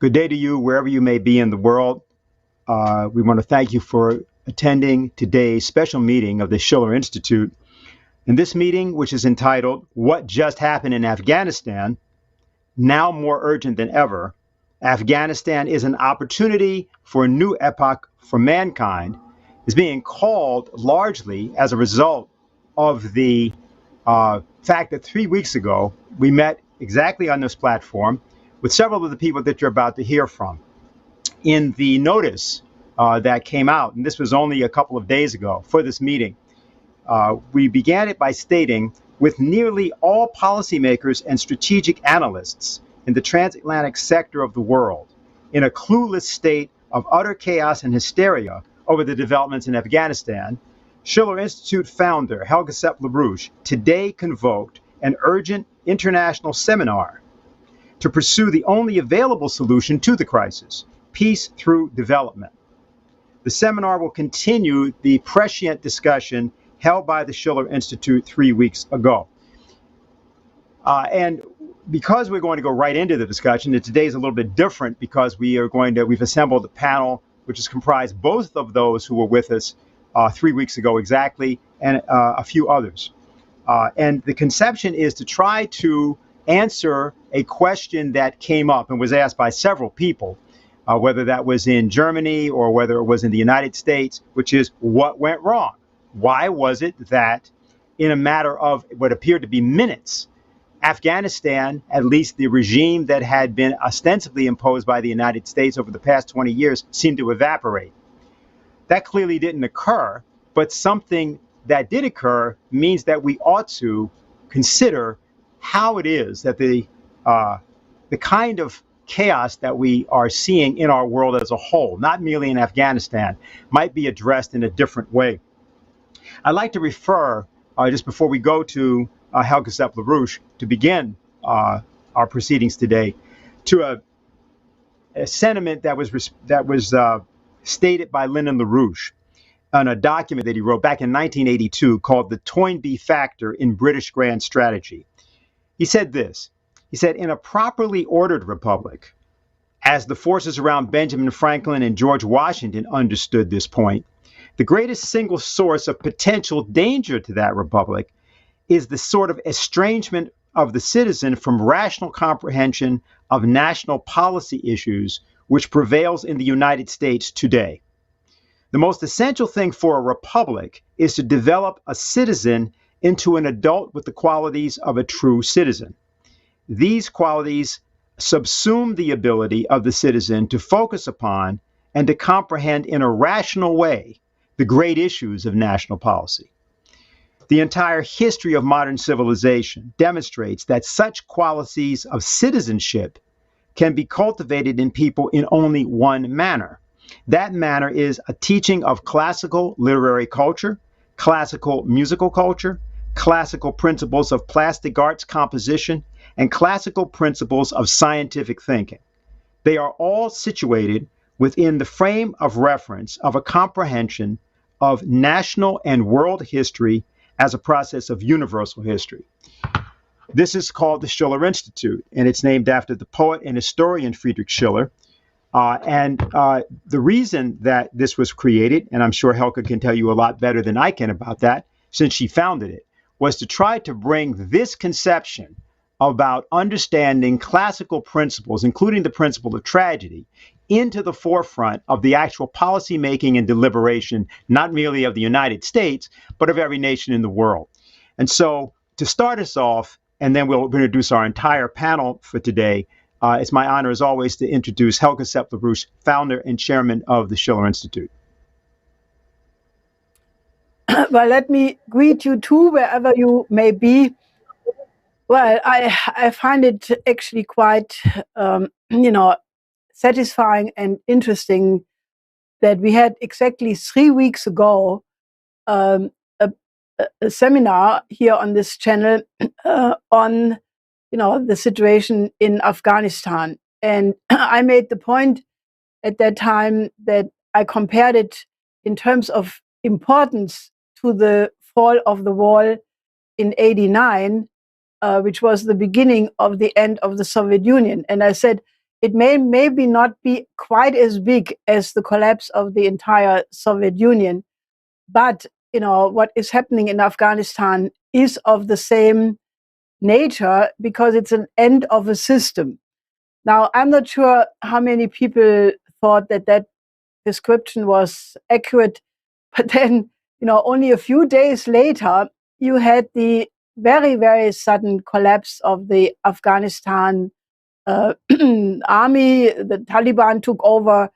Good day to you, wherever you may be in the world. We want to thank you for attending today's special meeting of the Schiller Institute. In this meeting, which is entitled, What Just Happened in Afghanistan, Now More Urgent Than Ever, Afghanistan is an Opportunity for a New Epoch for Mankind, is being called largely as a result of the fact that 3 weeks ago we met exactly on this platform with several of the people that you're about to hear from. In the notice that came out, and this was only a couple of days ago for this meeting, we began it by stating, with nearly all policymakers and strategic analysts in the transatlantic sector of the world in a clueless state of utter chaos and hysteria over the developments in Afghanistan, Schiller Institute founder Helga Zepp-LaRouche today convoked an urgent international seminar to pursue the only available solution to the crisis, peace through development. The seminar will continue the prescient discussion held by the Schiller Institute 3 weeks ago. And because we're going to go right into the discussion, and today's a little bit different because we've assembled a panel which is comprised both of those who were with us 3 weeks ago exactly, and a few others. And the conception is to try to answer a question that came up and was asked by several people, whether that was in Germany or whether it was in the United States, which is what went wrong? Why was it that in a matter of what appeared to be minutes, Afghanistan, at least the regime that had been ostensibly imposed by the United States over the past 20 years, seemed to evaporate? That clearly didn't occur, but something that did occur means that we ought to consider how it is that the kind of chaos that we are seeing in our world as a whole, not merely in Afghanistan, might be addressed in a different way. I'd like to refer, just before we go to Helga Zepp-LaRouche, to begin our proceedings today, to a sentiment that was stated by Lyndon LaRouche on a document that he wrote back in 1982 called The Toynbee Factor in British Grand Strategy. He said this. He said, in a properly ordered republic, as the forces around Benjamin Franklin and George Washington understood this point, the greatest single source of potential danger to that republic is the sort of estrangement of the citizen from rational comprehension of national policy issues which prevails in the United States today. The most essential thing for a republic is to develop a citizen into an adult with the qualities of a true citizen. These qualities subsume the ability of the citizen to focus upon and to comprehend in a rational way the great issues of national policy. The entire history of modern civilization demonstrates that such qualities of citizenship can be cultivated in people in only one manner. That manner is a teaching of classical literary culture, classical musical culture, classical principles of plastic arts composition, and classical principles of scientific thinking. They are all situated within the frame of reference of a comprehension of national and world history as a process of universal history. This is called the Schiller Institute, and it's named after the poet and historian Friedrich Schiller. The reason that this was created, and I'm sure Helga can tell you a lot better than I can about that, since she founded it, was to try to bring this conception about understanding classical principles, including the principle of tragedy, into the forefront of the actual policy making and deliberation, not merely of the United States, but of every nation in the world. And so to start us off, and then we'll introduce our entire panel for today, it's my honor, as always, to introduce Helga Zepp-LaRouche, founder and chairman of the Schiller Institute. Well, let me greet you too, wherever you may be. Well, I find it actually quite, satisfying and interesting that we had exactly 3 weeks ago a seminar here on this channel on, the situation in Afghanistan. And I made the point at that time that I compared it in terms of importance to the fall of the wall in '89, which was the beginning of the end of the Soviet Union. And I said, it may maybe not be quite as big as the collapse of the entire Soviet Union, but what is happening in Afghanistan is of the same nature because it's an end of a system. Now, I'm not sure how many people thought that description was accurate, but then, only a few days later, you had the very, very sudden collapse of the Afghanistan army. The Taliban took over,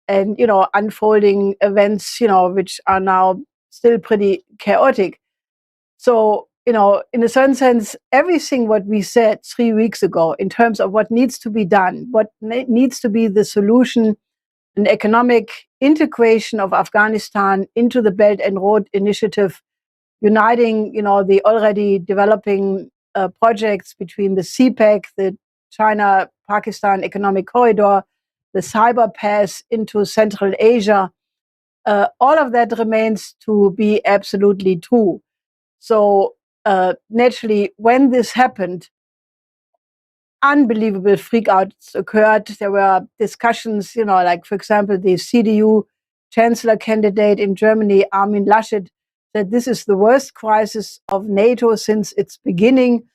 and unfolding events, which are now still pretty chaotic. So, in a certain sense, everything what we said 3 weeks ago in terms of what needs to be done, what needs to be the solution, an economic integration of Afghanistan into the Belt and Road Initiative, uniting, the already developing projects between the CPEC, the China-Pakistan Economic Corridor, the cyber pass into Central Asia, all of that remains to be absolutely true. So naturally, when this happened, unbelievable freakouts occurred. There were discussions, like, for example, the CDU chancellor candidate in Germany, Armin Laschet, said this is the worst crisis of NATO since its beginning.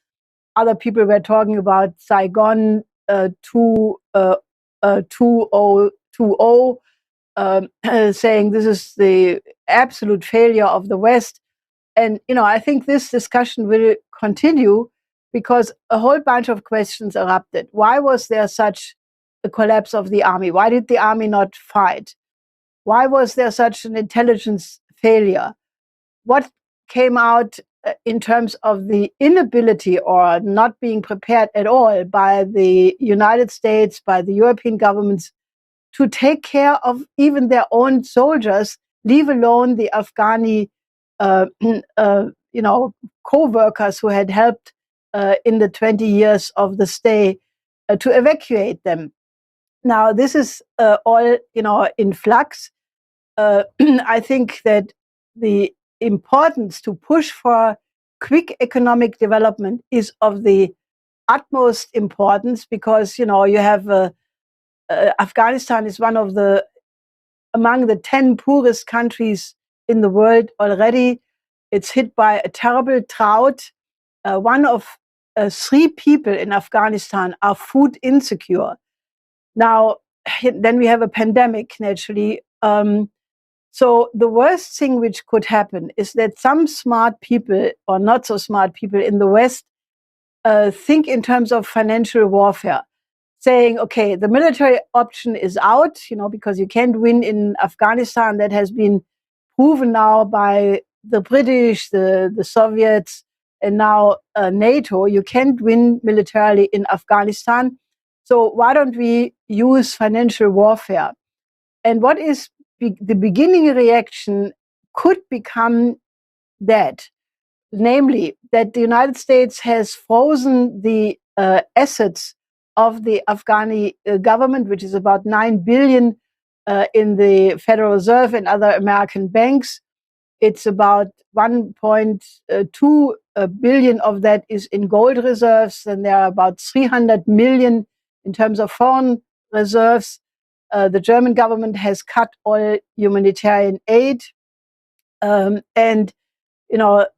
Other people were talking about Saigon 2020, saying this is the absolute failure of the West. And, I think this discussion will continue because a whole bunch of questions erupted. Why was there such a collapse of the army? Why did the army not fight? Why was there such an intelligence failure? What came out in terms of the inability or not being prepared at all by the United States, by the European governments to take care of even their own soldiers, leave alone the Afghani co-workers who had helped in the 20 years of the stay to evacuate them. Now, this is all, in flux. I think that the importance to push for quick economic development is of the utmost importance because, you have Afghanistan is among the 10 poorest countries in the world already. It's hit by a terrible drought. One of 3 people in Afghanistan are food insecure. Now, then we have a pandemic, naturally. So the worst thing which could happen is that some smart people or not so smart people in the West think in terms of financial warfare, saying, okay, the military option is out, because you can't win in Afghanistan. That has been proven now by the British, the Soviets, and now NATO. You can't win militarily in Afghanistan. So why don't we use financial warfare? And what is the beginning reaction could become that, namely that the United States has frozen the assets of the Afghani government, which is about $9 billion in the Federal Reserve and other American banks. It's about 1.2 billion of that is in gold reserves, and there are about 300 million in terms of foreign reserves. The German government has cut all humanitarian aid. And,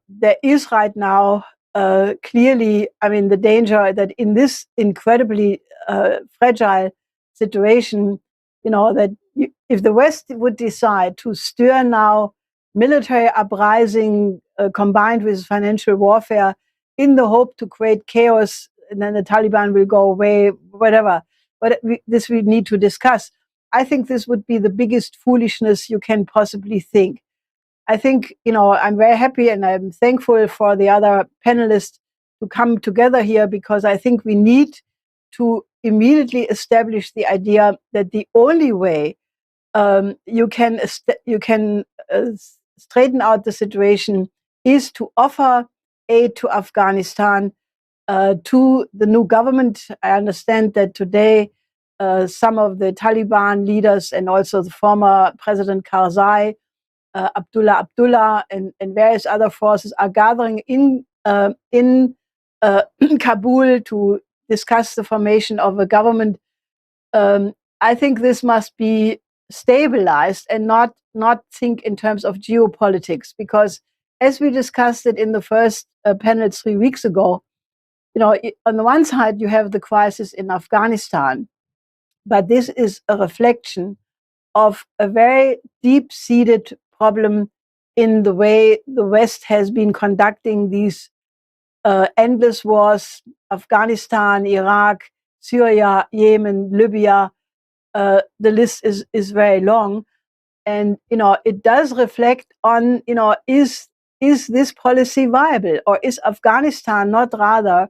there is right now clearly, the danger that in this incredibly fragile situation, that if the West would decide to stir now military uprising combined with financial warfare in the hope to create chaos, and then the Taliban will go away, whatever. But this we need to discuss. I think this would be the biggest foolishness you can possibly think. I think, I'm very happy and I'm thankful for the other panelists to come together here because I think we need to immediately establish the idea that the only way you can straighten out the situation is to offer aid to Afghanistan, to the new government. I understand that today some of the Taliban leaders and also the former President Karzai, Abdullah and various other forces are gathering in Kabul to discuss the formation of a government I think this must be stabilized and not think in terms of geopolitics, because as we discussed it in the first panel 3 weeks ago, on the one side you have the crisis in Afghanistan, but this is a reflection of a very deep-seated problem in the way the West has been conducting these endless wars: Afghanistan, Iraq, Syria, Yemen, Libya. The list is very long, and it does reflect on is this policy viable, or is Afghanistan not rather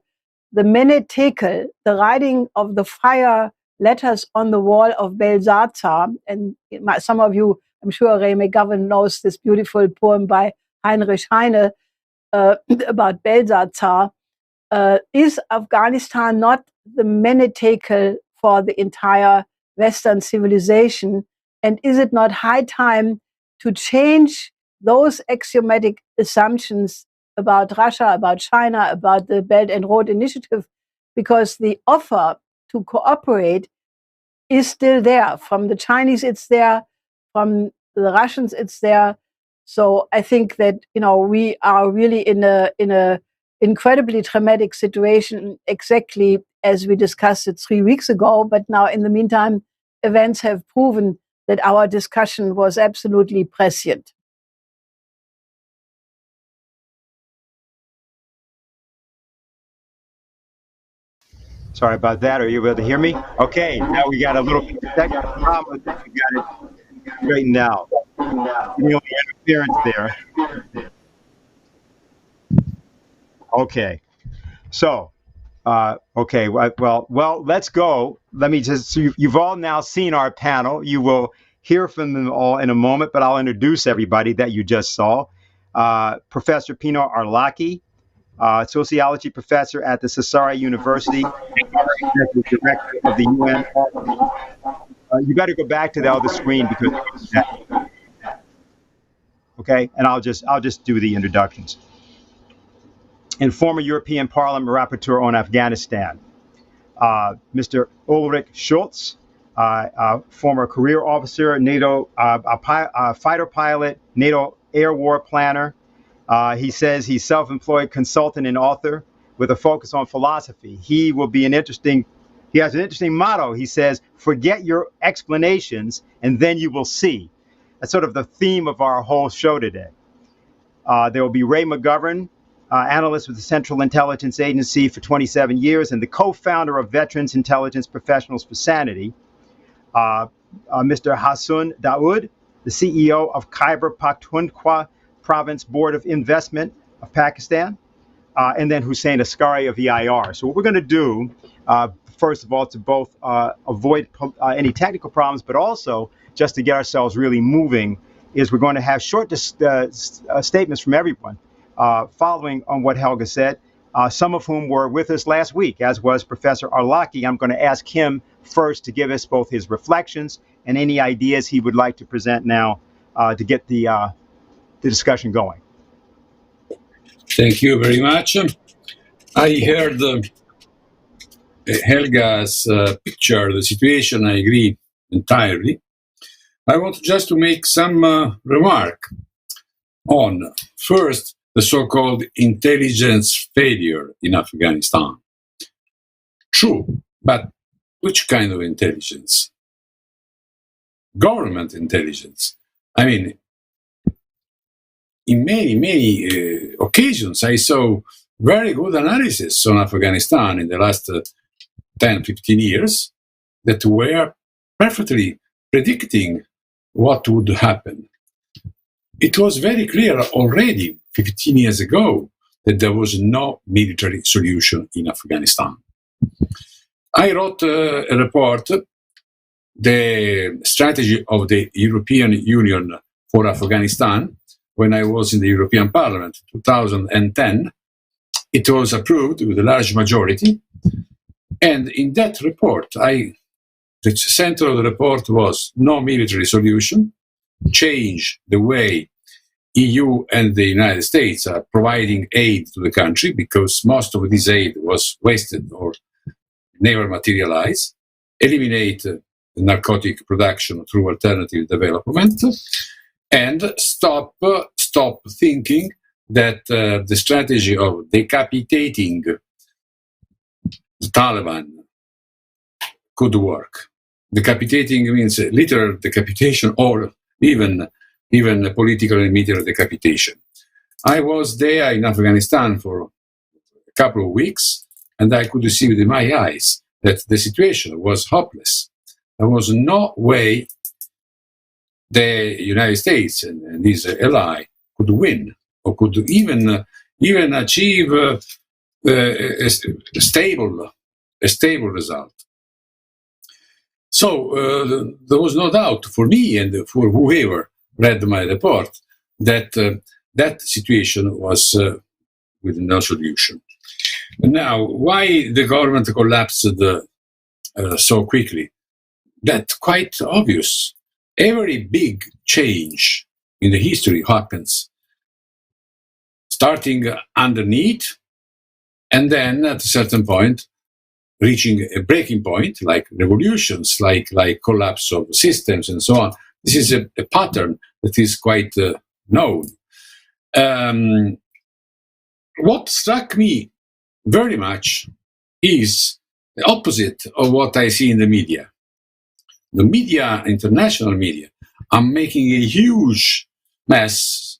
the menetekel, the writing of the fire letters on the wall of Belsazar? And some of you, I'm sure Ray McGovern knows this beautiful poem by Heinrich Heine about Belsazar. Is Afghanistan not the menetekel for the entire Western civilization? And is it not high time to change those axiomatic assumptions about Russia, about China, about the Belt and Road Initiative? Because the offer to cooperate is still there. From the Chinese, it's there. From the Russians, it's there. So I think that we are really in a incredibly traumatic situation, exactly as we discussed it 3 weeks ago. But now, in the meantime, events have proven that our discussion was absolutely prescient. Sorry about that. Are you able to hear me? Okay, now we got a little technical problem. We got it straightened out. The only interference there. Okay, so okay, well, let's go. Let me just. So you've all now seen our panel. You will hear from them all in a moment, but I'll introduce everybody that you just saw. Professor Pino Arlaki, sociology professor at the Sassari University, executive director of the UN. You got to go back to the other screen because. Okay, and I'll just do the introductions. And former European Parliament rapporteur on Afghanistan, Mr. Ulrich Schultz, former career officer, NATO fighter pilot, NATO air war planner. He says he's self-employed consultant and author with a focus on philosophy. He has an interesting motto. He says, forget your explanations and then you will see. That's sort of the theme of our whole show today. There will be Ray McGovern, analyst with the Central Intelligence Agency for 27 years and the co-founder of Veterans Intelligence Professionals for Sanity. Mr. Hassan Dawood, the CEO of Khyber Pakhtunkhwa Province Board of Investment of Pakistan, and then Hussein Askari of EIR. So what we're going to do, first of all, to both avoid any technical problems, but also just to get ourselves really moving, is we're going to have short statements from everyone, following on what Helga said, some of whom were with us last week, as was Professor Arlaki. I'm going to ask him first to give us both his reflections and any ideas he would like to present now to get the discussion going. Thank you very much. I heard Helga's picture of the situation. I agree entirely. I want just to make some remark on, first, the so-called intelligence failure in Afghanistan. True, but which kind of intelligence? Government intelligence. I mean, in many occasions, I saw very good analysis on Afghanistan in the last 10, 15 years that were perfectly predicting what would happen. It was very clear already 15 years ago that there was no military solution in Afghanistan. I wrote a report, the strategy of the European Union for Afghanistan, when I was in the European Parliament in 2010. It was approved with a large majority. And in that report, the center of the report was no military solution, change the way EU and the United States are providing aid to the country, because most of this aid was wasted or never materialized. eliminate narcotic production through alternative development, and stop thinking that the strategy of decapitating the Taliban could work. Decapitating means literal decapitation, or even political and military decapitation. I was there in Afghanistan for a couple of weeks, and I could see with my eyes that the situation was hopeless. There was no way the United States and his ally could win, or could even achieve a stable result. So there was no doubt for me and for whoever read my report that that situation was with no solution. Now, why the government collapsed so quickly? That's quite obvious. Every big change in the history happens starting underneath, and then at a certain point reaching a breaking point, like revolutions, like collapse of systems and so on. This is a pattern that is quite known. What struck me very much is the opposite of what I see in the media. The media, international media, are making a huge mess,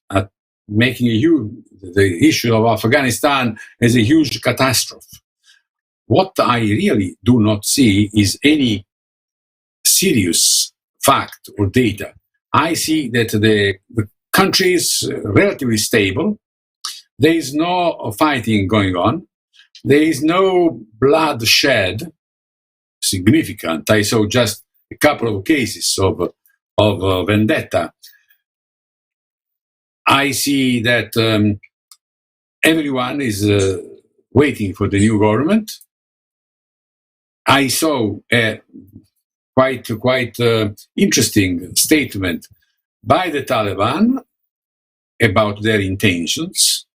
making the issue of Afghanistan as a huge catastrophe. What I really do not see is any serious fact or data. I see that the country is relatively stable. There is no fighting going on. There is no bloodshed significant. I saw just a couple of cases of vendetta. I see that everyone is waiting for the new government. I saw a quite interesting statement by the Taliban about their intentions,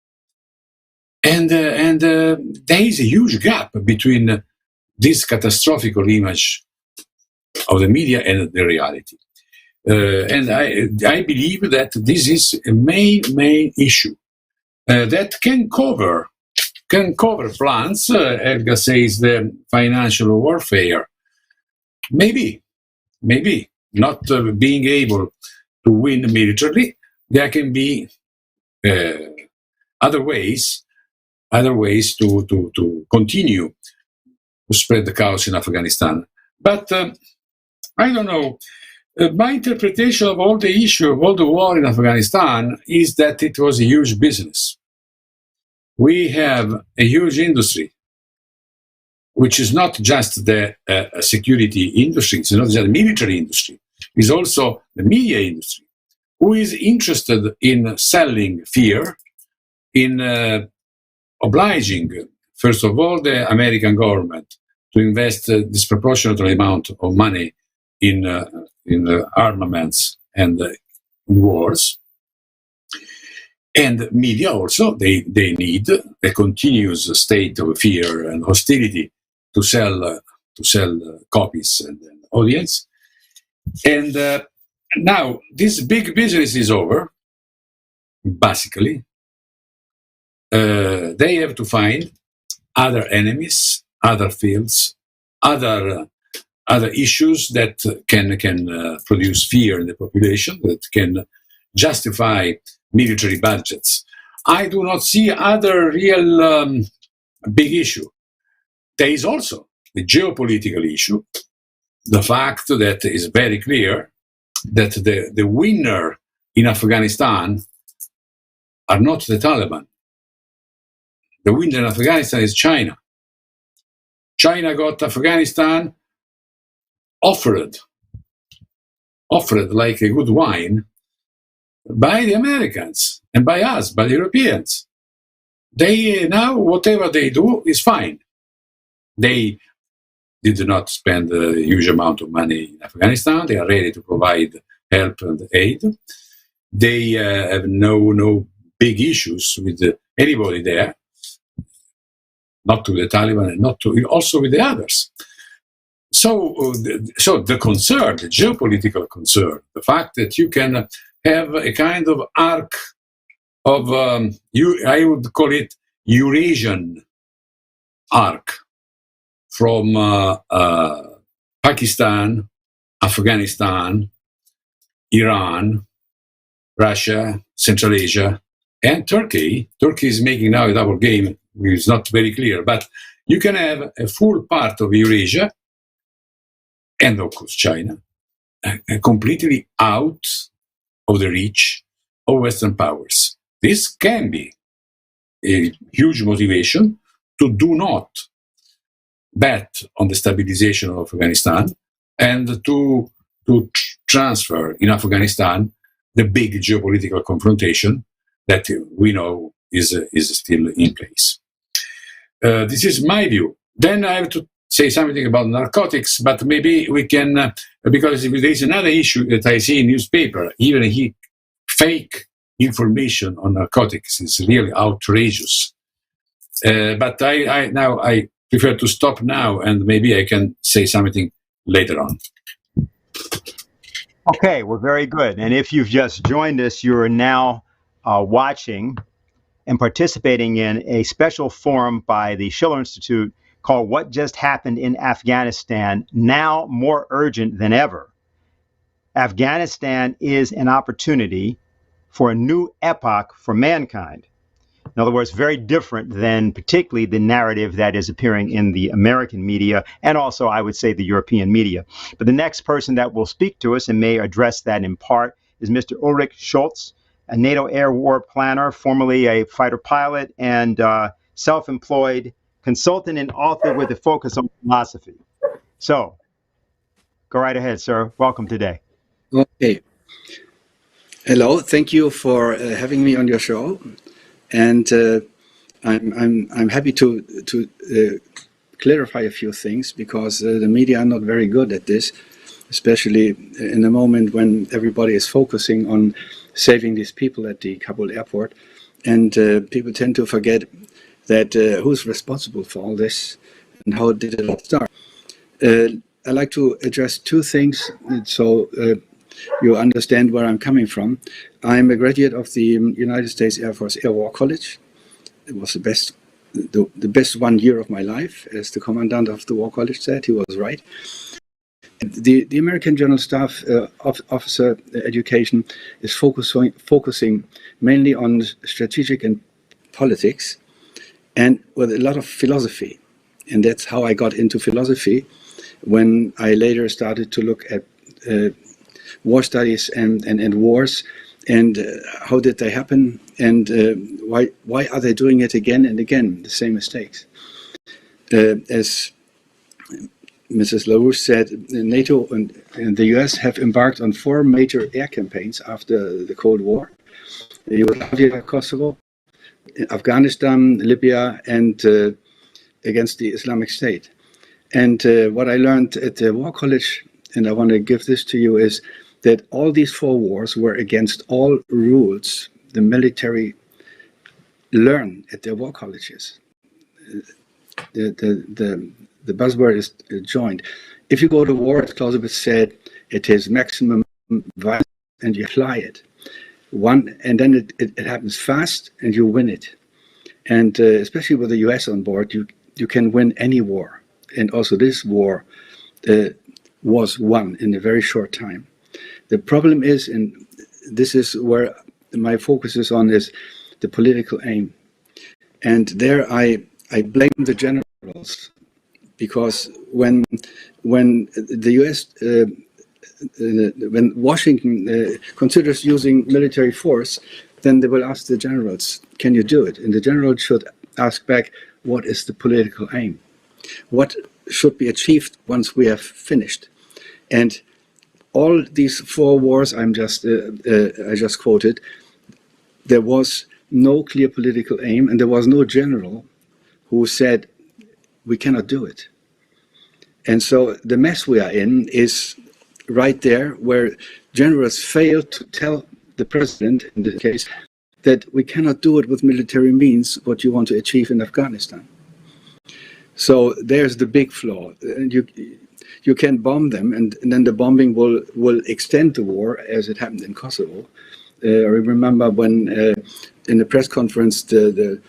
and there is a huge gap between this catastrophic image of the media and the reality. And I believe that this is a main issue that can cover plans. Helga says the financial warfare. Maybe not being able to win militarily. There can be other ways to continue to spread the chaos in Afghanistan. But I don't know. My interpretation of all the issue of all the war in Afghanistan is that it was a huge business. We have a huge industry, which is not just the security industry, it's not just the military industry, it's also the media industry, who is interested in selling fear, in obliging, first of all, the American government to invest a disproportionate amount of money in armaments and in wars. And media also, they need a continuous state of fear and hostility to sell copies and audience. And now this big business is over. Basically, they have to find other enemies, other fields, other issues that can produce fear in the population, that can justify military budgets. I do not see other real big issue. There is also the geopolitical issue, the fact that is very clear that the winner in Afghanistan are not the Taliban. The winner in Afghanistan is China. China got Afghanistan offered like a good wine by the Americans and by us, by the Europeans. They now, whatever they do is fine. They did not spend a huge amount of money in Afghanistan. They are ready to provide help and aid. They have no big issues with anybody there, not to the Taliban and not to also with the others. so the concern, the geopolitical concern, the fact that you can have a kind of arc of, I would call it Eurasian arc from Pakistan, Afghanistan, Iran, Russia, Central Asia, and Turkey. Turkey is making now a double game. It's not very clear, but you can have a full part of Eurasia, and of course China, completely out of the reach of Western powers. This can be a huge motivation to do not bet on the stabilization of Afghanistan and to transfer in Afghanistan the big geopolitical confrontation that we know is still in place. This is my view. Then I have to say something about narcotics, but maybe we can, because there is another issue that I see in newspaper, even fake information on narcotics is really outrageous. But I prefer to stop now, and maybe I can say something later on. Okay, well, very good. And if you've just joined us, you are now watching and participating in a special forum by the Schiller Institute called What Just Happened in Afghanistan, Now More Urgent Than Ever. Afghanistan is an opportunity for a new epoch for mankind. In other words, very different than particularly the narrative that is appearing in the American media and also, I would say, the European media. But the next person that will speak to us and may address that in part is Mr. Ulrich Schultz, a NATO air war planner, formerly a fighter pilot and self-employed consultant and author with a focus on philosophy. So, go right ahead, sir. Welcome today. Okay. Hello. Thank you for having me on your show. And I'm happy to clarify a few things because the media are not very good at this, especially in a moment when everybody is focusing on saving these people at the Kabul airport, and people tend to forget that who's responsible for all this and how did it all start. I'd like to address two things so you understand where I'm coming from. I'm a graduate of the United States Air Force Air War College. It was the best 1 year of my life, as the commandant of the War College said. He was right. The American General Staff Officer Education is focusing mainly on strategic and politics, and with a lot of philosophy. And that's how I got into philosophy when I later started to look at war studies and wars, and how did they happen, and why are they doing it again and again, the same mistakes. As Mrs. LaRouche said, NATO and the US have embarked on 4 major air campaigns after the Cold War: Yugoslavia, Kosovo, Afghanistan, Libya, and against the Islamic State. And what I learned at the War College, and I want to give this to you, is that all these 4 wars were against all rules the military learn at their war colleges. The buzzword is joined. If you go to war, as Clausewitz said, it is maximum violence and you apply it. And then it happens fast and you win it. And especially with the US on board, you can win any war. And also this war was won in a very short time. The problem is, and this is where my focus is on, is the political aim. And there I blame the generals, because when the US, when Washington considers using military force, then they will ask the generals, can you do it? And the general should ask back, what is the political aim? What should be achieved once we have finished? And all these 4 wars I just quoted, there was no clear political aim, and there was no general who said, we cannot do it. And so the mess we are in is right there, where generals fail to tell the president, in this case, that we cannot do it with military means, what you want to achieve in Afghanistan. So there's the big flaw. And you can bomb them, and then the bombing will extend the war, as it happened in Kosovo. I remember when in the press conference the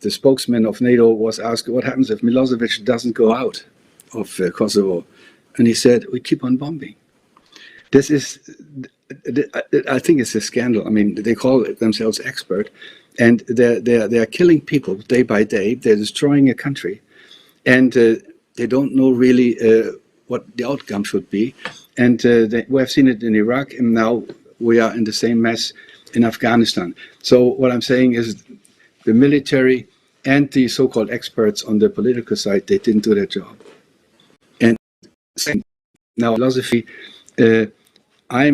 spokesman of NATO was asked, what happens if Milosevic doesn't go out of Kosovo? And he said, we keep on bombing. This is, I think it's a scandal. I mean, they call themselves expert, and they're killing people day by day. They're destroying a country, and they don't know really what the outcome should be. And we have seen it in Iraq, and now we are in the same mess in Afghanistan. So what I'm saying is the military and the so-called experts on the political side, they didn't do their job. And now philosophy, I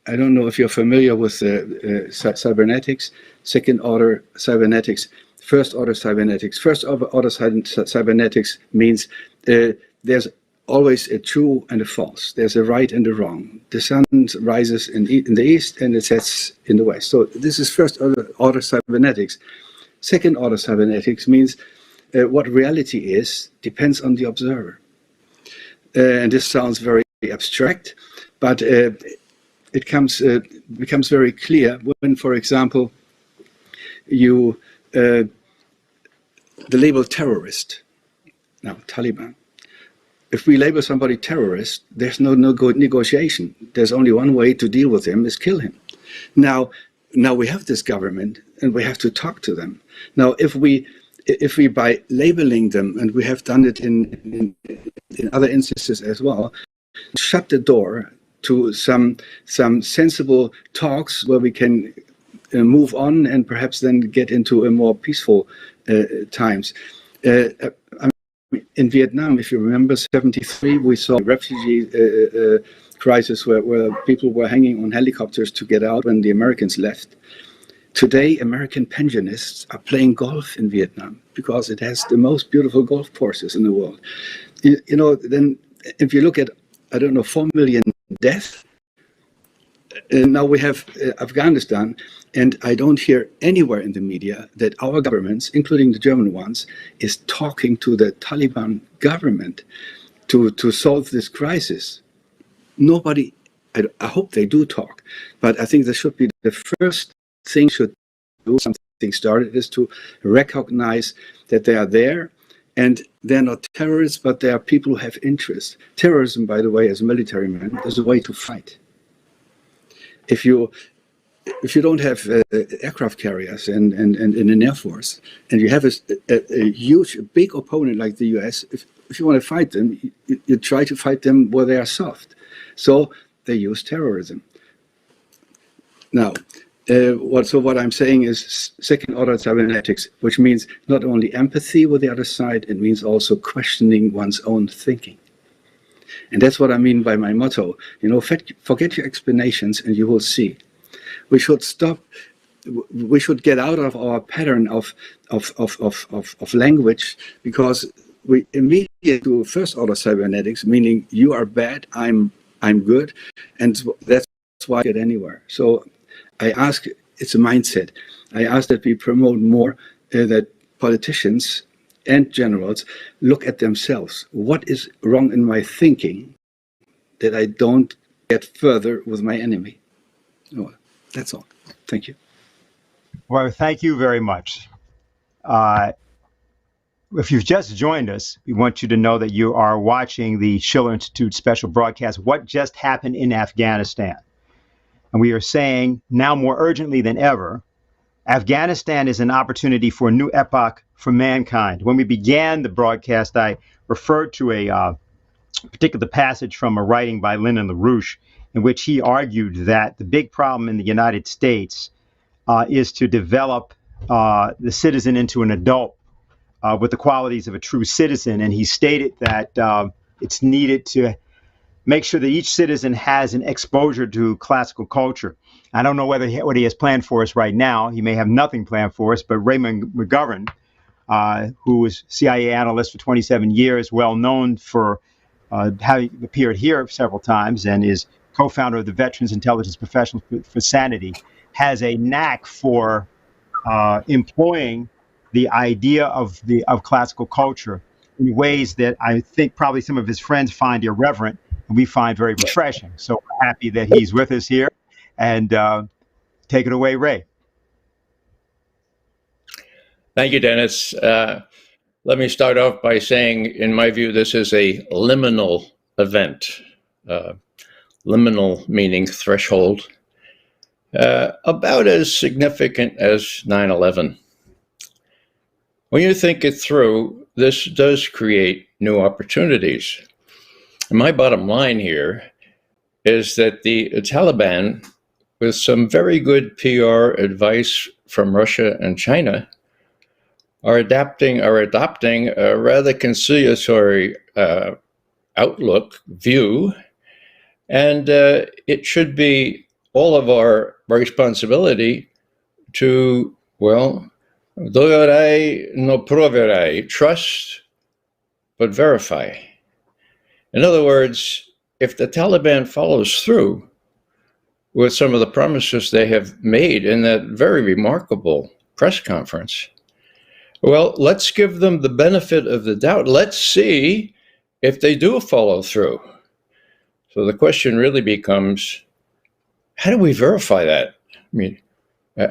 don't know if you're familiar with cybernetics, second order cybernetics, first order cybernetics. First order cybernetics means there's always a true and a false. There's a right and a wrong. The sun rises in the east and it sets in the west. So this is first order cybernetics. Second order cybernetics means what reality is depends on the observer. And this sounds very abstract, but it becomes very clear when, for example, you the label terrorist, now Taliban. If we label somebody terrorist, there's no negotiation. There's only one way to deal with him, is kill him. Now we have this government, and we have to talk to them. Now, if we by labeling them, and we have done it in other instances as well, shut the door to some sensible talks where we can move on and perhaps then get into a more peaceful times. In Vietnam, if you remember, 1973, we saw a refugee crisis where people were hanging on helicopters to get out when the Americans left. Today, American pensionists are playing golf in Vietnam because it has the most beautiful golf courses in the world. You know, then if you look at, 4 million deaths, now we have Afghanistan, and I don't hear anywhere in the media that our governments, including the German ones, is talking to the Taliban government to solve this crisis. Nobody, I hope they do talk, but I think this should be the first thing should do something started is to recognize that they are there, and they're not terrorists, but they are people who have interest. Terrorism, by the way, as military men, is a way to fight. If you don't have aircraft carriers and an air force, and you have a huge, big opponent like the US, if you want to fight them, you try to fight them where they are soft. So they use terrorism. Now, what I'm saying is second order cybernetics, which means not only empathy with the other side, it means also questioning one's own thinking. And that's what I mean by my motto. You know, forget your explanations and you will see. We should stop. We should get out of our pattern of language, because we immediately do first order cybernetics, meaning you are bad, I'm good, and that's why I get anywhere. So I ask, it's a mindset. I ask that we promote more that politicians and generals look at themselves. What is wrong in my thinking that I don't get further with my enemy? Oh, that's all. Thank you. Well, thank you very much. If you've just joined us, we want you to know that you are watching the Schiller Institute special broadcast, What Just Happened in Afghanistan. And we are saying now more urgently than ever, Afghanistan is an opportunity for a new epoch for mankind. When we began the broadcast, I referred to a particular passage from a writing by Schiller LaRouche, in which he argued that the big problem in the United States is to develop the citizen into an adult with the qualities of a true citizen. And he stated that it's needed to make sure that each citizen has an exposure to classical culture. I don't know what he has planned for us right now. He may have nothing planned for us, but Raymond McGovern, who was CIA analyst for 27 years, well known for having appeared here several times, and is co-founder of the Veterans Intelligence Professionals for Sanity, has a knack for employing the idea of classical culture in ways that I think probably some of his friends find irreverent and we find very refreshing. So we're happy that he's with us here. And take it away, Ray. Thank you, Dennis. Let me start off by saying, in my view, this is a liminal event. Liminal meaning threshold. About as significant as 9/11. When you think it through, this does create new opportunities. And my bottom line here is that the Taliban, with some very good PR advice from Russia and China, are adopting a rather conciliatory outlook, view, and it should be all of our responsibility to, well, doverai no proverai, trust but verify. In other words, if the Taliban follows through with some of the promises they have made in that very remarkable press conference, well, let's give them the benefit of the doubt. Let's see if they do follow through. So the question really becomes, how do we verify that? I mean,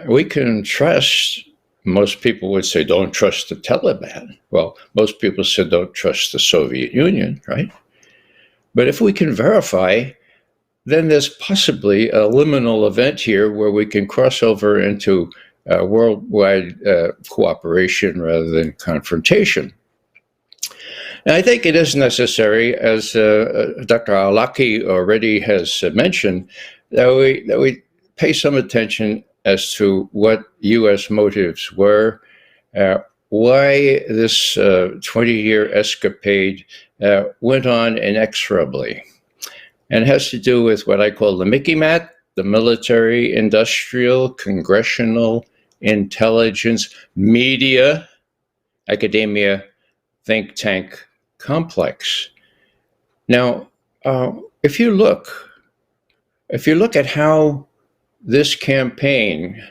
we can trust, most people would say, don't trust the Taliban. Well, most people said, don't trust the Soviet Union, right? But if we can verify, then there's possibly a liminal event here where we can cross over into worldwide cooperation rather than confrontation. And I think it is necessary, as Dr. Al-Awlaki already has mentioned, that we pay some attention as to what U.S. motives were, why this 20-year escapade went on inexorably. And it has to do with what I call the Mickey Mat, the military, industrial, congressional, intelligence, media, academia, think tank complex. Now, if you look at how this campaign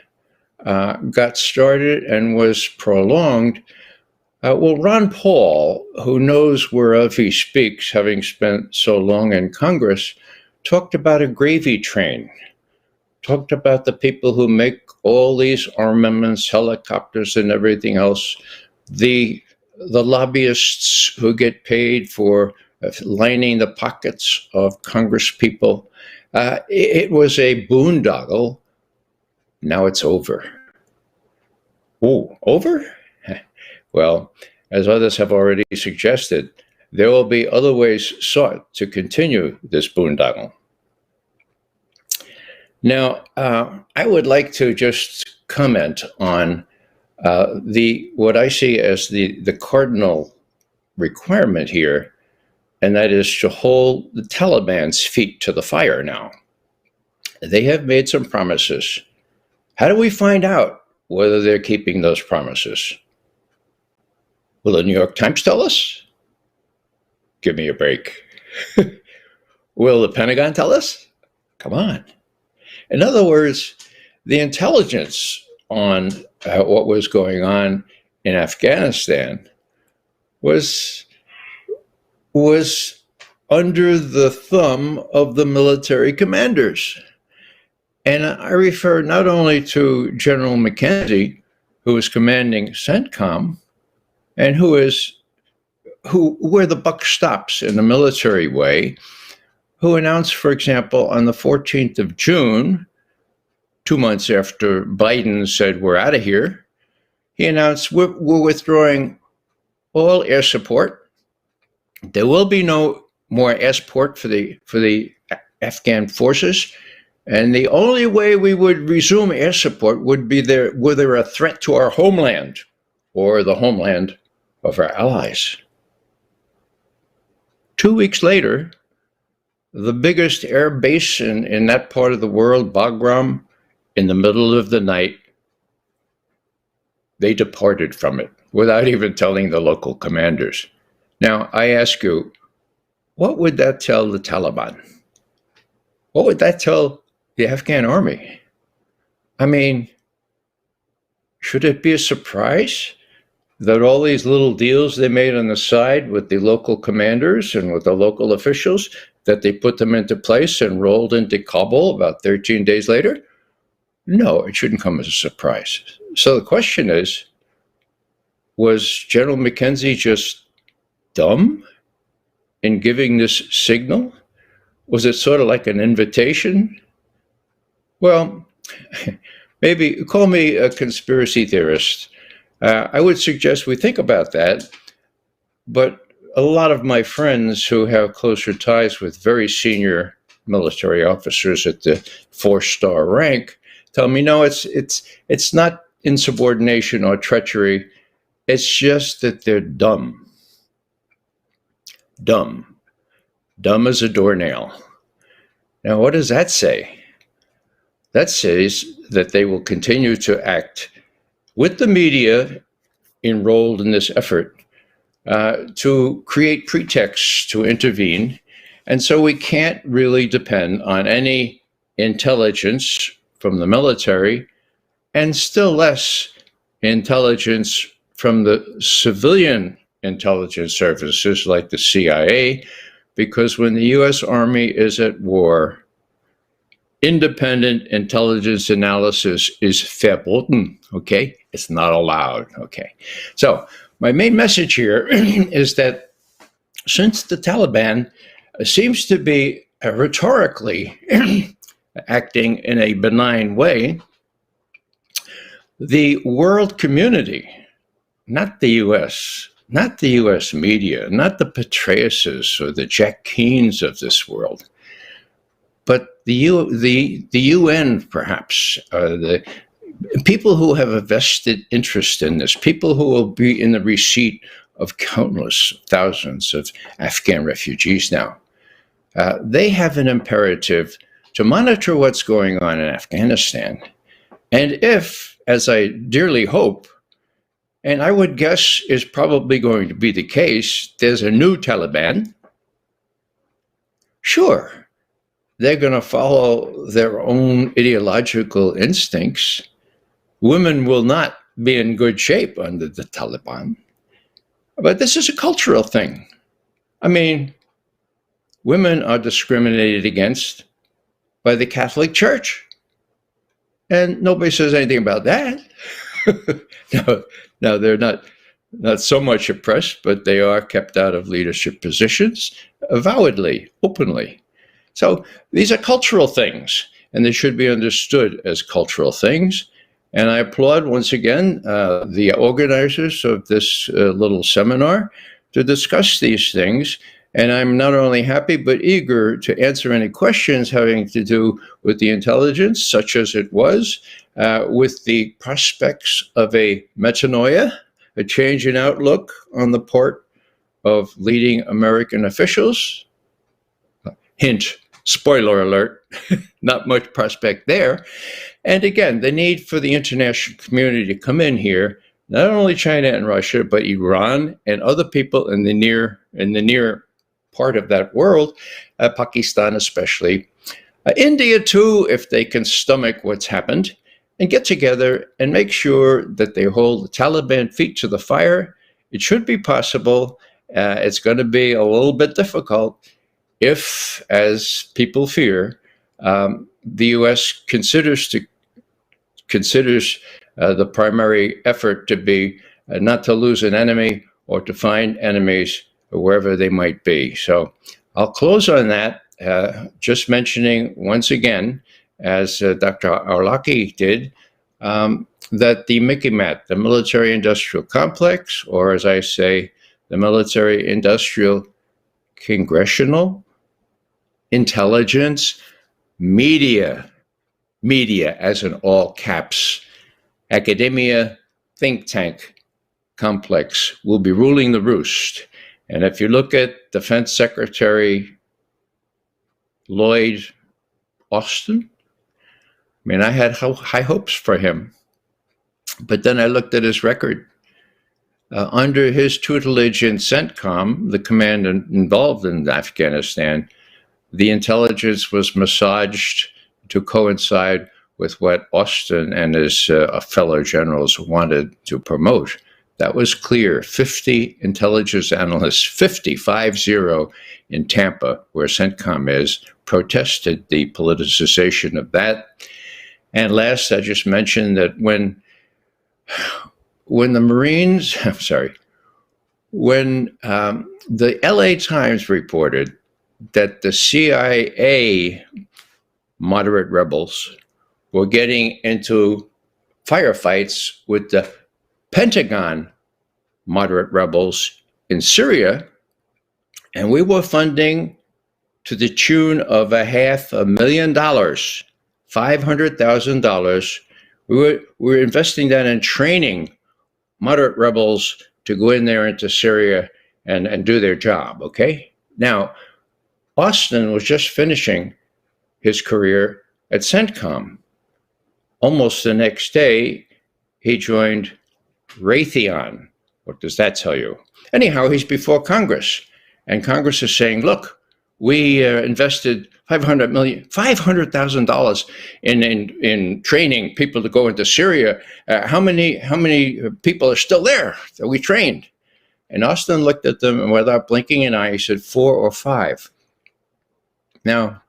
got started and was prolonged, well, Ron Paul, who knows whereof he speaks, having spent so long in Congress, talked about a gravy train, talked about the people who make all these armaments, helicopters, and everything else, the lobbyists who get paid for lining the pockets of Congress people. It was a boondoggle. Now it's over. Oh, over? Well, as others have already suggested, there will be other ways sought to continue this boondoggle. Now, I would like to just comment on what I see as the cardinal requirement here, and that is to hold the Taliban's feet to the fire now. They have made some promises. How do we find out whether they're keeping those promises? Will the New York Times tell us? Give me a break. Will the Pentagon tell us? Come on. In other words, the intelligence on what was going on in Afghanistan was under the thumb of the military commanders. And I refer not only to General McKenzie, who was commanding CENTCOM, and where the buck stops in the military way, who announced, for example, on the 14th of June, 2 months after Biden said, we're out of here, he announced, we're withdrawing all air support. There will be no more air support for the Afghan forces. And the only way we would resume air support would be were there a threat to our homeland or the homeland of our allies. 2 weeks later, the biggest air base in that part of the world, Bagram, in the middle of the night, they departed from it without even telling the local commanders. Now, I ask you, what would that tell the Taliban? What would that tell the Afghan army? I mean, should it be a surprise that all these little deals they made on the side with the local commanders and with the local officials, that they put them into place and rolled into Kabul about 13 days later? No, it shouldn't come as a surprise. So the question is, was General Mackenzie just dumb in giving this signal? Was it sort of like an invitation? Well, maybe call me a conspiracy theorist. I would suggest we think about that, but a lot of my friends who have closer ties with very senior military officers at the 4-star rank tell me, no, it's not insubordination or treachery. It's just that they're dumb. Dumb. Dumb as a doornail. Now, what does that say? That says that they will continue to act with the media enrolled in this effort to create pretexts to intervene. And so we can't really depend on any intelligence from the military, and still less intelligence from the civilian intelligence services like the CIA, because when the U.S. Army is at war, independent intelligence analysis is verboten, okay? It's not allowed, okay? So my main message here is that since the Taliban seems to be rhetorically acting in a benign way, the world community, not the U.S., not the U.S. media, not the Petraeuses or the Jack Keens of this world, but the UN, perhaps, the people who have a vested interest in this, people who will be in the receipt of countless thousands of Afghan refugees now, they have an imperative to monitor what's going on in Afghanistan. And if, as I dearly hope, and I would guess is probably going to be the case, there's a new Taliban, sure, they're going to follow their own ideological instincts. Women will not be in good shape under the Taliban. But this is a cultural thing. I mean, women are discriminated against by the Catholic Church. And nobody says anything about that. No, they're not so much oppressed, but they are kept out of leadership positions, avowedly, openly. So these are cultural things, and they should be understood as cultural things. And I applaud, once again, the organizers of this little seminar to discuss these things. And I'm not only happy, but eager to answer any questions having to do with the intelligence, such as it was, with the prospects of a metanoia, a change in outlook on the part of leading American officials. Hint, spoiler alert, not much prospect there. And again, the need for the international community to come in here, not only China and Russia, but Iran and other people in the near part of that world, Pakistan especially, India too, if they can stomach what's happened, and get together and make sure that they hold the Taliban feet to the fire. It should be possible. It's going to be a little bit difficult if, as people fear, the U.S. considers the primary effort to be not to lose an enemy or to find enemies wherever they might be. So I'll close on that, just mentioning once again, as Dr. Arlaki did, that the MICIMAT, the military-industrial complex, or as I say, the military-industrial congressional intelligence media as in all caps, academia, think tank complex will be ruling the roost. And if you look at Defense Secretary Lloyd Austin, I mean, I had high hopes for him. But then I looked at his record. Under his tutelage in CENTCOM, the command involved in Afghanistan, the intelligence was massaged to coincide with what Austin and his fellow generals wanted to promote. That was clear. 50 intelligence analysts, 50 in Tampa, where CENTCOM is, protested the politicization of that. And last, I just mentioned that when the Marines, when the LA Times reported that the CIA moderate rebels were getting into firefights with the Pentagon moderate rebels in Syria, and we were funding to the tune of $500,000, $500,000. We were investing that in training moderate rebels to go in there into Syria and do their job, okay? Now, Austin was just finishing his career at CENTCOM. Almost the next day, he joined Raytheon. What does that tell you? Anyhow, he's before Congress, and Congress is saying, look, we invested $500,000 in training people to go into Syria. How many people are still there that we trained? And Austin looked at them, and without blinking an eye, he said 4 or 5. Now,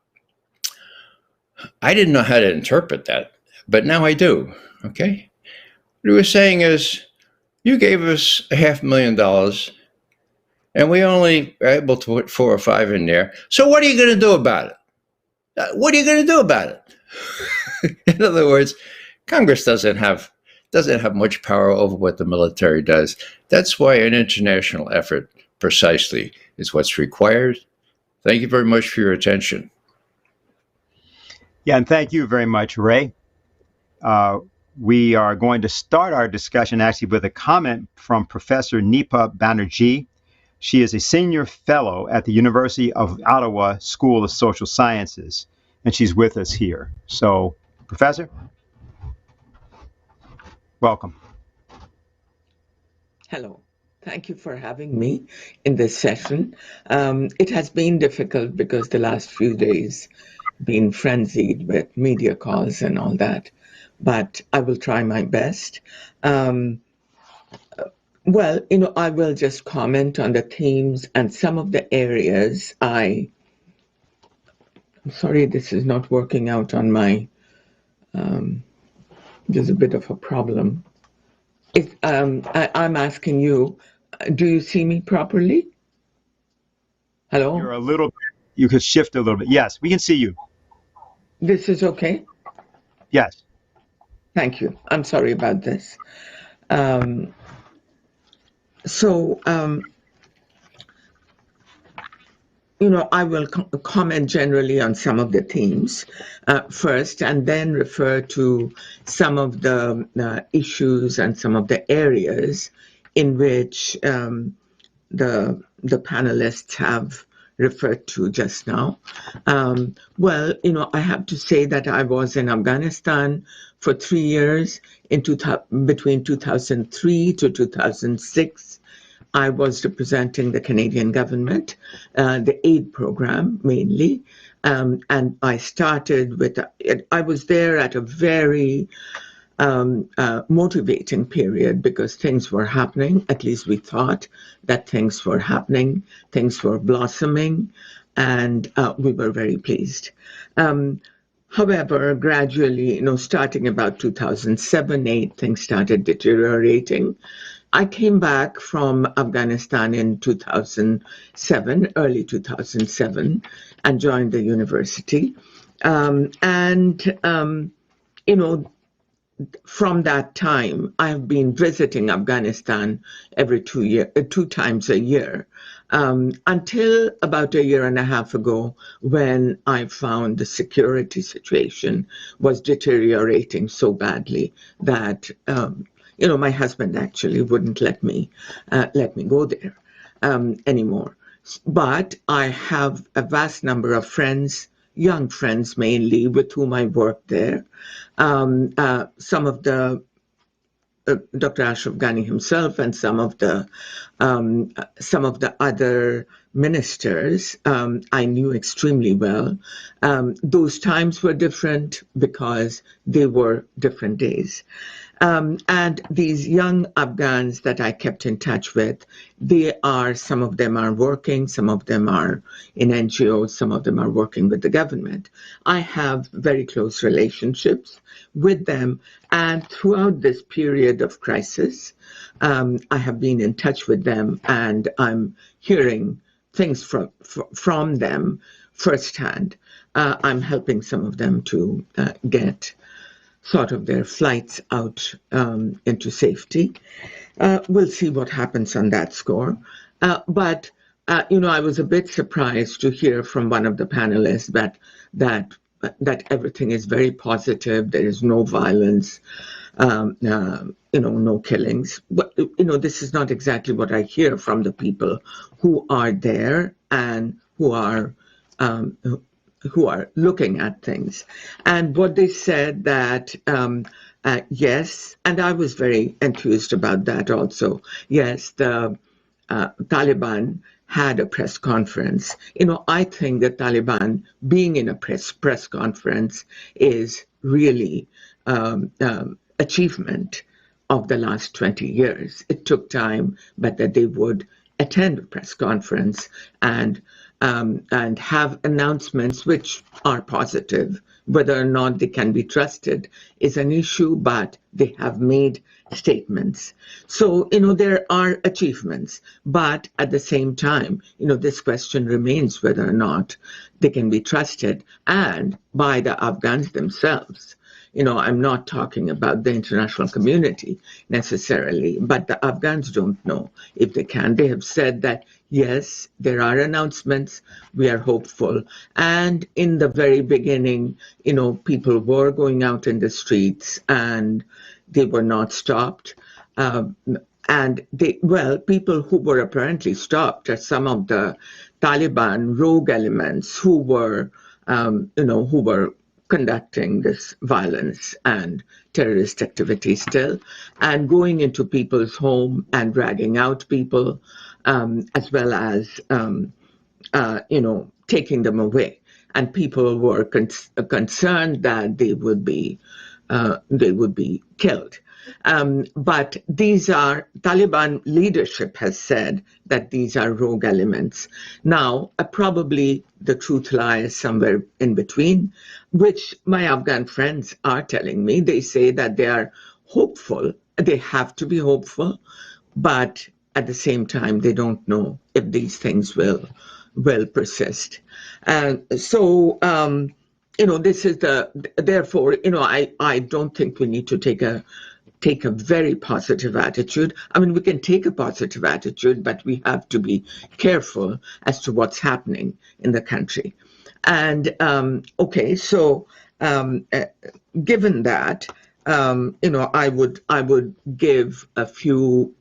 I didn't know how to interpret that, but now I do, okay? What he was saying is, you gave us $500,000, and we only were able to put 4 or 5 in there. So what are you going to do about it? What are you going to do about it? In other words, Congress doesn't have much power over what the military does. That's why an international effort precisely is what's required. Thank you very much for your attention. Yeah, and thank you very much, Ray. We are going to start our discussion actually with a comment from Professor Nipa Banerjee. She is a senior fellow at the University of Ottawa School of Social Sciences, and she's with us here. So, Professor, welcome. Hello. Thank you for having me in this session. It has been difficult because the last few days been frenzied with media calls and all that, but I will try my best. Well, I will just comment on the themes and some of the areas I'm sorry, this is not working out on my, there's a bit of a problem. I'm asking you, do you see me properly? Hello? You're a little, you could shift a little bit. Yes, we can see you. This is okay? Yes. Thank you. I'm sorry about this. I will comment generally on some of the themes first, and then refer to some of the issues and some of the areas in which the panelists have referred to just now. Well, I have to say that I was in Afghanistan for 3 years, between 2003 to 2006. I was representing the Canadian government, the aid program mainly, and I started with, I was there at a very motivating period because things were happening, at least we thought that things were happening, things were blossoming, and we were very pleased. However, gradually, starting about 2007-8, things started deteriorating. I came back from Afghanistan in 2007, early 2007, and joined the university. From that time, I've been visiting Afghanistan every 2 times a year, until about a year and a half ago, when I found the security situation was deteriorating so badly that my husband actually wouldn't let me go there anymore. But I have a vast number of friends, young friends mainly, with whom I work there. Some of the Dr. Ashraf Ghani himself and some of the other ministers I knew extremely well. Those times were different because they were different days. And these young Afghans that I kept in touch with, some of them are working, some of them are in NGOs, some of them are working with the government. I have very close relationships with them, and throughout this period of crisis, I have been in touch with them, and I'm hearing things from them firsthand. I'm helping some of them to get sort of their flights out into safety. We'll see what happens on that score. But I was a bit surprised to hear from one of the panelists that everything is very positive. There is no violence, no killings. But this is not exactly what I hear from the people who are there and who are looking at things. And what they said that, yes, and I was very enthused about that also. Yes, the Taliban had a press conference. I think the Taliban being in a press conference is really achievement of the last 20 years. It took time, but that they would attend a press conference and have announcements which are positive. Whether or not they can be trusted is an issue, but they have made statements. So, there are achievements, but at the same time, this question remains whether or not they can be trusted, and by the Afghans themselves. I'm not talking about the international community necessarily, but the Afghans don't know if they can. They have said that, yes, there are announcements, we are hopeful. And in the very beginning, people were going out in the streets and they were not stopped. And people who were apparently stopped are some of the Taliban rogue elements who were conducting this violence and terrorist activity still, and going into people's home and dragging out people, as well as, taking them away. And people were concerned that they would be killed. But these are, Taliban leadership has said that these are rogue elements. Now, probably the truth lies somewhere in between, which my Afghan friends are telling me. They say that they are hopeful, they have to be hopeful, but at the same time, they don't know if these things will persist. So, this is therefore, I don't think we need to take a very positive attitude. I mean, we can take a positive attitude, but we have to be careful as to what's happening in the country. And so given that, I would give a few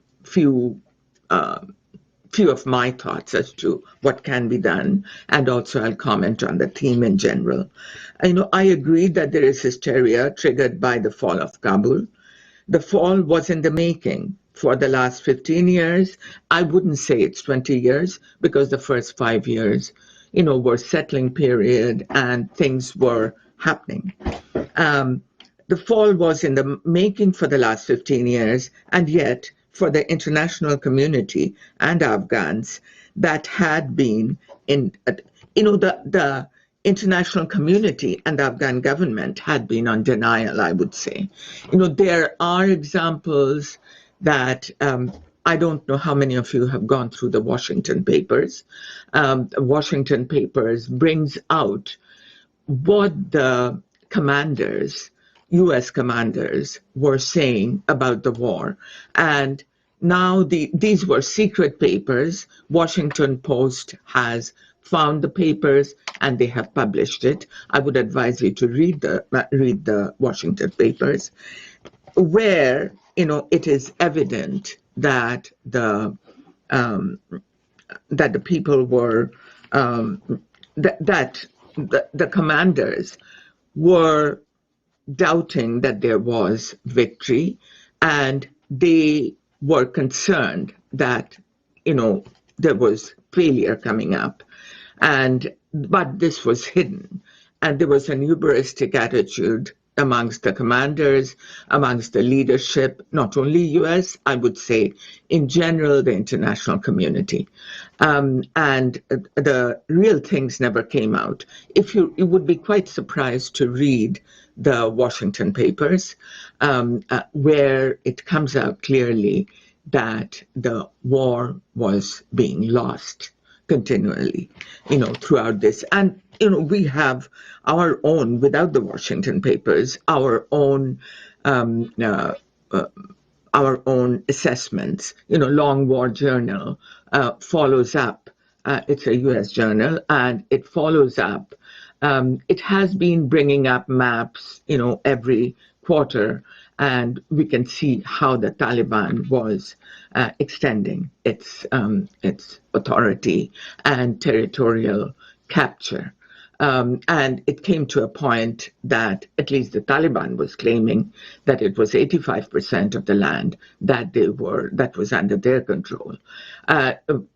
of my thoughts as to what can be done, and also I'll comment on the theme in general. I agree that there is hysteria triggered by the fall of Kabul. The fall was in the making for the last 15 years. I wouldn't say it's 20 years, because the first 5 years, were settling period and things were happening. The fall was in the making for the last 15 years, and yet for the international community and Afghans that had been in, the international community and the Afghan government had been on denial, I would say. There are examples that I don't know how many of you have gone through the Washington papers. Washington papers brings out what the commanders, U.S. commanders, were saying about the war. And now these were secret papers. Washington Post has found the papers and they have published it. I would advise you to read the Washington papers, where it is evident that the people were that the commanders were doubting that there was victory, and they were concerned that there was failure coming up, but this was hidden, and there was an hubristic attitude amongst the commanders, amongst the leadership, not only US, I would say, in general, the international community. And the real things never came out. You would be quite surprised to read the Washington papers, where it comes out clearly that the war was being lost continually, throughout this. And, we have our own, without the Washington papers, our own assessments. Long War Journal follows up. It's a U.S. journal, and it follows up. It has been bringing up maps, every quarter, and we can see how the Taliban was extending its authority and territorial capture. And it came to a point that at least the Taliban was claiming that it was 85% of the land that was under their control.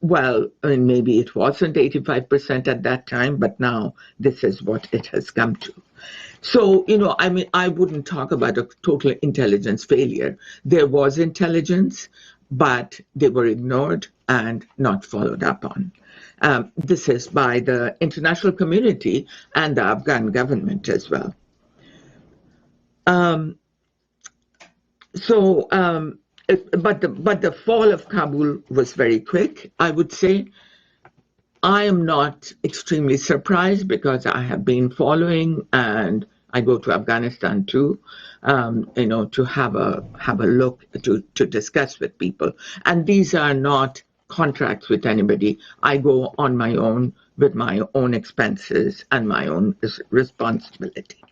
Well, maybe it wasn't 85% at that time, but now this is what it has come to. So, I wouldn't talk about a total intelligence failure. There was intelligence, but they were ignored and not followed up on. This is by the international community and the Afghan government as well. But the fall of Kabul was very quick, I would say. I am not extremely surprised because I have been following, and I go to Afghanistan too, to have a look, to discuss with people. And these are not contracts with anybody. I go on my own with my own expenses and my own responsibility.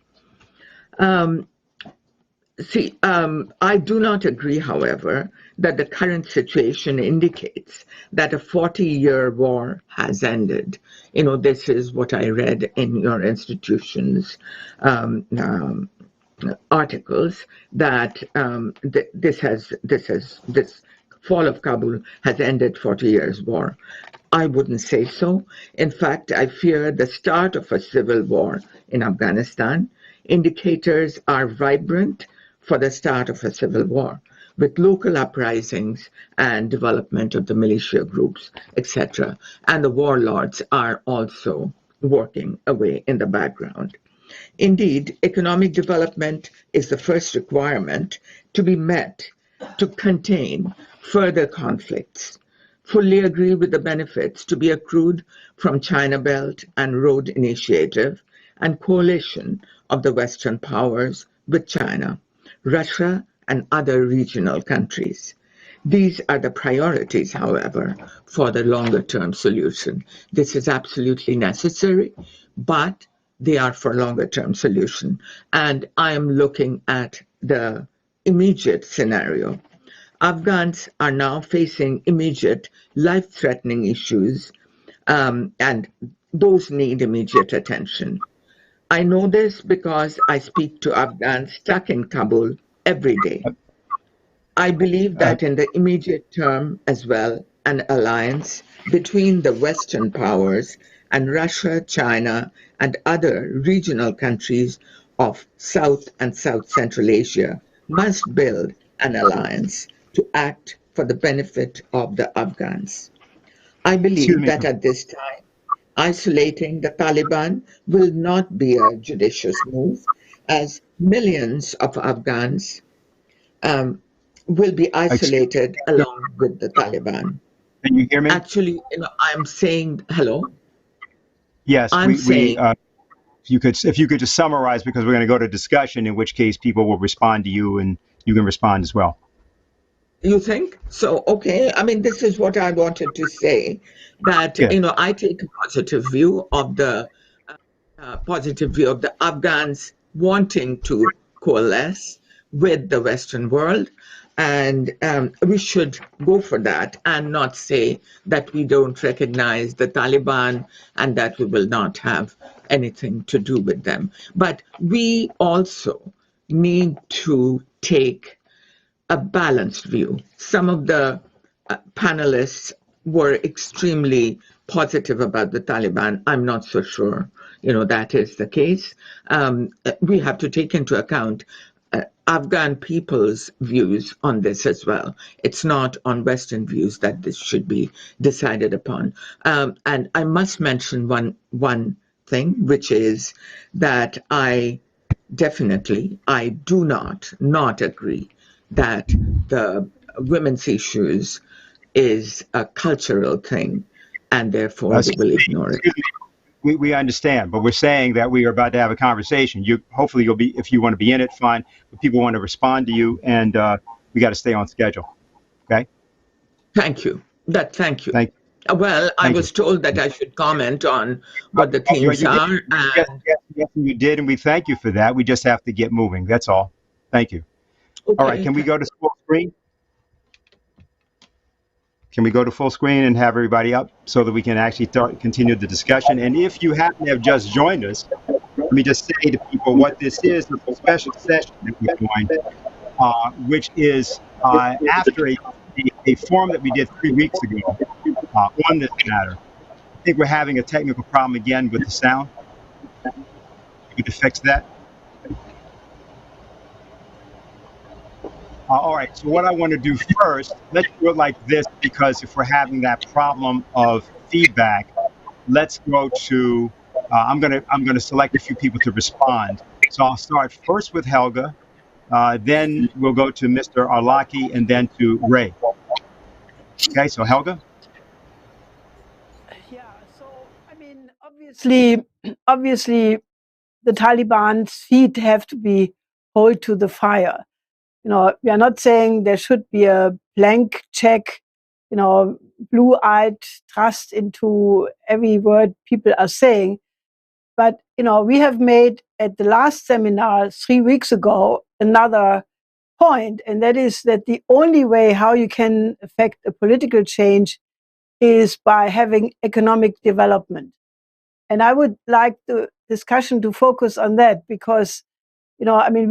I do not agree, however, that the current situation indicates that a 40-year war has ended. This is what I read in your institution's articles, that this fall of Kabul has ended 40 years war. I wouldn't say so. In fact, I fear the start of a civil war in Afghanistan. Indicators are vibrant for the start of a civil war, with local uprisings and development of the militia groups, etc. And the warlords are also working away in the background. Indeed, economic development is the first requirement to be met to contain further conflicts. Fully agree with the benefits to be accrued from China Belt and Road Initiative and coalition of the Western powers with China, Russia, and other regional countries. These are the priorities, however, for the longer-term solution. This is absolutely necessary, but they are for longer-term solution. And I am looking at the immediate scenario. Afghans are now facing immediate life-threatening issues, and those need immediate attention. I know this because I speak to Afghans stuck in Kabul every day. I believe that in the immediate term as well, an alliance between the Western powers and Russia, China, and other regional countries of South and South Central Asia must build an alliance to act for the benefit of the Afghans. I believe that at this time, isolating the Taliban will not be a judicious move, as millions of Afghans will be isolated along with the Taliban. Can you hear me? Actually, I'm saying, hello? Yes, if you could just summarize, because we're going to go to discussion, in which case people will respond to you and you can respond as well. You think? So, okay. I mean, this is what I wanted to say, that, I take a positive view of the Afghans wanting to coalesce with the Western world. And we should go for that and not say that we don't recognize the Taliban and that we will not have anything to do with them. But we also need to take a balanced view. Some of the panelists were extremely positive about the Taliban. I'm not so sure, that is the case. We have to take into account Afghan people's views on this as well. It's not on Western views that this should be decided upon. And I must mention one thing, which is that I do not agree that the women's issues is a cultural thing, and therefore they will ignore it. We understand, but we're saying that we are about to have a conversation. Hopefully you'll be, if you want to be in it, fine. But people want to respond to you, and we got to stay on schedule. Okay. Thank you. Thank you. Thank you. Well, I was told that I should comment on what the themes are. Yes, you did, and we thank you for that. We just have to get moving. That's all. Thank you. Okay. All right, can we go to full screen? Can we go to full screen and have everybody up so that we can actually continue the discussion? And if you happen to have just joined us, let me just say to people what this is. It's a special session that we're doing, which is after a forum that we did 3 weeks ago on this matter. I think we're having a technical problem again with the sound. We need to fix that. All right, so what I want to do first, let's do it like this, because if we're having that problem of feedback, let's go to, I'm gonna select a few people to respond. So I'll start first with Helga, then we'll go to Mr. Arlaki, and then to Ray. Okay, so Helga? Yeah, so, I mean, obviously, the Taliban's feet have to be held to the fire. We are not saying there should be a blank check, blue-eyed trust into every word people are saying. But, we have made at the last seminar 3 weeks ago another point, and that is that the only way how you can affect a political change is by having economic development. And I would like the discussion to focus on that because we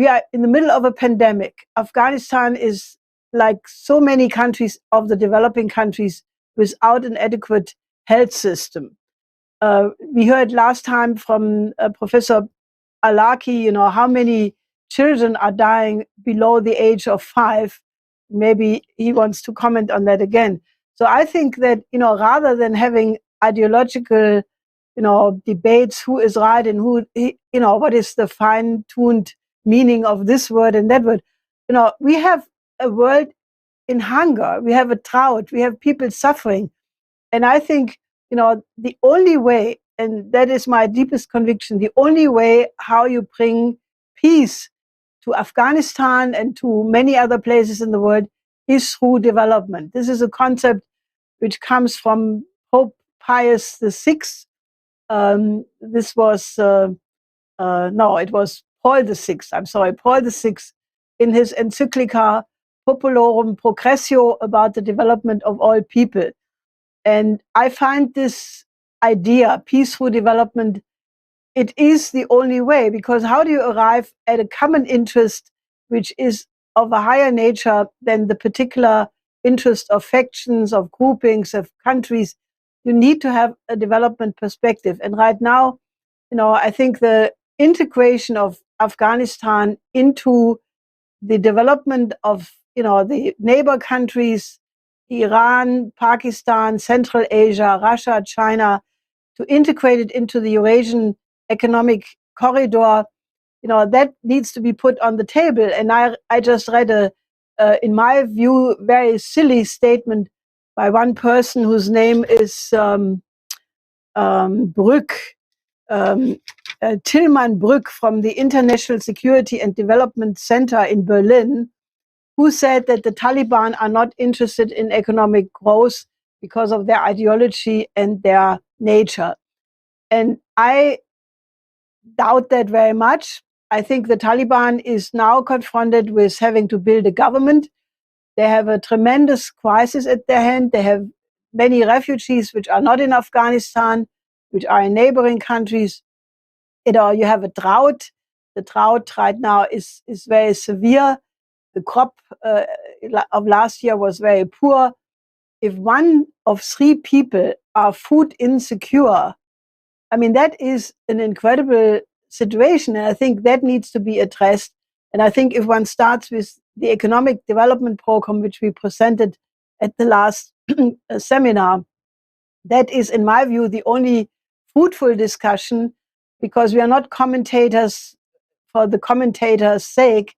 are in the middle of a pandemic. Afghanistan is like so many countries of the developing countries without an adequate health system. We heard last time from Professor Alaki, how many children are dying below the age of 5. Maybe he wants to comment on that again. So I think that, rather than having ideological, debates, who is right and who, what is the fine-tuned meaning of this word and that word. We have a world in hunger. We have a drought. We have people suffering. And I think, the only way, and that is my deepest conviction, the only way how you bring peace to Afghanistan and to many other places in the world is through development. This is a concept which comes from Pope Pius VI. This was, it was Paul VI, Paul VI, in his encyclica Populorum Progressio about the development of all people. And I find this idea, peaceful development, it is the only way, because how do you arrive at a common interest which is of a higher nature than the particular interest of factions, of groupings, of countries? You need to have a development perspective. And right now, I think the integration of Afghanistan into the development of, the neighbor countries, Iran, Pakistan, Central Asia, Russia, China, to integrate it into the Eurasian Economic Corridor, that needs to be put on the table. And I just read in my view, very silly statement by one person whose name is Tilman Brück from the International Security and Development Center in Berlin, who said that the Taliban are not interested in economic growth because of their ideology and their nature. And I doubt that very much. I think the Taliban is now confronted with having to build a government. They have a tremendous crisis at their hand. They have many refugees which are not in Afghanistan, which are in neighboring countries. You have a drought. The drought right now is very severe. The crop of last year was very poor. If 1 of 3 people are food insecure. I mean, that is an incredible situation, and I think that needs to be addressed. And I think if one starts with the economic development program, which we presented at the last seminar, that is, in my view, the only fruitful discussion, because we are not commentators for the commentator's sake.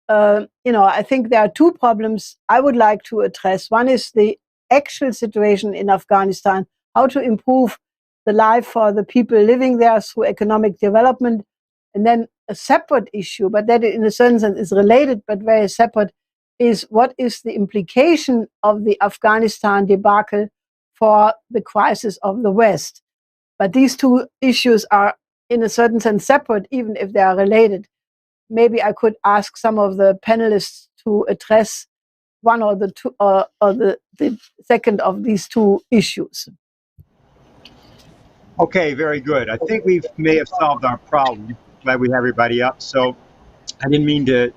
I think there are two problems I would like to address. One is the actual situation in Afghanistan, how to improve the life for the people living there through economic development. And then a separate issue, but that in a certain sense is related, but very separate, is what is the implication of the Afghanistan debacle for the crisis of the West. But these two issues are in a certain sense separate, even if they are related. Maybe I could ask some of the panelists to address one or the two, or the second of these two issues. Okay, very good. I think we may have solved our problem. Glad we have everybody up. So I didn't mean to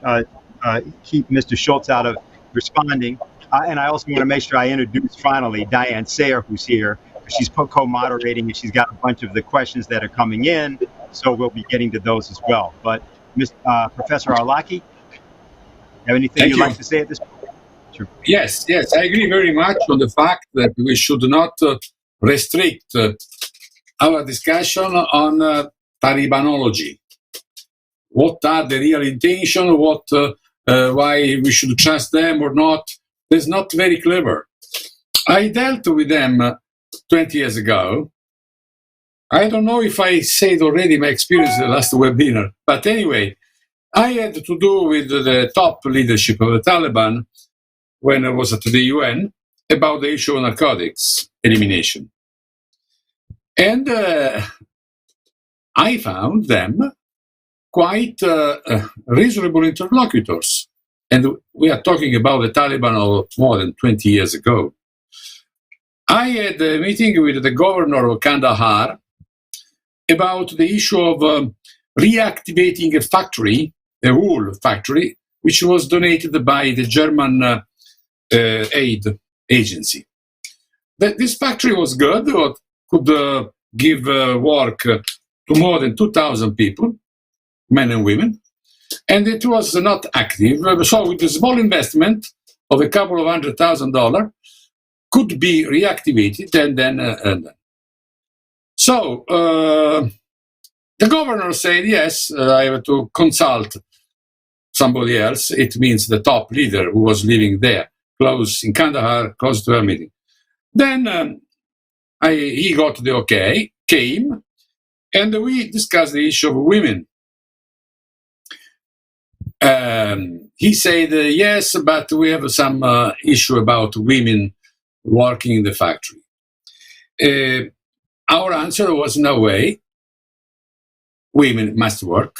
keep Mr. Schultz out of responding. And I also want to make sure I introduce finally Diane Sayer, who's here. She's co-moderating, and she's got a bunch of the questions that are coming in. So we'll be getting to those as well. But Professor Arlaki, have anything you'd like to say at this point? Sure. Yes, I agree very much on the fact that we should not restrict our discussion on Talibanology. What are the real intentions? Why we should trust them or not? It's not very clever. I dealt with them 20 years ago. I don't know if I said already my experience in the last webinar, but anyway, I had to do with the top leadership of the Taliban when I was at the UN about the issue of narcotics elimination. And I found them quite reasonable interlocutors. And we are talking about the Taliban of more than 20 years ago. I had a meeting with the governor of Kandahar about the issue of reactivating a factory, a wool factory, which was donated by the German aid agency. This factory was good, could give work to more than 2,000 people, men and women, and it was not active. So with a small investment of a couple of $100,000, could be reactivated and then. So the governor said, yes, I have to consult somebody else. It means the top leader who was living there, close in Kandahar, close to our meeting. Then he got the okay, came, and we discussed the issue of women. He said, yes, but we have some issue about women working in the factory. Our answer was, no way. Women must work.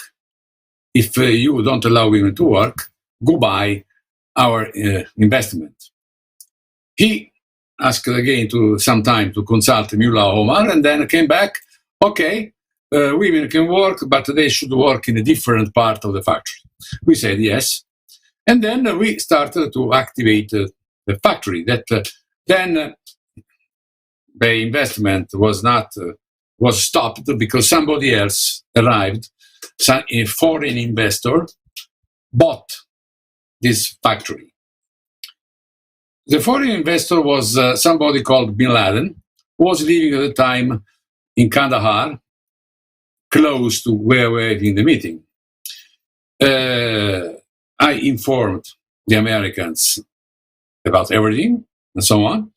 If you don't allow women to work, goodbye our investment. He asked again to some time to consult Mullah Omar, and then came back, okay, women can work, but they should work in a different part of the factory. We said yes. And then we started to activate the factory. That then the investment was stopped because somebody else arrived. A foreign investor bought this factory. The foreign investor was somebody called Bin Laden, who was living at the time in Kandahar, close to where we were having the meeting. I informed the Americans about everything and so on.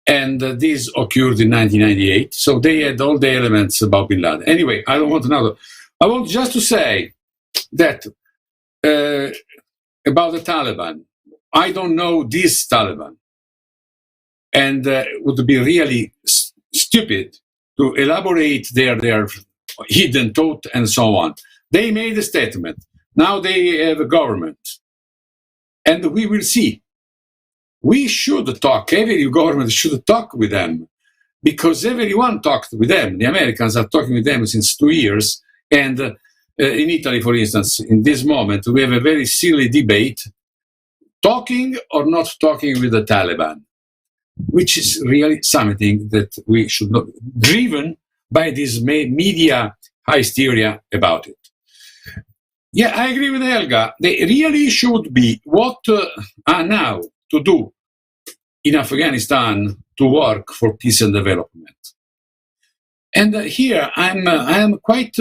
And this occurred in 1998. So they had all the elements about Bin Laden. Anyway, I don't want to know. I want just to say that about the Taliban, I don't know this Taliban. And it would be really stupid to elaborate their hidden thought and so on. They made a statement. Now they have a government. And we will see. We should talk. Every government should talk with them. Because everyone talked with them. The Americans are talking with them since 2 years. And in Italy, for instance, in this moment, we have a very silly debate, talking or not talking with the Taliban. which is really something that we should not, driven by this media hysteria about it. Yeah, I agree with Helga. They really should be what are now to do in Afghanistan to work for peace and development. And here I am quite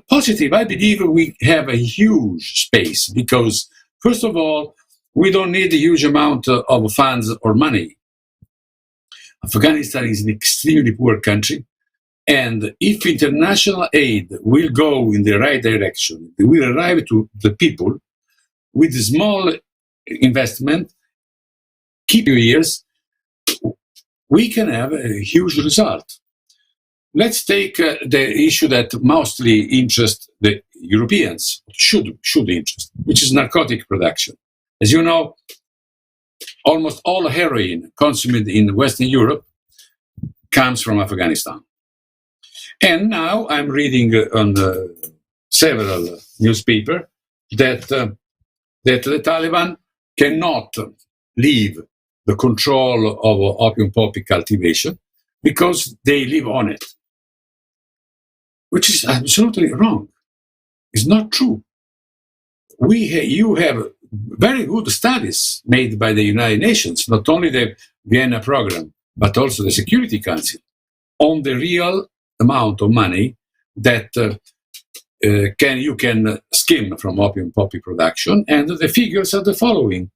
positive. I believe we have a huge space because, first of all, we don't need a huge amount of funds or money. Afghanistan is an extremely poor country. And if international aid will go in the right direction, it will arrive to the people with small investment, keep few years, we can have a huge result. Let's take the issue that mostly interests the Europeans, should interest, which is narcotic production. As you know, almost all heroin consumed in Western Europe comes from Afghanistan. And now I'm reading on several newspapers that the Taliban cannot leave the control of opium poppy cultivation because they live on it, which is absolutely wrong. It's not true. You have very good studies made by the United Nations, not only the Vienna program, but also the Security Council, on the real amount of money that you can skim from opium poppy production, and the figures are the following.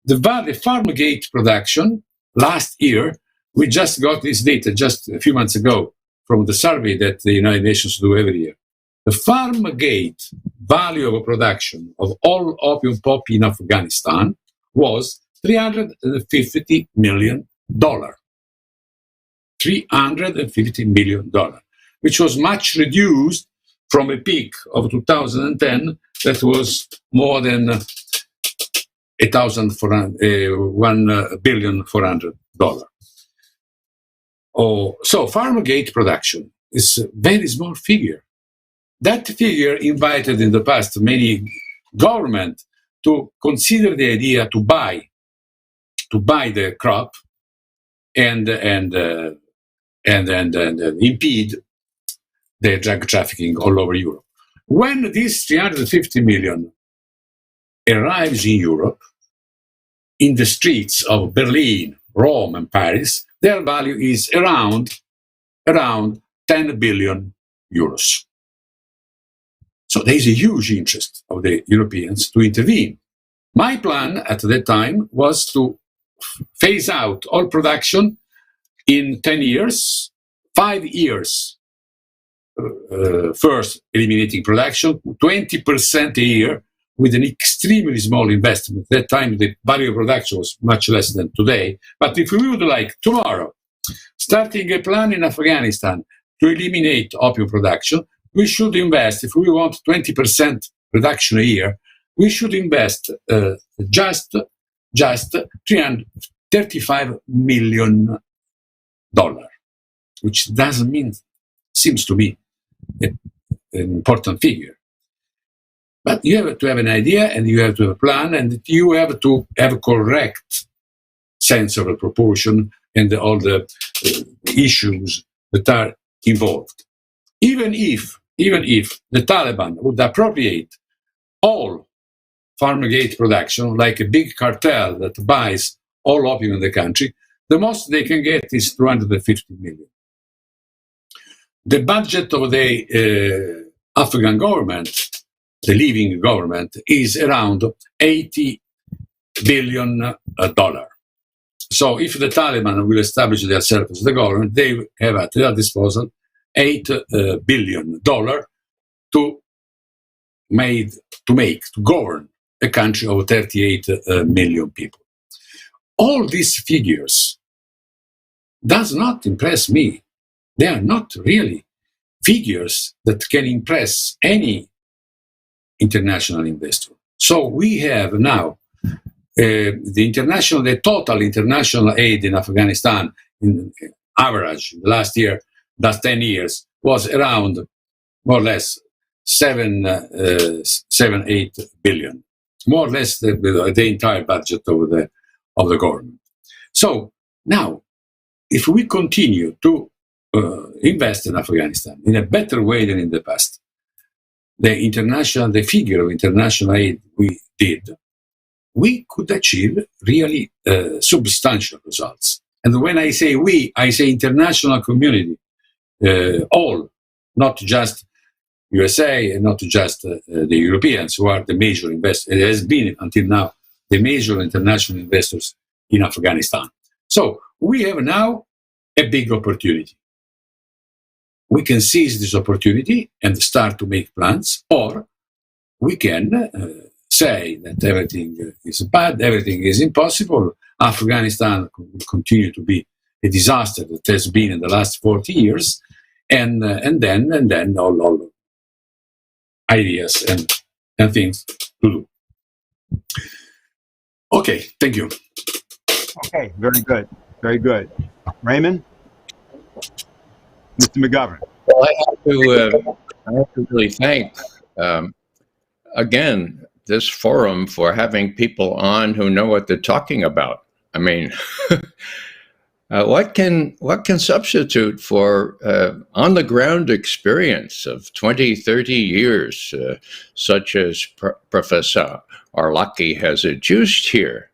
The Farmgate production last year, we just got this data just a few months ago from the survey that the United Nations do every year. The Farmgate value of production of all opium poppy in Afghanistan was $350 million. $350 million, which was much reduced from a peak of 2010 that was more than $1.4 billion. So Farmgate production is a very small figure. That figure invited in the past many governments to consider the idea to buy the crop and impede the drug trafficking all over Europe. When this 350 million arrives in Europe, in the streets of Berlin, Rome, and Paris, their value is around 10 billion euros. So there is a huge interest of the Europeans to intervene. My plan at that time was to phase out all production in 10 years, 5 years, first eliminating production, 20% a year with an extremely small investment. At that time, the value of production was much less than today. But if we would like tomorrow, starting a plan in Afghanistan to eliminate opium production, we should invest, if we want 20% reduction a year, we should invest just $335 million, which doesn't mean, seems to be an important figure. But you have to have an idea, and you have to have a plan, and you have to have a correct sense of a proportion and all the issues that are involved. Even if the Taliban would appropriate all Farmgate production, like a big cartel that buys all opium in the country, the most they can get is 250 million. The budget of the Afghan government, the living government, is around $80 billion. So if the Taliban will establish themselves as the government, they have at their disposal $8 billion to govern a country of 38 million people. All these figures does not impress me. They are not really figures that can impress any international investor. So we have now the total international aid in Afghanistan, in average, last 10 years, was around more or less 7-8 billion, more or less the entire budget of the government. So now, if we continue to invest in Afghanistan in a better way than in the past, the figure of international aid we did, we could achieve really substantial results. And when I say we, I say international community, all, not just USA and not just the Europeans, who are the major investors. It has been until now the major international investors in Afghanistan. So we have now a big opportunity. We can seize this opportunity and start to make plans, or we can say that everything is bad, everything is impossible. Afghanistan will continue to be a disaster that has been in the last 40 years, and then all ideas and things to do. Okay, thank you. Okay, very good. Very good. Raymond? Mr. McGovern. Well, I have to really thank, again, this forum for having people on who know what they're talking about. I mean, what can substitute for on the ground experience of 20, 30 years, such as Professor Arlaki has adduced here?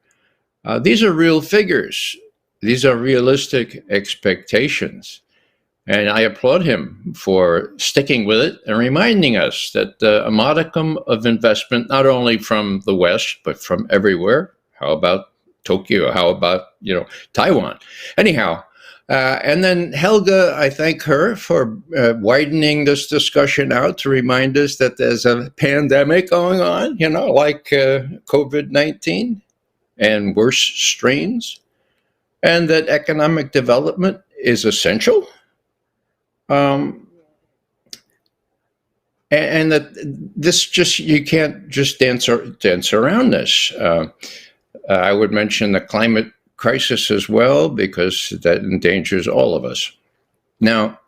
These are real figures. These are realistic expectations. And I applaud him for sticking with it and reminding us that a modicum of investment, not only from the West, but from everywhere. How about Tokyo? How about, Taiwan? Anyhow, and then Helga, I thank her for widening this discussion out to remind us that there's a pandemic going on, like COVID-19 and worse strains, and that economic development is essential. And that this you can't just dance around this. I would mention the climate crisis as well, because that endangers all of us. Now,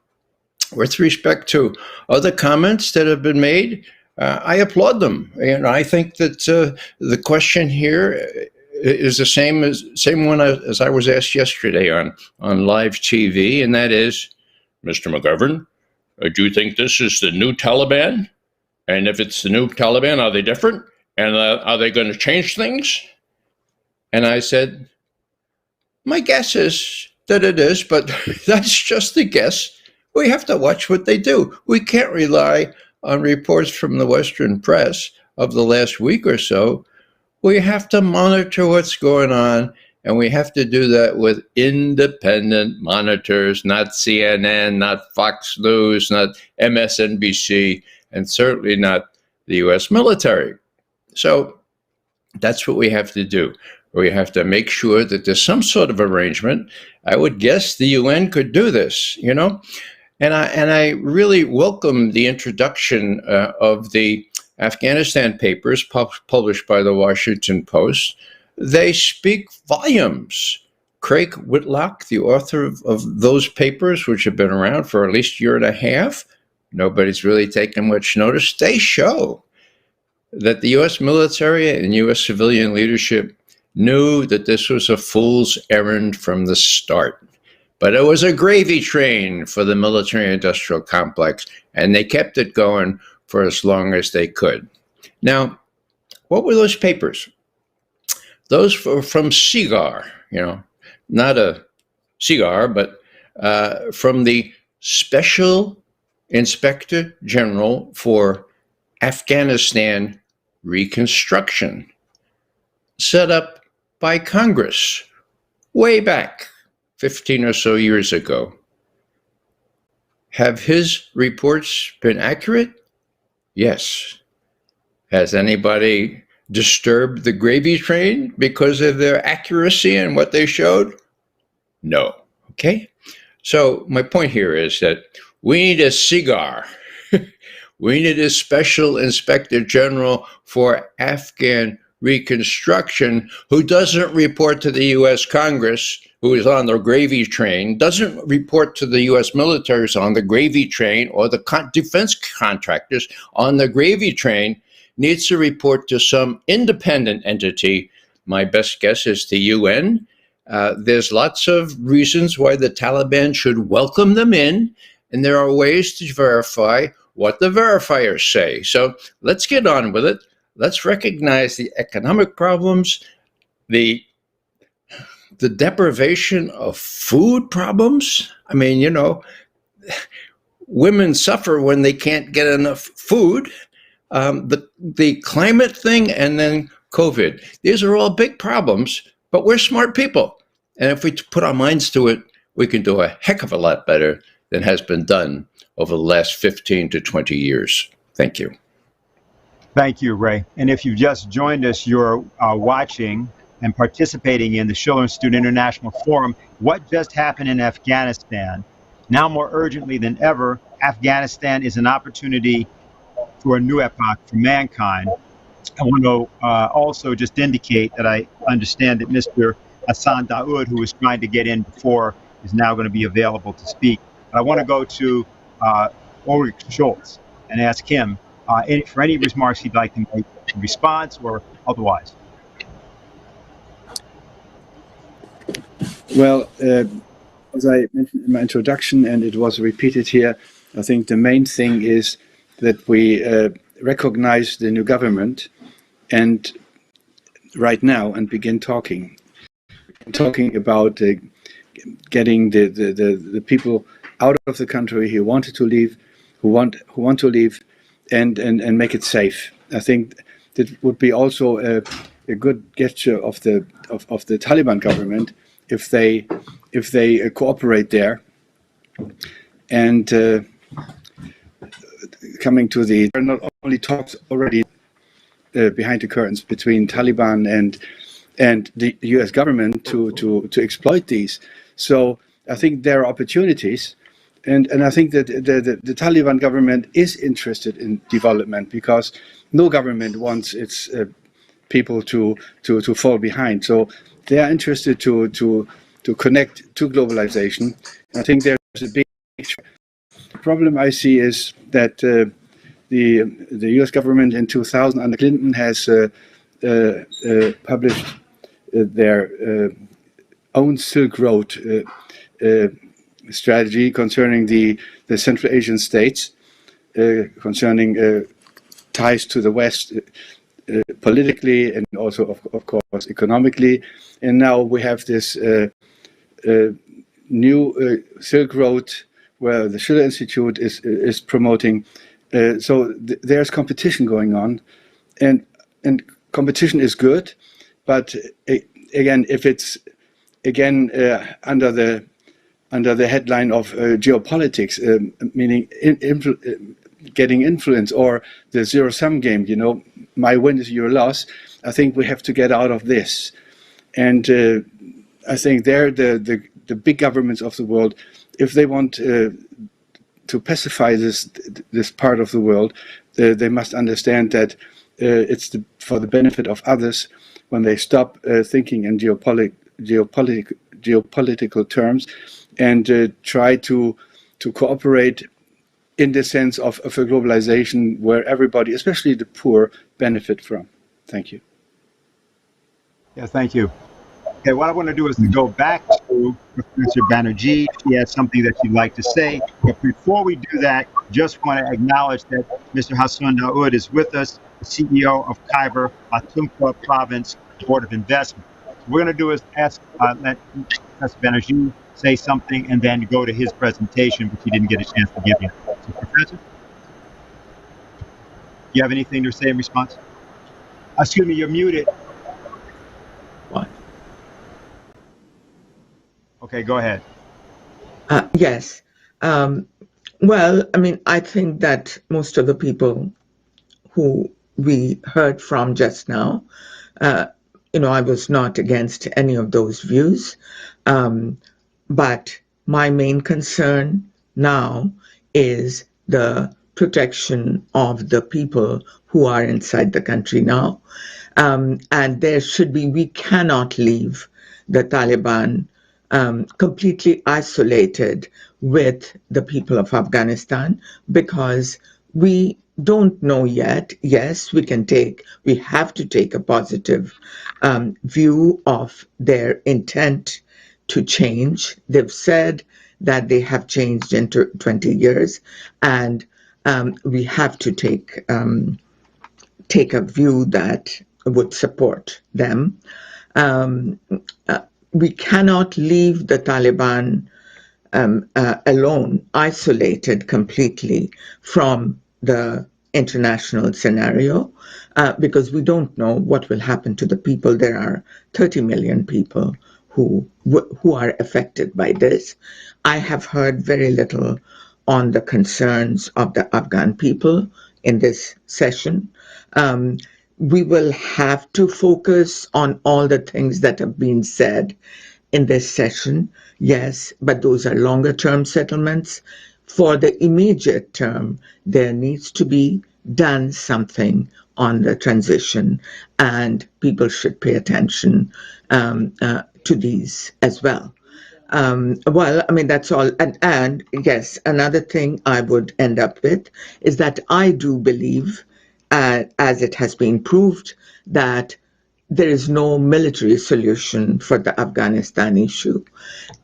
with respect to other comments that have been made, I applaud them. And I think that the question here is the same one as I was asked yesterday on live TV, and that is, Mr. McGovern, do you think this is the new Taliban? And if it's the new Taliban, are they different? And are they going to change things? And I said, my guess is that it is, but that's just a guess. We have to watch what they do. We can't rely on reports from the Western press of the last week or so. We have to monitor what's going on. And we have to do that with independent monitors, not CNN, not Fox News, not MSNBC, and certainly not the U.S. military. So that's what we have to do. We have to make sure that there's some sort of arrangement. I would guess the UN could do this, And I really welcome the introduction of the Afghanistan papers published by the Washington Post. They speak volumes. Craig Whitlock, the author of those papers, which have been around for at least a year and a half, nobody's really taken much notice. They show that the U.S. military and U.S. civilian leadership knew that this was a fool's errand from the start. But it was a gravy train for the military-industrial complex, and they kept it going for as long as they could. Now, what were those papers? Those were from CIGAR, not a cigar, but from the Special Inspector General for Afghanistan Reconstruction, set up by Congress way back 15 or so years ago. Have his reports been accurate? Yes. Has anybody disturbed the gravy train because of their accuracy and what they showed? No. Okay? So my point here is that we need a CIGAR. We need a Special Inspector General for Afghan Reconstruction who doesn't report to the U.S. Congress, who is on the gravy train, doesn't report to the U.S. military who's on the gravy train, or the defense contractors on the gravy train, needs to report to some independent entity. My best guess is the UN, There's lots of reasons why the Taliban should welcome them in, and there are ways to verify what the verifiers say. So let's get on with it. Let's recognize the economic problems, the deprivation of food problems. I mean, you know, women suffer when they can't get enough food. The climate thing, and then COVID. These are all big problems, but we're smart people. And if we put our minds to it, we can do a heck of a lot better than has been done over the last 15 to 20 years. Thank you. Thank you, Ray. And if you've just joined us, you're watching and participating in the Schiller Institute International Forum. What just happened in Afghanistan? Now more urgently than ever, Afghanistan is an opportunity for a new epoch for mankind. I want to also just indicate that I understand that Mr. Hassan Daoud, who was trying to get in before, is now going to be available to speak. But I want to go to Ulrich Schultz and ask him for any remarks he'd like to make in response or otherwise. Well, as I mentioned in my introduction, and it was repeated here, I think the main thing is that we recognize the new government and right now and begin talking about getting the people out of the country who wanted to leave, who want to leave, and make it safe. I think that would be also a good gesture of the Taliban government if they cooperate there. And coming to there are not only talks already behind the curtains between Taliban and the U.S. government to exploit these. So I think there are opportunities, and I think that the Taliban government is interested in development, because no government wants its people to fall behind. So they are interested to connect to globalization. I think there's a big problem I see is that the U.S. government in 2000 under Clinton has published their own Silk Road strategy concerning the Central Asian states, concerning ties to the West politically and also, of course, economically. And now we have this new Silk Road where the Schiller Institute is promoting. So there's competition going on, and competition is good, but again, if it's under the headline of geopolitics, meaning getting influence, or the zero-sum game, you know, my win is your loss, I think we have to get out of this. And I think they're the big governments of the world, if they want to pacify this part of the world, they must understand that it's for the benefit of others when they stop thinking in geopolitical terms and try to cooperate in the sense of a globalization where everybody, especially the poor, benefit from. Thank you. Yeah, thank you. Okay, what I want to do is to go back to Professor Banerjee. She has something that she'd like to say. But before we do that, just want to acknowledge that Mr. Hassan Daoud is with us, the CEO of Khyber Pakhtunkhwa Province Board of Investment. What we're going to do is let Professor Banerjee say something and then go to his presentation, which he didn't get a chance to give yet. So, Professor, do you have anything to say in response? Excuse me, you're muted. What? Okay, go ahead. Yes. Well, I mean, I think that most of the people who we heard from just now, I was not against any of those views. But my main concern now is the protection of the people who are inside the country now. And we cannot leave the Taliban completely isolated with the people of Afghanistan, because We don't know yet. Yes, we have to take a positive view of their intent to change. They've said that they have changed in 20 years, and we have to take a view that would support them. We cannot leave the Taliban alone, isolated completely from the international scenario, because we don't know what will happen to the people. There are 30 million people who are affected by this. I have heard very little on the concerns of the Afghan people in this session. We will have to focus on all the things that have been said in this session, yes, but those are longer term settlements. For the immediate term, there needs to be done something on the transition, and people should pay attention to these as well. Well, I mean, that's all. And yes, another thing I would end up with is that I do believe, as it has been proved, that there is no military solution for the Afghanistan issue.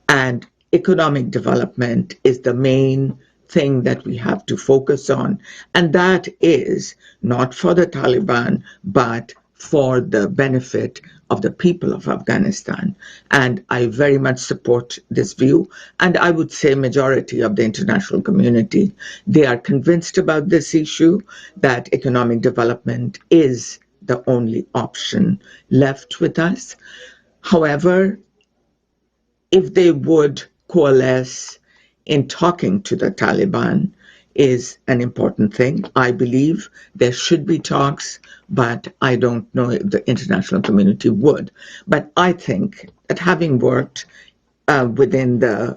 And economic development is the main thing that we have to focus on. And that is not for the Taliban, but for the benefit of the people of Afghanistan. And I very much support this view. And I would say majority of the international community, they are convinced about this issue, that economic development is the only option left with us. However, if they would coalesce in talking to the Taliban is an important thing. I believe there should be talks, but I don't know if the international community would. But I think that having worked within the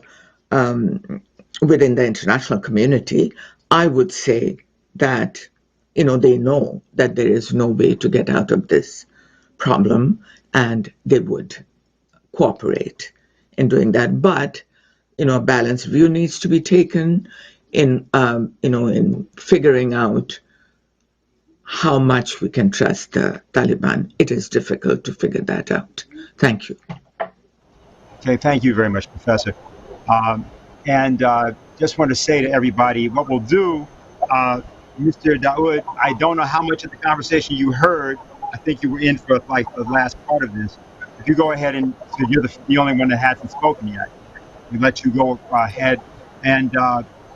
international community, I would say that they know that there is no way to get out of this problem, and they would cooperate in doing that. But a balanced view needs to be taken in in figuring out how much we can trust the Taliban. It is difficult to figure that out. Thank you. Okay, thank you very much, Professor. And just want to say to everybody, what we'll do, Mr. Daoud, I don't know how much of the conversation you heard. I think you were in for like the last part of this. If you go ahead and so you're the only one that hasn't spoken yet, we let you go ahead. And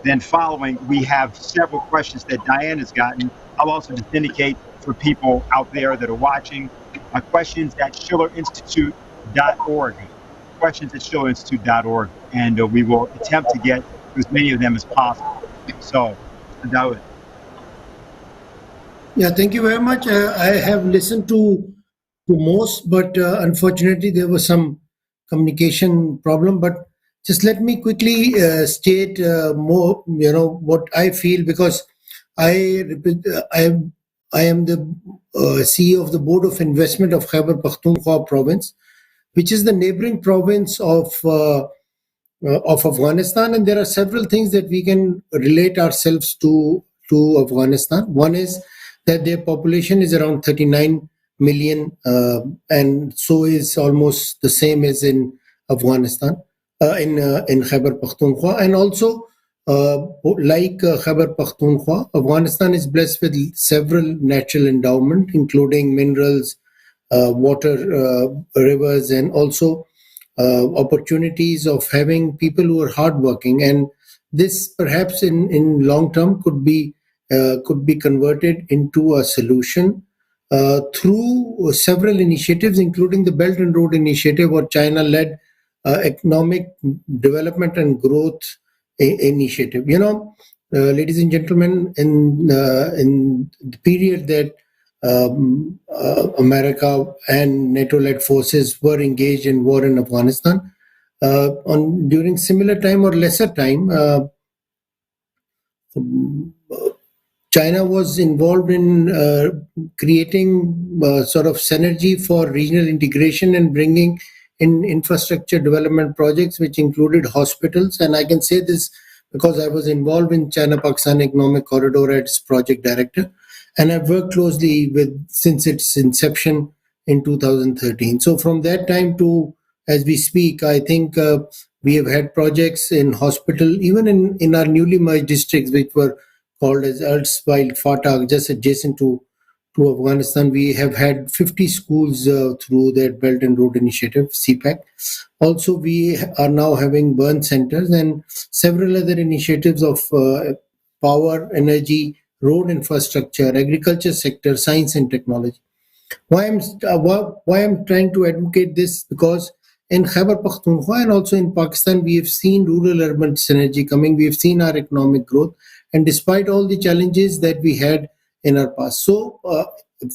then following, we have several questions that Diane has gotten. I'll also just indicate for people out there that are watching, questions at schillerinstitute.org. Questions at schillerinstitute.org. And we will attempt to get as many of them as possible. So, Daoud. Yeah, thank you very much. I have listened to most, but unfortunately there was some communication problem. But just let me quickly state more, what I feel, because I am the CEO of the Board of Investment of Khyber Pakhtunkhwa province, which is the neighboring province of Afghanistan, and there are several things that we can relate ourselves to Afghanistan. One is that their population is around 39 million, and so is almost the same as in Afghanistan, in Khyber Pakhtunkhwa. And also, like Khyber Pakhtunkhwa, Afghanistan is blessed with several natural endowments, including minerals, water, rivers, and also opportunities of having people who are hardworking. And this perhaps in long term could be converted into a solution through several initiatives, including the Belt and Road Initiative or China-led economic development and growth initiative. Ladies and gentlemen, in the period that America and NATO-led forces were engaged in war in Afghanistan, during similar time or lesser time, China was involved in creating sort of synergy for regional integration and bringing in infrastructure development projects, which included hospitals. And I can say this because I was involved in China-Pakistan Economic Corridor as project director, and I've worked closely with since its inception in 2013. So from that time to as we speak, I think we have had projects in hospital, even in our newly merged districts, which were called as erstwhile FATA, just adjacent to Afghanistan. We have had 50 schools through that Belt and Road Initiative, CPAC. Also, we are now having burn centers and several other initiatives of power, energy, road infrastructure, agriculture sector, science and technology. Why I'm trying to advocate this, because in Khyber Pakhtunkhwa and also in Pakistan, we have seen rural-urban synergy coming. We have seen our economic growth, and despite all the challenges that we had in our past. So,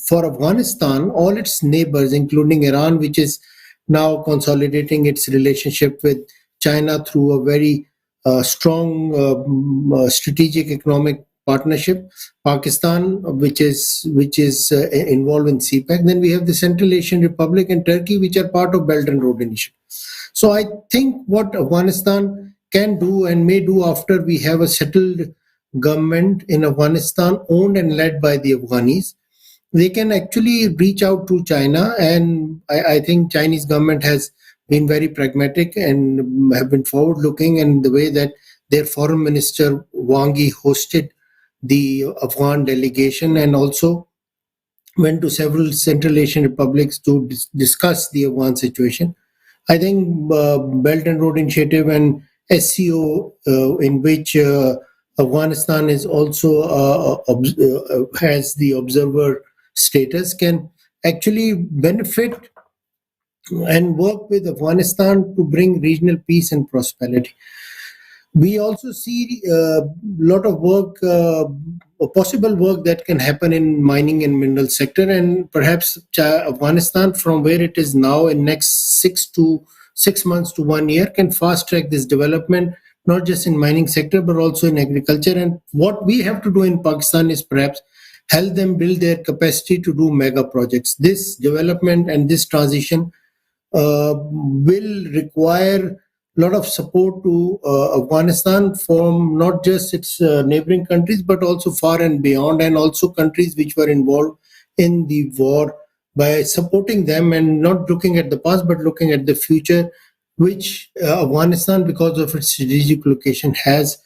for Afghanistan, all its neighbors, including Iran, which is now consolidating its relationship with China through a very strong strategic economic partnership, Pakistan, which is involved in CPAC. Then we have the Central Asian Republic and Turkey, which are part of Belt and Road Initiative. So I think what Afghanistan can do and may do after we have a settled government in Afghanistan, owned and led by the Afghanis, they can actually reach out to China. And I think Chinese government has been very pragmatic and have been forward-looking in the way that their foreign minister Wang Yi hosted the Afghan delegation and also went to several Central Asian republics to discuss the Afghan situation. I think Belt and Road Initiative and SCO, in which Afghanistan is also has the observer status, can actually benefit and work with Afghanistan to bring regional peace and prosperity. We also see a lot of work, possible work that can happen in mining and mineral sector, and perhaps Afghanistan, from where it is now, in next 6 months to 1 year, can fast track this development, not just in mining sector but also in agriculture. And what we have to do in Pakistan is perhaps help them build their capacity to do mega projects. This development and this transition will require a lot of support to Afghanistan from not just its neighboring countries but also far and beyond, and also countries which were involved in the war, by supporting them and not looking at the past but looking at the future, which Afghanistan, because of its strategic location, has.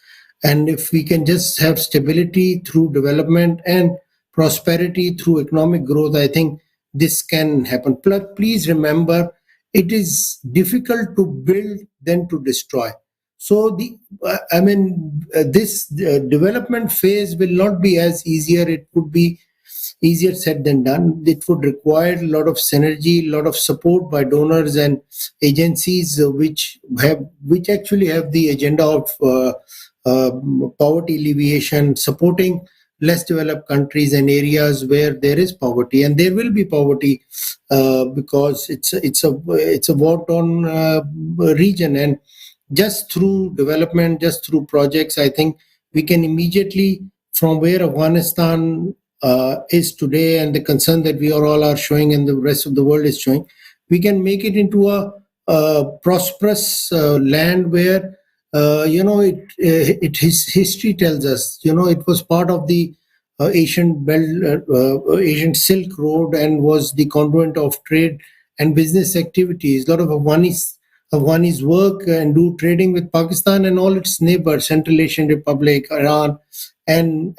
And if we can just have stability through development and prosperity through economic growth, I think this can happen. Please remember, it is difficult to build than to destroy. So this development phase will not be as easier. It would be easier said than done. It would require a lot of synergy, a lot of support by donors and agencies which actually have the agenda of poverty alleviation, supporting less developed countries and areas where there is poverty, and there will be poverty because it's a war-torn region. And just through development, just through projects, I think we can immediately, from where Afghanistan is today and the concern that we all are showing and the rest of the world is showing, we can make it into a prosperous land where history tells us, it was part of the Asian Silk Road and was the conduit of trade and business activities. A lot of Afghanis work and do trading with Pakistan and all its neighbors, Central Asian Republic, Iran, and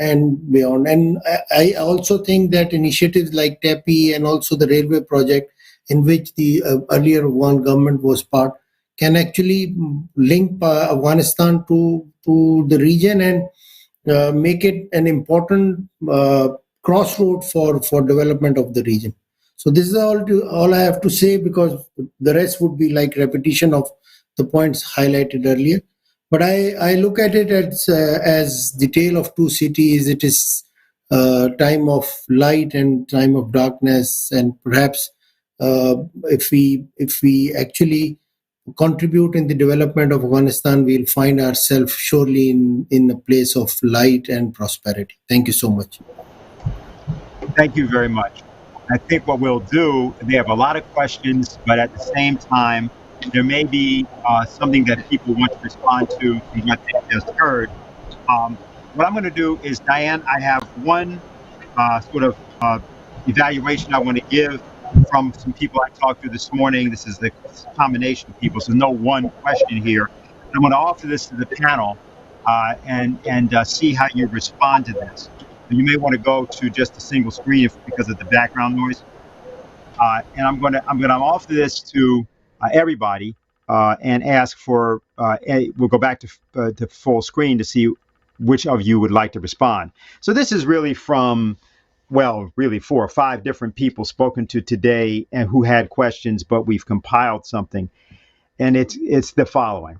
beyond. And I also think that initiatives like TAPI and also the railway project, in which the earlier Afghan government was part, can actually link Afghanistan to the region and make it an important crossroad for development of the region. So this is all I have to say, because the rest would be like repetition of the points highlighted earlier. But I look at it as the tale of two cities. It is time of light and time of darkness, and perhaps if we actually contribute in the development of Afghanistan, we'll find ourselves surely in a place of light and prosperity. Thank you so much. Thank you very much. I think what we'll do, they have a lot of questions, but at the same time, There may be something that people want to respond to from what they just heard. What I'm going to do is, Diane, I have one sort of evaluation I want to give from some people I talked to this morning. This is the combination of people, so no one question here. I'm going to offer this to the panel and see how you respond to this. You may want to go to just a single screen because of the background noise. And I'm going to offer this to everybody and ask for. We'll go back to full screen to see which of you would like to respond. So this is really from, well, really 4 or 5 different people spoken to today and who had questions, but we've compiled something, and it's the following.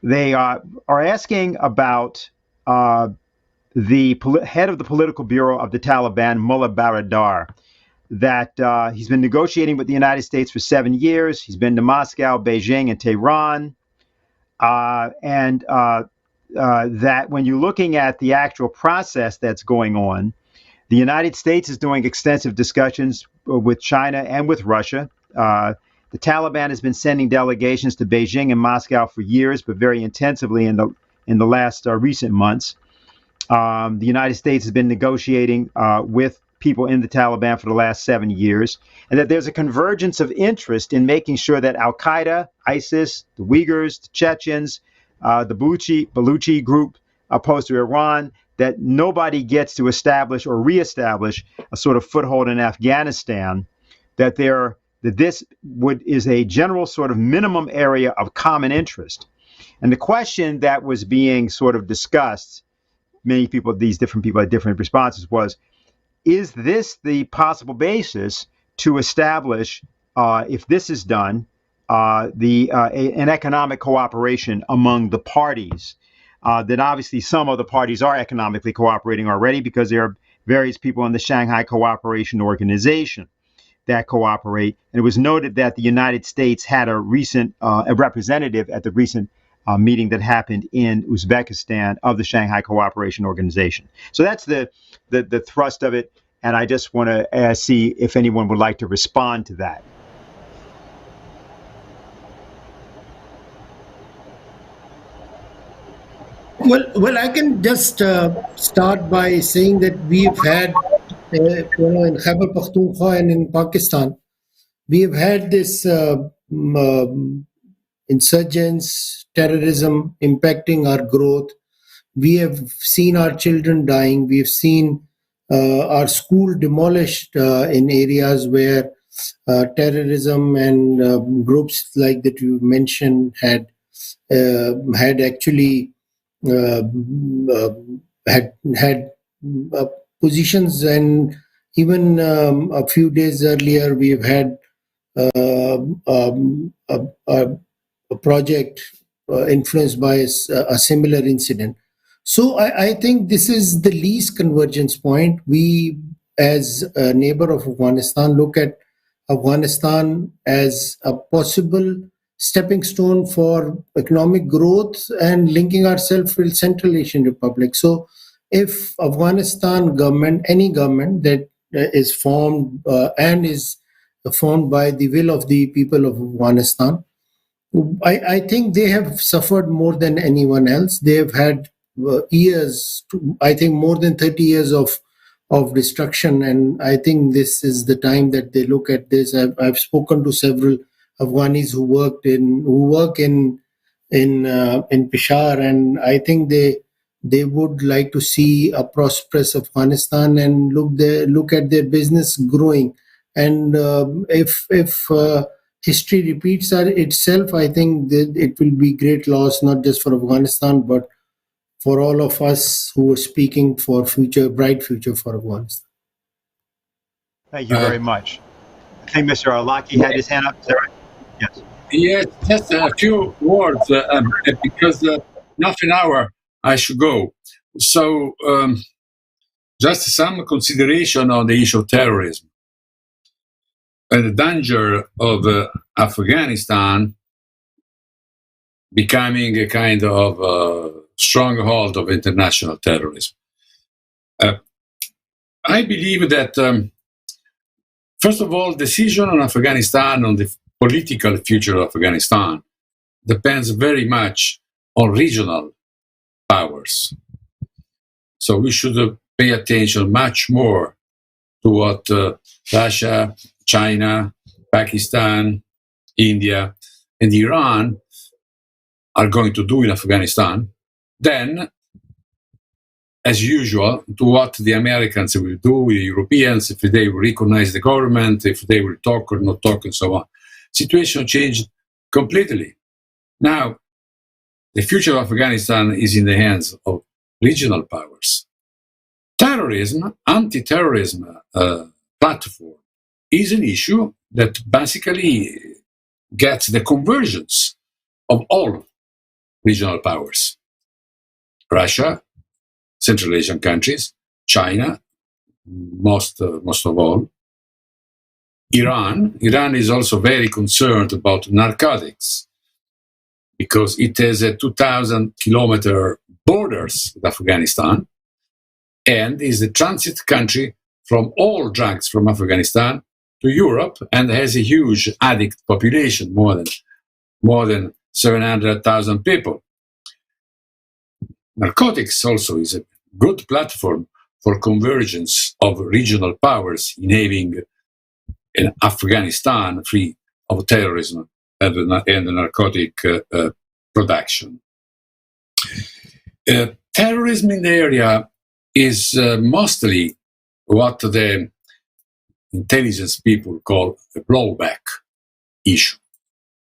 They are asking about the head of the political bureau of the Taliban, Mullah Baradar, that he's been negotiating with the United States for 7 years. He's been to Moscow, Beijing, and Tehran. And that when you're looking at the actual process that's going on, the United States is doing extensive discussions with China and with Russia. The Taliban has been sending delegations to Beijing and Moscow for years, but very intensively in the last recent months. The United States has been negotiating with people in the Taliban for the last 7 years, and that there's a convergence of interest in making sure that Al-Qaeda, ISIS, the Uyghurs, the Chechens, the Baluchi group opposed to Iran, that nobody gets to establish or reestablish a sort of foothold in Afghanistan, that this is a general sort of minimum area of common interest. And the question that was being sort of discussed, these different people had different responses, was, is this the possible basis to establish, if this is done, an economic cooperation among the parties? That obviously some of the parties are economically cooperating already because there are various people in the Shanghai Cooperation Organization that cooperate. And it was noted that the United States had a representative at the recent meeting that happened in Uzbekistan of the Shanghai Cooperation Organization. So that's the thrust of it, and I just want to see if anyone would like to respond to that. Well, I can just start by saying that we've had, in Khyber Pakhtunkhwa and in Pakistan, we've had this insurgents, terrorism impacting our growth. We have seen our children dying. We've seen our school demolished in areas where terrorism and groups like that you mentioned had actually had positions. And even a few days earlier, we've had a project influenced by a similar incident. So I think this is the least convergence point. We, as a neighbor of Afghanistan, look at Afghanistan as a possible stepping stone for economic growth and linking ourselves with Central Asian Republic. So if Afghanistan government, any government that is formed and is formed by the will of the people of Afghanistan, I think they have suffered more than anyone else. They have had years, I think more than 30 years of destruction, and I think this is the time that they look at this. I've spoken to several Afghanis who work in Peshawar, and I think they would like to see a prosperous Afghanistan and look at their business growing. And if history repeats itself, I think that it will be great loss, not just for Afghanistan, but for all of us who are speaking for bright future for Afghanistan. Thank you very much. I think Mr. Arlaki had his hand up. Is that right? Yes. Yes, just a few words, because in half an hour I should go. So, just some consideration on the issue of terrorism and the danger of Afghanistan becoming a kind of stronghold of international terrorism. I believe that, first of all, decision on Afghanistan, on the political future of Afghanistan depends very much on regional powers. So we should pay attention much more to what Russia, China, Pakistan, India, and Iran are going to do in Afghanistan than, as usual, to what the Americans will do, the Europeans, if they will recognize the government, if they will talk or not talk, and so on. Situation changed completely. Now, the future of Afghanistan is in the hands of regional powers. Terrorism, anti-terrorism platform is an issue that basically gets the convergence of all regional powers. Russia, Central Asian countries, China, most of all. Iran is also very concerned about narcotics because it has a 2,000-kilometer borders with Afghanistan and is a transit country from all drugs from Afghanistan to Europe and has a huge addict population, more than 700,000 people. Narcotics also is a good platform for convergence of regional powers in having an Afghanistan free of terrorism and narcotic production. Terrorism in the area is mostly what the intelligence people call a blowback issue.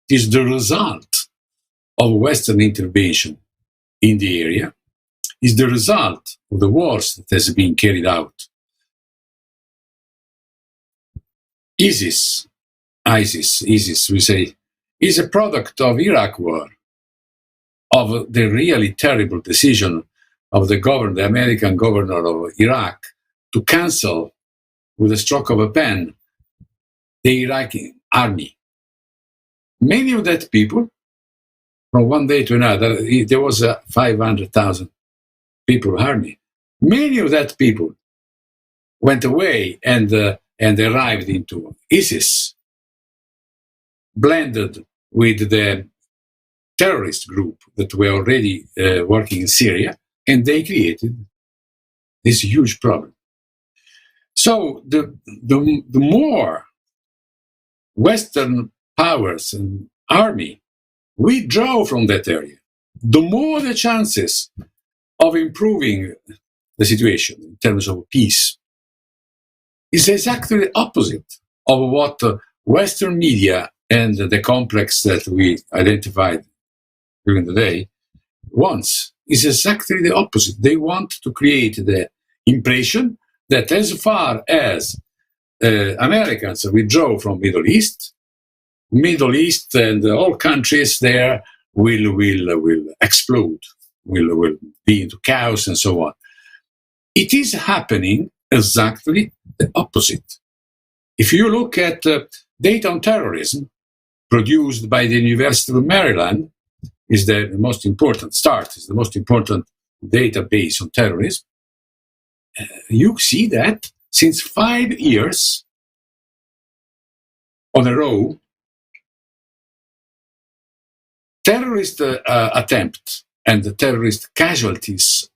It is the result of Western intervention in the area, is the result of the wars that has been carried out. ISIS, we say, is a product of Iraq war, of the really terrible decision of the American governor of Iraq to cancel with a stroke of a pen the Iraqi army. Many of that people, from one day to another, there was a 500,000 people army. Many of that people went away and arrived into ISIS, blended with the terrorist group that were already working in Syria, and they created this huge problem. So the more Western powers and army withdraw from that area, the more the chances of improving the situation in terms of peace. Is exactly the opposite of what Western media and the complex that we identified during the day wants. Is exactly the opposite. They want to create the impression that as far as Americans withdraw from Middle East and all countries there will explode, will be into chaos and so on. It is happening exactly the opposite. If you look at data on terrorism produced by the University of Maryland, is the most important database on terrorism, you see that since 5 years on a row, terrorist attempts and the terrorist casualties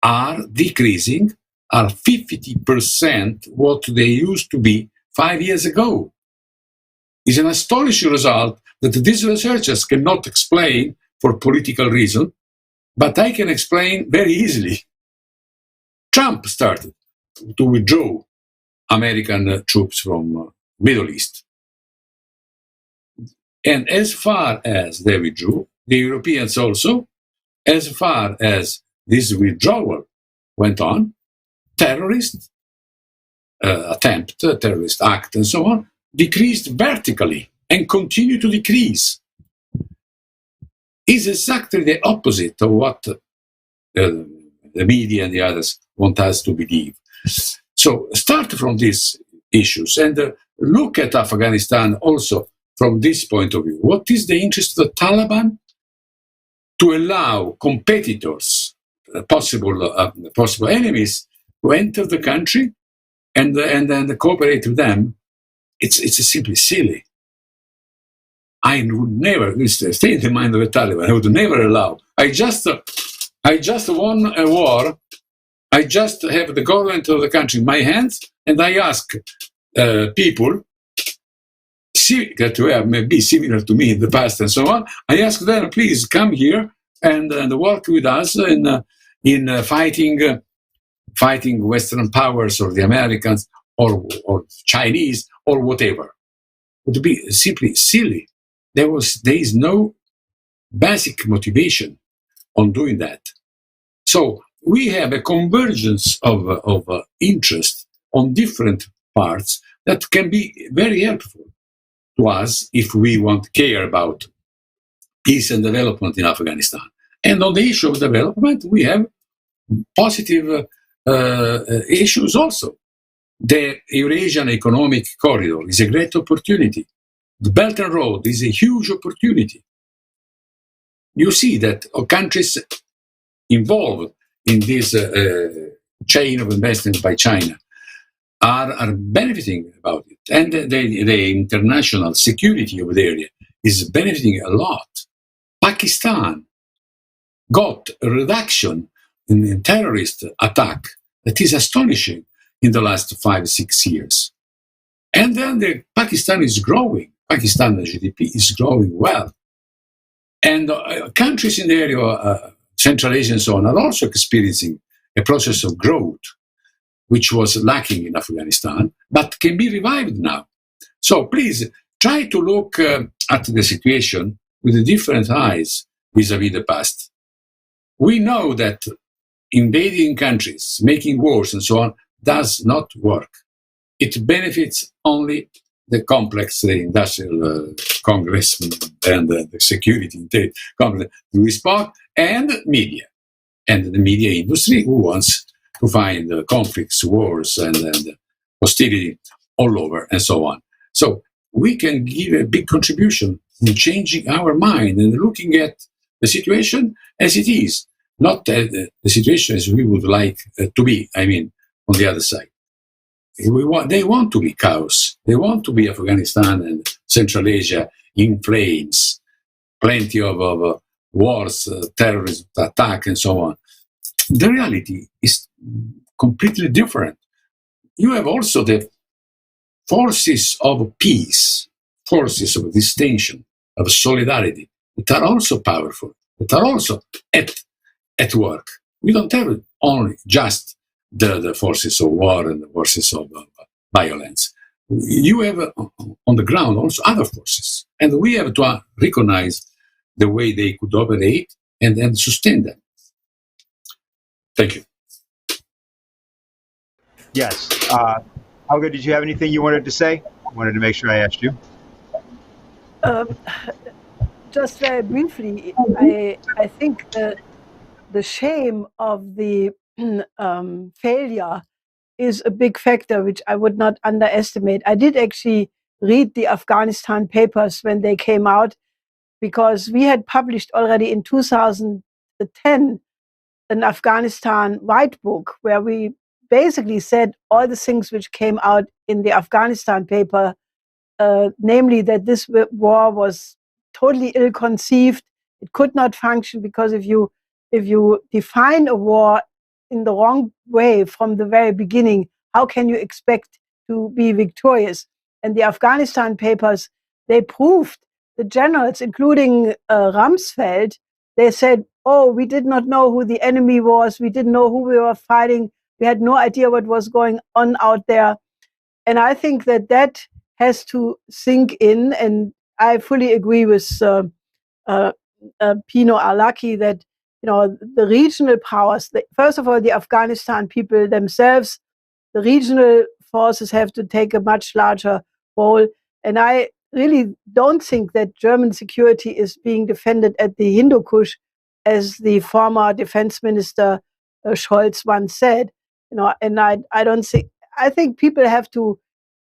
are decreasing, are 50% what they used to be 5 years ago. It's an astonishing result that these researchers cannot explain for political reason, but I can explain very easily. Trump started to withdraw American troops from Middle East. And as far as they withdrew, the Europeans also, as far as this withdrawal went on, terrorist attempt, terrorist act, and so on, decreased vertically and continue to decrease. Is exactly the opposite of what the media and the others want us to believe. So start from these issues and look at Afghanistan also from this point of view. What is the interest of the Taliban? To allow competitors, possible enemies, to enter the country and then cooperate with them. It's simply silly. I would never, this stay in the mind of a Taliban, I would never allow. I just won a war. I just have the government of the country in my hands, and I ask people that were maybe similar to me in the past and so on. I ask them, please come here and work with us in fighting Western powers or the Americans or Chinese or whatever. It would be simply silly. There is no basic motivation on doing that. So we have a convergence of interest on different parts that can be very helpful to us if we care about peace and development in Afghanistan. And on the issue of development, we have positive issues also. The Eurasian Economic Corridor is a great opportunity. The Belt and Road is a huge opportunity. You see that countries involved in this chain of investment by China are benefiting about it. And the international security of the area is benefiting a lot. Pakistan got a reduction in the terrorist attack that is astonishing in the last 5-6 years. And then Pakistan is growing. Pakistan's GDP is growing well. And countries in the area, Central Asia and so on, are also experiencing a process of growth, which was lacking in Afghanistan, but can be revived now. So please try to look at the situation with different eyes vis-à-vis the past. We know that invading countries, making wars and so on, does not work. It benefits only the complex, the industrial Congress and the security complex we spoke, and media. And the media industry who wants to find conflicts, wars, and hostility all over and so on. So we can give a big contribution in changing our mind and looking at the situation as it is, not the situation as we would like to be, I mean, on the other side. They want to be chaos. They want to be Afghanistan and Central Asia in flames, plenty of wars, terrorist attack, and so on. The reality is completely different. You have also the forces of peace, forces of distinction, of solidarity, that are also powerful, that are also at work. We don't have only just the forces of war and the forces of violence. You have on the ground also other forces, and we have to recognize the way they could operate and sustain them. Thank you. Yes. Helga, did you have anything you wanted to say? I wanted to make sure I asked you. Just very briefly, I think the shame of the failure is a big factor, which I would not underestimate. I did actually read the Afghanistan papers when they came out, because we had published already in 2010 an Afghanistan white book where we basically said all the things which came out in the Afghanistan paper, namely that this war was totally ill-conceived. It could not function because if you define a war in the wrong way from the very beginning, how can you expect to be victorious? And the Afghanistan papers, they proved, the generals, including Rumsfeld, they said, oh, we did not know who the enemy was. We didn't know who we were fighting. We had no idea what was going on out there. And I think that has to sink in. And I fully agree with Pino Arlaki that, the regional powers, first of all, the Afghanistan people themselves, the regional forces have to take a much larger role. And I really don't think that German security is being defended at the Hindu Kush, as the former defense minister Scholz once said. And I don't think, I think people have to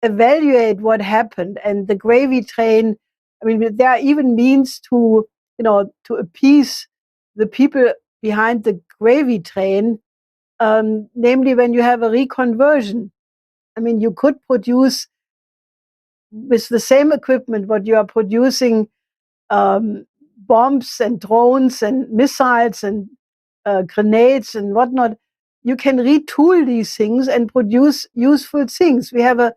evaluate what happened. And the gravy train, I mean, there are even means to appease the people behind the gravy train, namely when you have a reconversion. I mean, you could produce with the same equipment what you are producing bombs and drones and missiles and grenades and whatnot, you can retool these things and produce useful things. We have a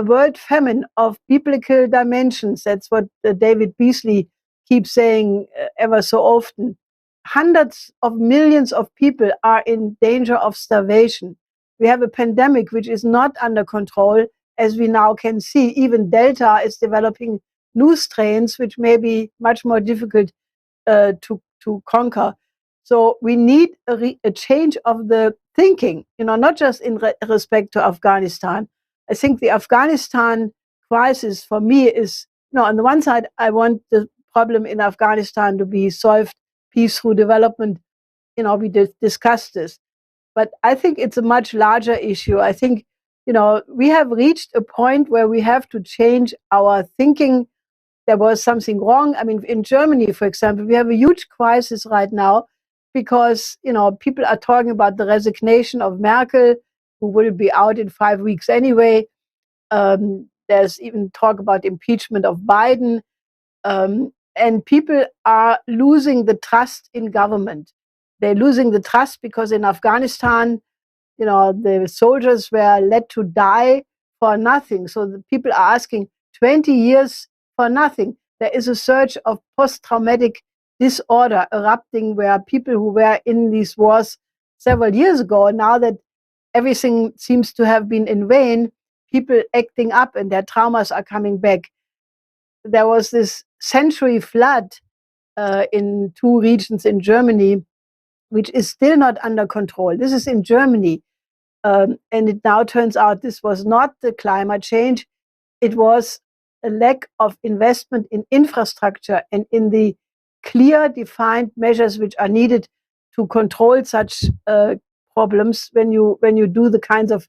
world famine of biblical dimensions. That's what David Beasley keeps saying ever so often. Hundreds of millions of people are in danger of starvation. We have a pandemic which is not under control, as we now can see. Even Delta is developing new strains, which may be much more difficult to conquer. So we need a change of the thinking, not just in respect to Afghanistan. I think the Afghanistan crisis for me is, on the one side, I want the problem in Afghanistan to be solved, peace through development. We discussed this. But I think it's a much larger issue. I think, we have reached a point where we have to change our thinking. There was something wrong. I mean, in Germany, for example, we have a huge crisis right now because, people are talking about the resignation of Merkel, who will be out in 5 weeks anyway. There's even talk about impeachment of Biden. And people are losing the trust in government. They're losing the trust because in Afghanistan, the soldiers were let to die for nothing. So the people are asking 20 years for nothing. There is a surge of post-traumatic disorder erupting where people who were in these wars several years ago, now that everything seems to have been in vain, people acting up and their traumas are coming back. There was this century flood in 2 regions in Germany, which is still not under control. This is in Germany. And it now turns out this was not the climate change. It was a lack of investment in infrastructure and in the clear, defined measures which are needed to control such problems when you do the kinds of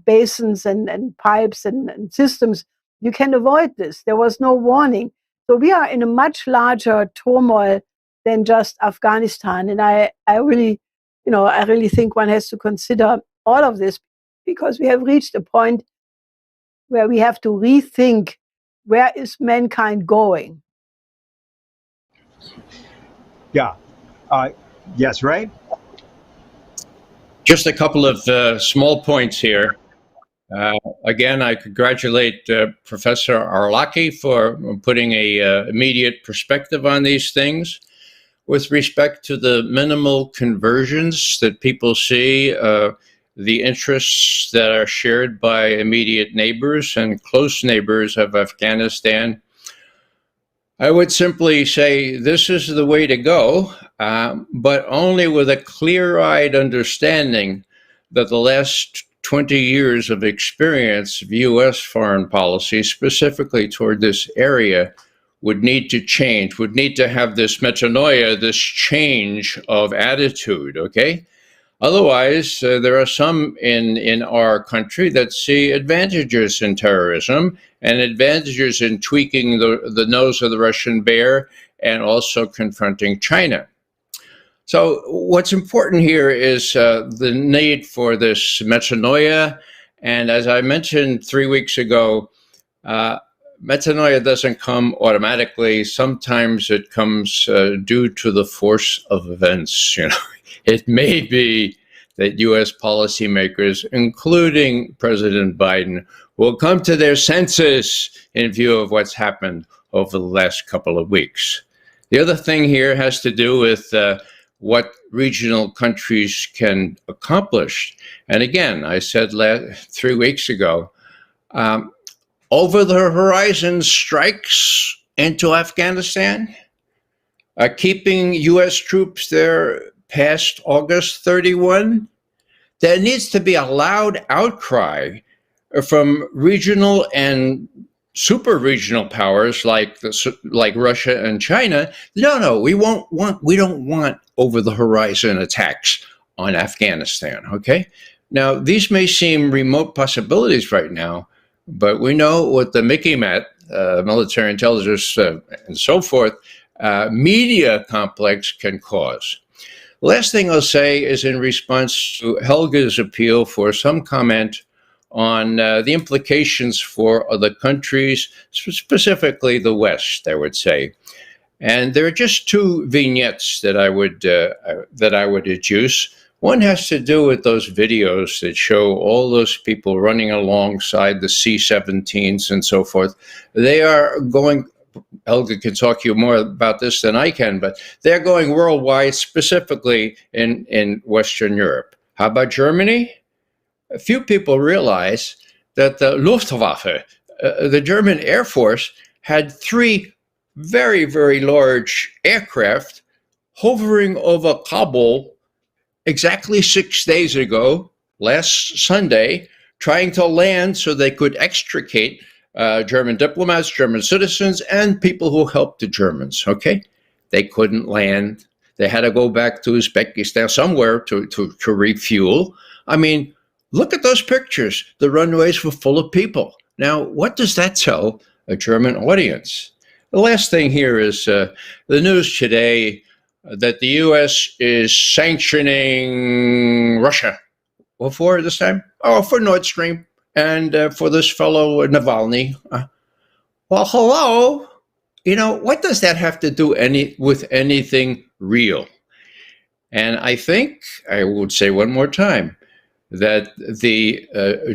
basins and pipes and systems. You can avoid this. There was no warning. So we are in a much larger turmoil than just Afghanistan. And I really think one has to consider all of this because we have reached a point where we have to rethink where is mankind going. Yeah. Yes, Ray? Just a couple of small points here. Again, I congratulate Professor Arlaki for putting a immediate perspective on these things. With respect to the minimal conversions that people see, the interests that are shared by immediate neighbors and close neighbors of Afghanistan, I would simply say this is the way to go, but only with a clear-eyed understanding that the last 20 years of experience of U.S. foreign policy, specifically toward this area, would need to change, would need to have this metanoia, this change of attitude, okay? Otherwise, there are some in our country that see advantages in terrorism and advantages in tweaking the nose of the Russian bear and also confronting China. So what's important here is the need for this metanoia. And as I mentioned 3 weeks ago, metanoia doesn't come automatically. Sometimes it comes due to the force of events. It may be that U.S. policymakers, including President Biden, will come to their senses in view of what's happened over the last couple of weeks. The other thing here has to do with what regional countries can accomplish. And again, I said 3 weeks ago, over-the-horizon strikes into Afghanistan, keeping U.S. troops there past August 31, there needs to be a loud outcry from regional and super-regional powers like Russia and China. No, we don't want over-the-horizon attacks on Afghanistan, okay? Now, these may seem remote possibilities right now, but we know what the MICIMAT, military intelligence and so forth, media complex can cause. Last thing I'll say is in response to Helga's appeal for some comment on the implications for other countries, specifically the West, I would say. And there are just two vignettes that I would adduce. One has to do with those videos that show all those people running alongside the C-17s and so forth. They are going, Helga can talk to you more about this than I can, but they're going worldwide, specifically in Western Europe. How about Germany? A few people realize that the Luftwaffe, the German Air Force, had 3 very, very large aircraft hovering over Kabul exactly 6 days ago, last Sunday, trying to land so they could extricate German diplomats, German citizens, and people who helped the Germans, okay? They couldn't land. They had to go back to Uzbekistan, somewhere to refuel. I mean, look at those pictures. The runways were full of people. Now, what does that tell a German audience? The last thing here is the news today that the U.S. is sanctioning Russia. What for this time? Oh, for Nord Stream and for this fellow Navalny. Well, hello. You know, what does that have to do with anything real? And I think I would say one more time that the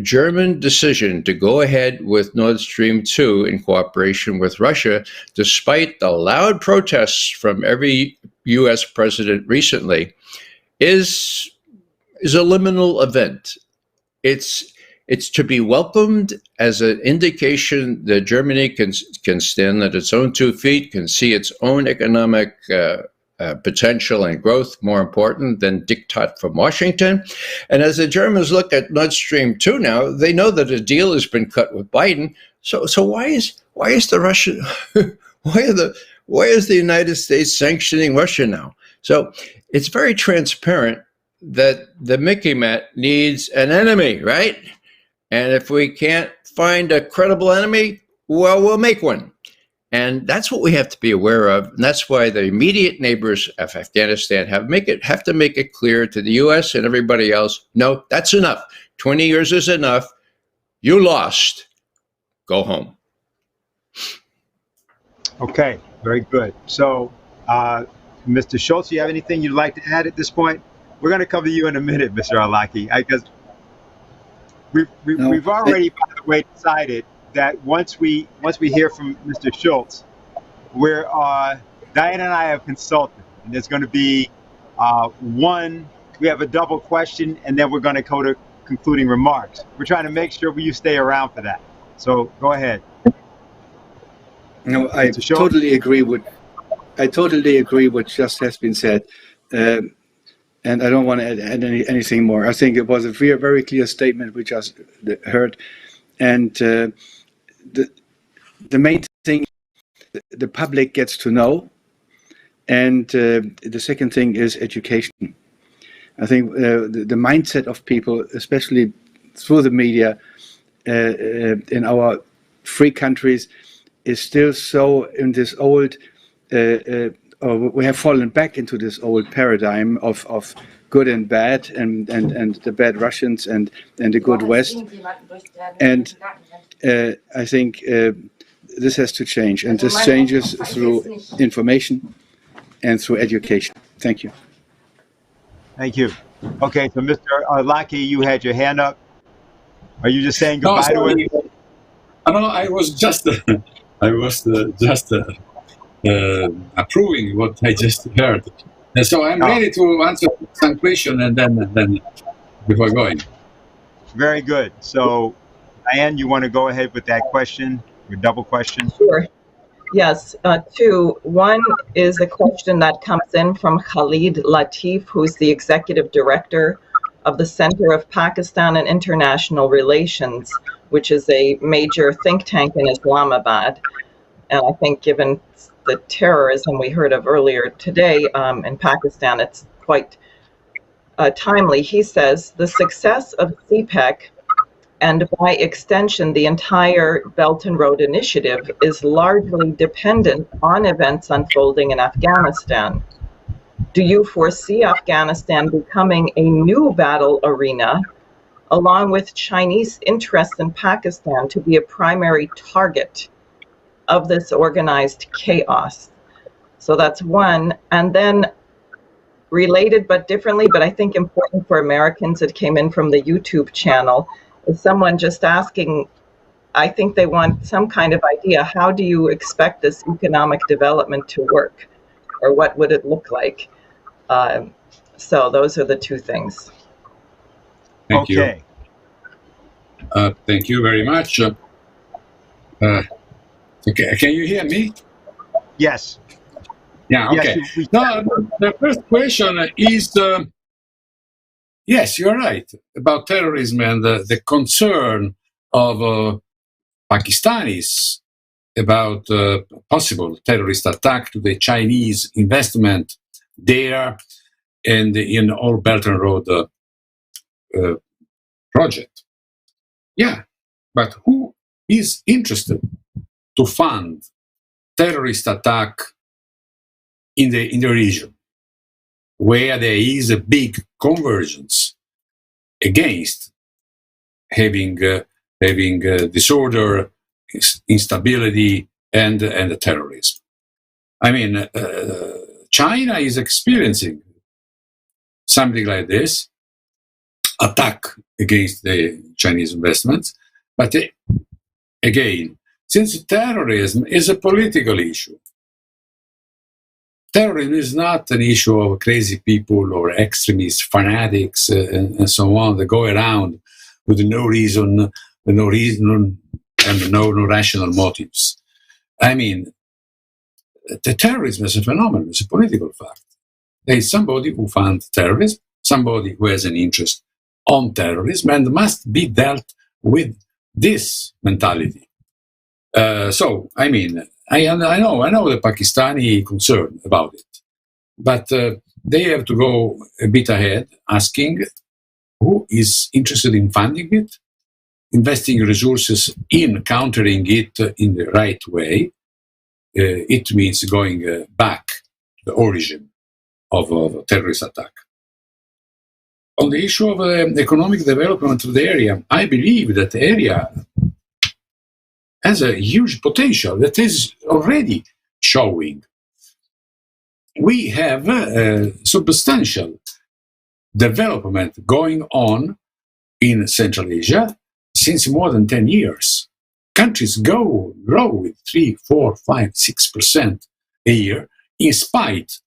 German decision to go ahead with Nord Stream 2 in cooperation with Russia, despite the loud protests from every U.S. president recently, is a liminal event. It's to be welcomed as an indication that Germany can stand on its own 2 feet, can see its own economic potential and growth more important than diktat from Washington. And as the Germans look at Nord Stream 2 now, they know that a deal has been cut with Biden. So why is the Russian why is the United States sanctioning Russia now? So it's very transparent that the Mickey Mouse needs an enemy, right? And if we can't find a credible enemy, well, we'll make one. And that's what we have to be aware of. And that's why the immediate neighbors of Afghanistan have to make it clear to the U.S. and everybody else, no, that's enough. 20 years is enough. You lost. Go home. Okay, very good. So, Mr. Schultz, you have anything you'd like to add at this point? We're going to come to you in a minute, Mr. Al-Awlaki, because we've already, by the way, decided that once we hear from Mr. Schultz, Diane and I have consulted, and there's going to be we have a double question, and then we're going to go to concluding remarks. We're trying to make sure you stay around for that. So go ahead. No, I totally agree with what just has been said, and I don't want to add anything more. I think it was a very clear statement we just heard, and the main thing the public gets to know, and the second thing is education. I think the mindset of people, especially through the media in our free countries, is still so in this old, we have fallen back into this old paradigm of good and bad, and the bad Russians and the good West. And I think this has to change, and this changes through information and through education. Thank you. Thank you. Okay, so Mr. Al-Awlaki, you had your hand up. Are you just saying goodbye to it? No, I was just approving what I just heard, and so I'm ready to answer some question and then before going. Very good. So, Diane, you want to go ahead with that question, your double question? Sure. Yes, 2. One is a question that comes in from Khalid Latif, who's the executive director of the Center of Pakistan and International Relations, which is a major think tank in Islamabad. And I think given the terrorism we heard of earlier today in Pakistan, it's quite timely. He says, the success of CPEC, and by extension, the entire Belt and Road Initiative, is largely dependent on events unfolding in Afghanistan. Do you foresee Afghanistan becoming a new battle arena, along with Chinese interests in Pakistan, to be a primary target of this organized chaos? So that's one. And then related but differently, but I think important for Americans, it came in from the YouTube channel, is someone just asking, I think they want some kind of idea, how do you expect this economic development to work? Or what would it look like? So those are the two things. Thank you. Okay. Thank you very much. Okay, can you hear me? Yes. Yeah, okay. Yes, Now, the first question is, yes, you're right, about terrorism and the concern of Pakistanis about possible terrorist attack to the Chinese investment there and in all Belt and Road project. Yeah, but who is interested to fund terrorist attack in the region where there is a big convergence against having disorder, instability, and terrorism? I mean, China is experiencing something like this, attack against the Chinese investments. But again, since terrorism is a political issue, terrorism is not an issue of crazy people or extremists, fanatics, and so on that go around with no reason and no rational motives. I mean, the terrorism is a phenomenon, it's a political fact. There is somebody who funds terrorism, somebody who has an interest on terrorism, and must be dealt with this mentality. So, I mean, I know the Pakistani concern about it, but they have to go a bit ahead, asking who is interested in funding it, investing resources in countering it in the right way. It means going back to the origin of a terrorist attack. On the issue of economic development of the area, I believe that the area has a huge potential that is already showing. We have substantial development going on in Central Asia since more than 10 years. Countries grow with 3, 4, 5, 6% a year, in spite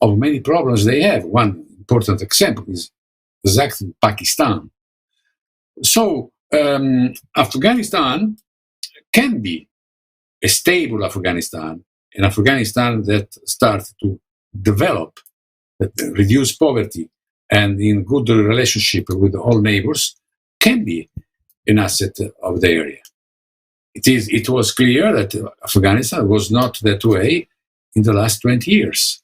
of many problems they have. One important example is exactly Pakistan. So Afghanistan can be a stable Afghanistan, an Afghanistan that starts to develop, that reduce poverty, and in good relationship with all neighbors, can be an asset of the area. It was clear that Afghanistan was not that way in the last 20 years.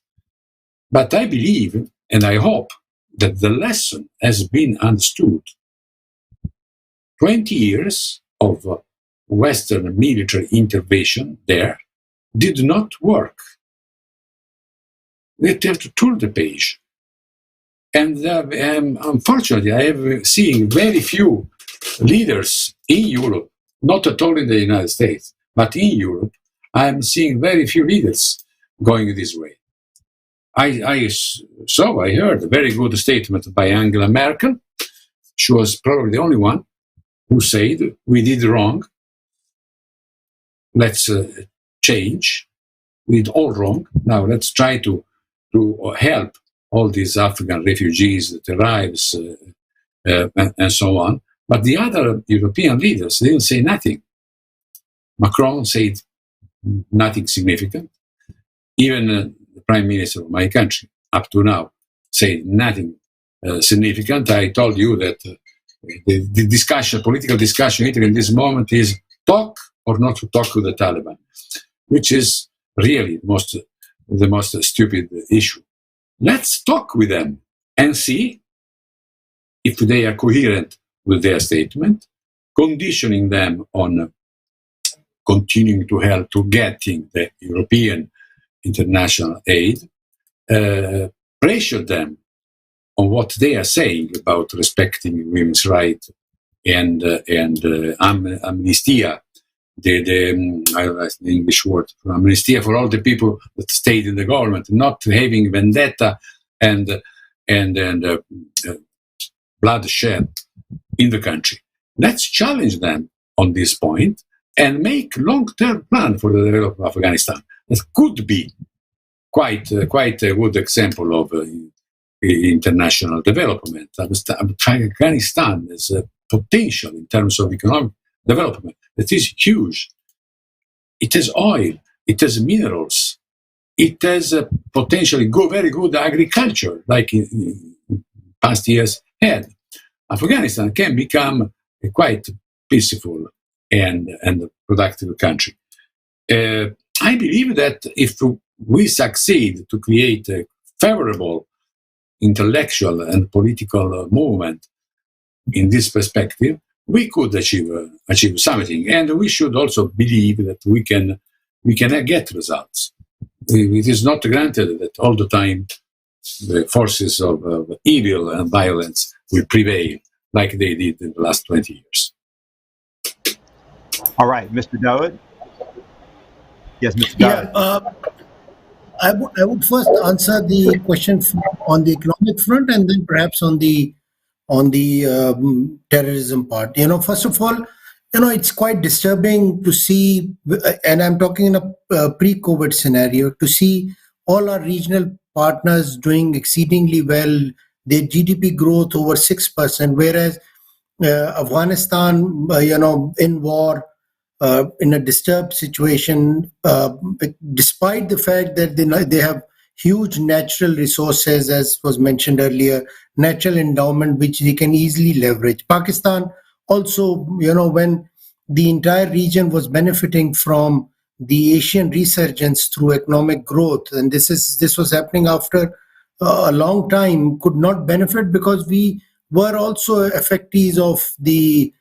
But I believe, and I hope, that the lesson has been understood. 20 years of Western military intervention there did not work. They have to turn the page. And unfortunately, I have seen very few leaders in Europe, not at all in the United States, but in Europe, I am seeing very few leaders going this way. I heard a very good statement by Angela Merkel. She was probably the only one who said, we did wrong. Let's change. We did all wrong. Now let's try to help all these Afghan refugees that arrives and so on. But the other European leaders didn't say nothing. Macron said nothing significant. Even the Prime Minister of my country, up to now, said nothing significant. I told you that the discussion, political discussion in Italy in this moment is talk or not to talk with the Taliban, which is really the most stupid issue. Let's talk with them and see if they are coherent with their statement, conditioning them on continuing to help to getting the European international aid, pressure them on what they are saying about respecting women's rights and amnestia I don't know the English word, amnesty for all the people that stayed in the government, not having vendetta and bloodshed in the country. Let's challenge them on this point and make long-term plan for the development of Afghanistan. That could be quite a good example of international development. Afghanistan has a potential in terms of economic development that is huge. It has oil, it has minerals, it has potentially very good agriculture, like in past years had. Afghanistan can become a quite peaceful and productive country. I believe that if we succeed to create a favorable intellectual and political movement in this perspective, we could achieve something, and we should also believe that we can get results. It is not granted that all the time the forces of evil and violence will prevail like they did in the last 20 years. All right, Mr. Dawood. Yes, Mr. Dawood. I would first answer the question on the economic front, and then perhaps on the terrorism part. First of all, it's quite disturbing to see, and I'm talking in a pre-COVID scenario, to see all our regional partners doing exceedingly well. Their GDP growth over 6%, whereas Afghanistan, in war, in a disturbed situation, despite the fact that they have huge natural resources, as was mentioned earlier, natural endowment which they can easily leverage. Pakistan also, when the entire region was benefiting from the Asian resurgence through economic growth, and this was happening after a long time, could not benefit because we were also effectees of the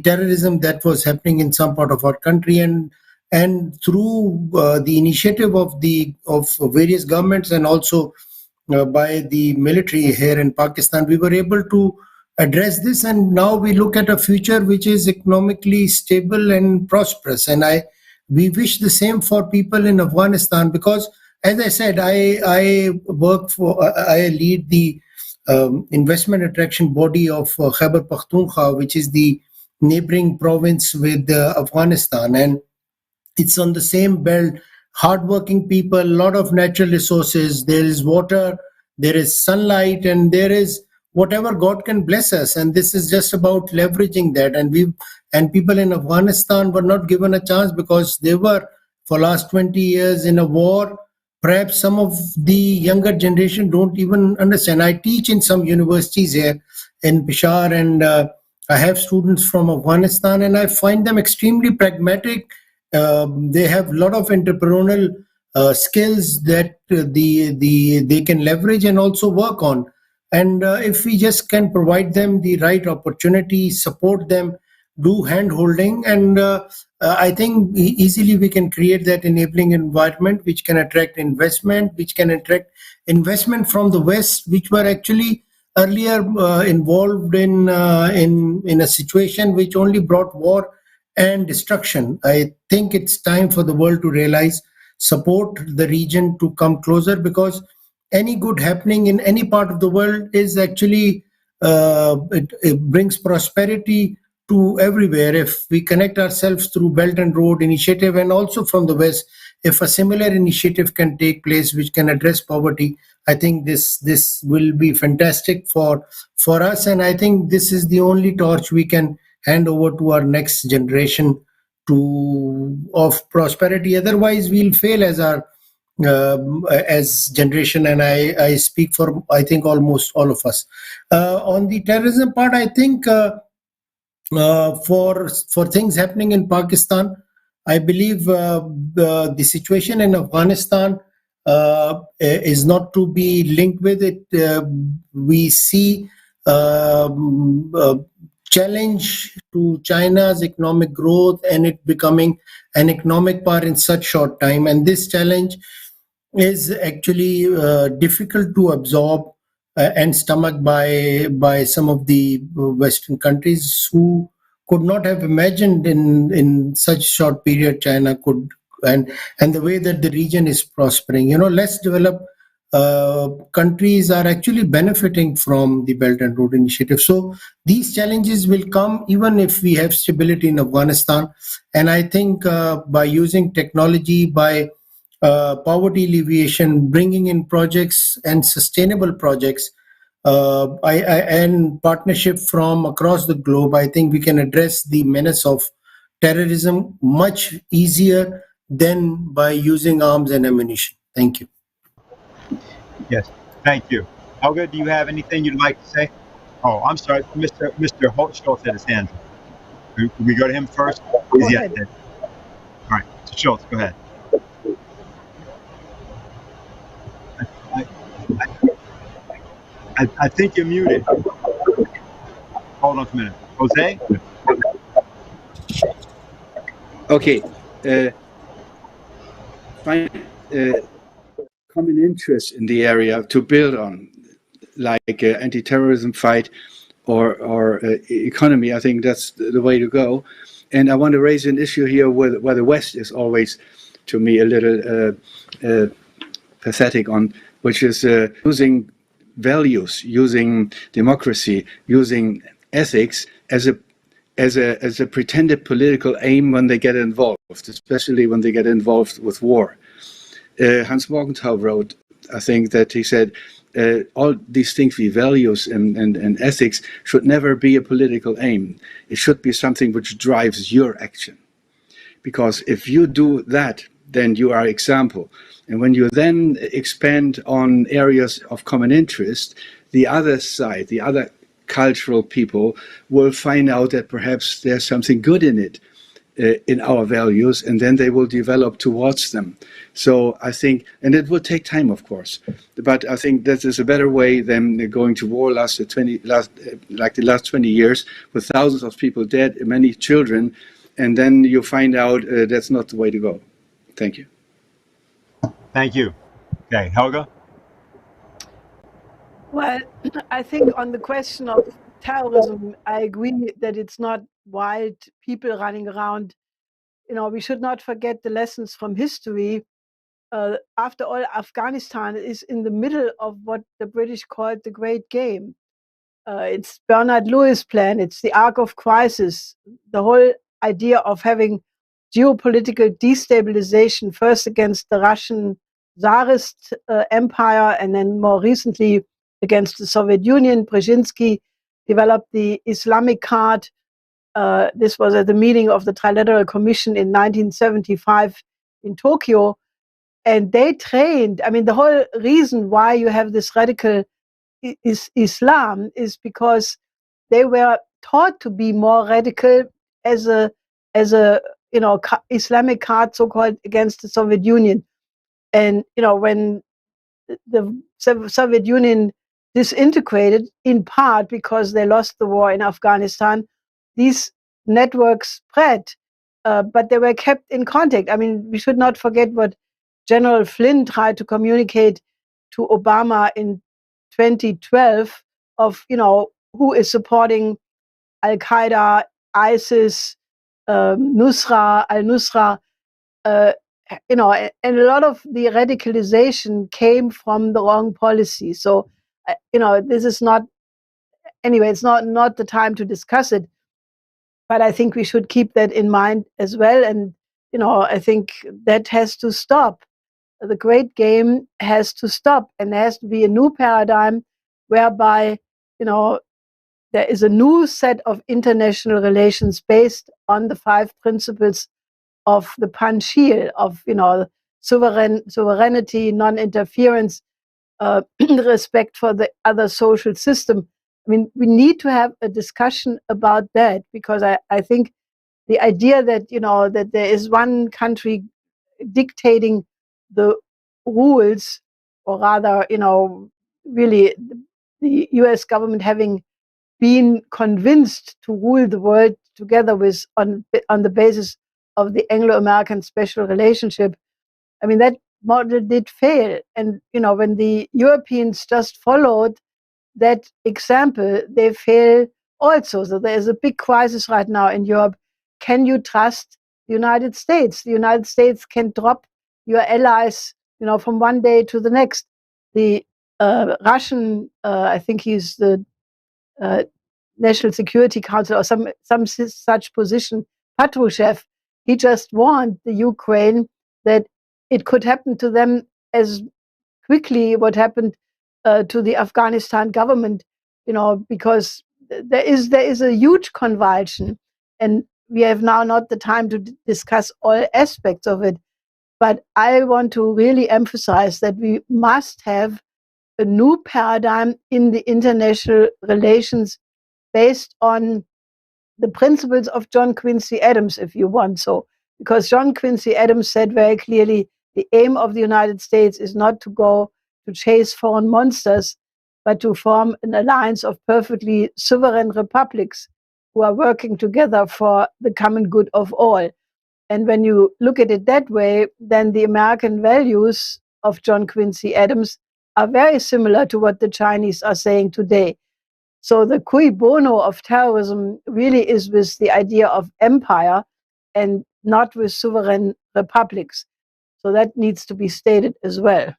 terrorism that was happening in some part of our country, and through the initiative of various governments and also by the military here in Pakistan, we were able to address this, and now we look at a future which is economically stable and prosperous. And we wish the same for people in Afghanistan, because, as I said, I lead the investment attraction body of Khyber Pakhtunkhwa, which is the neighboring province with Afghanistan, and it's on the same belt. Hardworking people, a lot of natural resources. There is water, there is sunlight, and there is whatever God can bless us. And this is just about leveraging that. And people in Afghanistan were not given a chance because they were, for last 20 years, in a war. Perhaps some of the younger generation don't even understand. I teach in some universities here in Peshawar, and I have students from Afghanistan, and I find them extremely pragmatic. They have a lot of entrepreneurial skills that they can leverage and also work on. And if we just can provide them the right opportunity, support them, do hand-holding, and I think easily we can create that enabling environment which can attract investment, from the West, which were actually earlier involved in a situation which only brought war and destruction. I think it's time for the world to realize, support the region to come closer, because any good happening in any part of the world is actually it brings prosperity to everywhere. If we connect ourselves through Belt and Road Initiative, and also from the West, if a similar initiative can take place which can address poverty, I think this will be fantastic for us, and I think this is the only torch we can hand over to our next generation of prosperity. Otherwise, we'll fail as generation, and I speak for, I think, almost all of us. On the terrorism part, I think for things happening in Pakistan, I believe the situation in Afghanistan is not to be linked with it. We see challenge to China's economic growth and it becoming an economic power in such short time, and this challenge is actually difficult to absorb and stomach by some of the Western countries who could not have imagined in such short period China could, and the way that the region is prospering. Less developed countries are actually benefiting from the Belt and Road Initiative. So these challenges will come even if we have stability in Afghanistan. And I think by using technology, by poverty alleviation, bringing in projects and sustainable projects, and partnership from across the globe, I think we can address the menace of terrorism much easier than by using arms and ammunition. Thank you. Yes, thank you. Helga, do you have anything you'd like to say? Oh, I'm sorry, Mr. Schultz had his hand. Can we go to him first? Go ahead. All right, Mr. Schultz, go ahead. I think you're muted. Hold on a minute. Jose? Okay. Find common interest in the area to build on, like anti-terrorism fight or economy. I think that's the way to go. And I want to raise an issue here where the West is always, to me, a little pathetic on, which is using values, using democracy, using ethics as a pretended political aim when they get involved, especially when they get involved with war. Hans Morgenthau wrote, I think, that he said, all these things we values and ethics should never be a political aim. It should be something which drives your action. Because if you do that, then you are example. And when you then expand on areas of common interest, the other side, the other cultural people will find out that perhaps there's something good in it, in our values, and then they will develop towards them. So I think, and it will take time, of course, but I think that is a better way than going to war like the last 20 years, with thousands of people dead, many children, and then you find out that's not the way to go. Thank you. Thank you. Okay, Helga? Well, I think on the question of terrorism, I agree that it's not wild people running around. We should not forget the lessons from history. After all, Afghanistan is in the middle of what the British called the Great Game. It's Bernard Lewis' plan. It's the arc of crisis. The whole idea of having geopolitical destabilization, first against the Russian Tsarist empire, and then more recently against the Soviet Union. Brzezinski developed the Islamic card. This was at the meeting of the Trilateral Commission in 1975 in Tokyo. And they trained, the whole reason why you have this radical Islam is because they were taught to be more radical as a Islamic card, so-called, against the Soviet Union. And when the Soviet Union disintegrated, in part because they lost the war in Afghanistan, these networks spread, but they were kept in contact. We should not forget what General Flynn tried to communicate to Obama in 2012 of, who is supporting Al-Qaeda, ISIS, Nusra, Al-Nusra, and a lot of the radicalization came from the wrong policy. So, this is not, anyway, it's not the time to discuss it, but I think we should keep that in mind as well. And, I think that has to stop. The Great Game has to stop, and there has to be a new paradigm whereby, there is a new set of international relations based on the 5 principles of the Panchil, of sovereignty, non-interference, respect for the other social system. We need to have a discussion about that, because I think the idea that that there is one country dictating the rules, or rather, really the U.S. government having been convinced to rule the world together with on the basis of the Anglo-American special relationship. That model did fail. And, when the Europeans just followed that example, they fail also. So there is a big crisis right now in Europe. Can you trust the United States? The United States can drop your allies, from one day to the next. The Russian, I think he's the National Security Council or some such position, Patrushev, he just warned the Ukraine that it could happen to them as quickly what happened to the Afghanistan government, because there is a huge convulsion, and we have now not the time to discuss all aspects of it. But I want to really emphasize that we must have a new paradigm in the international relations based on the principles of John Quincy Adams, if you want so. Because John Quincy Adams said very clearly, the aim of the United States is not to go to chase foreign monsters, but to form an alliance of perfectly sovereign republics who are working together for the common good of all. And when you look at it that way, then the American values of John Quincy Adams are very similar to what the Chinese are saying today. So the cui bono of terrorism really is with the idea of empire and not with sovereign republics. So that needs to be stated as well.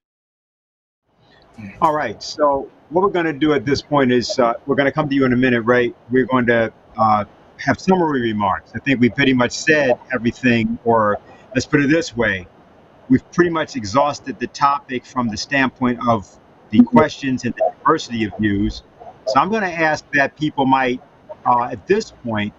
All right. So what we're going to do at this point is we're going to come to you in a minute, Ray. We're going to have summary remarks. I think we pretty much said everything, or let's put it this way. We've pretty much exhausted the topic from the standpoint of the questions and the diversity of views. So I'm going to ask that people might, at this point,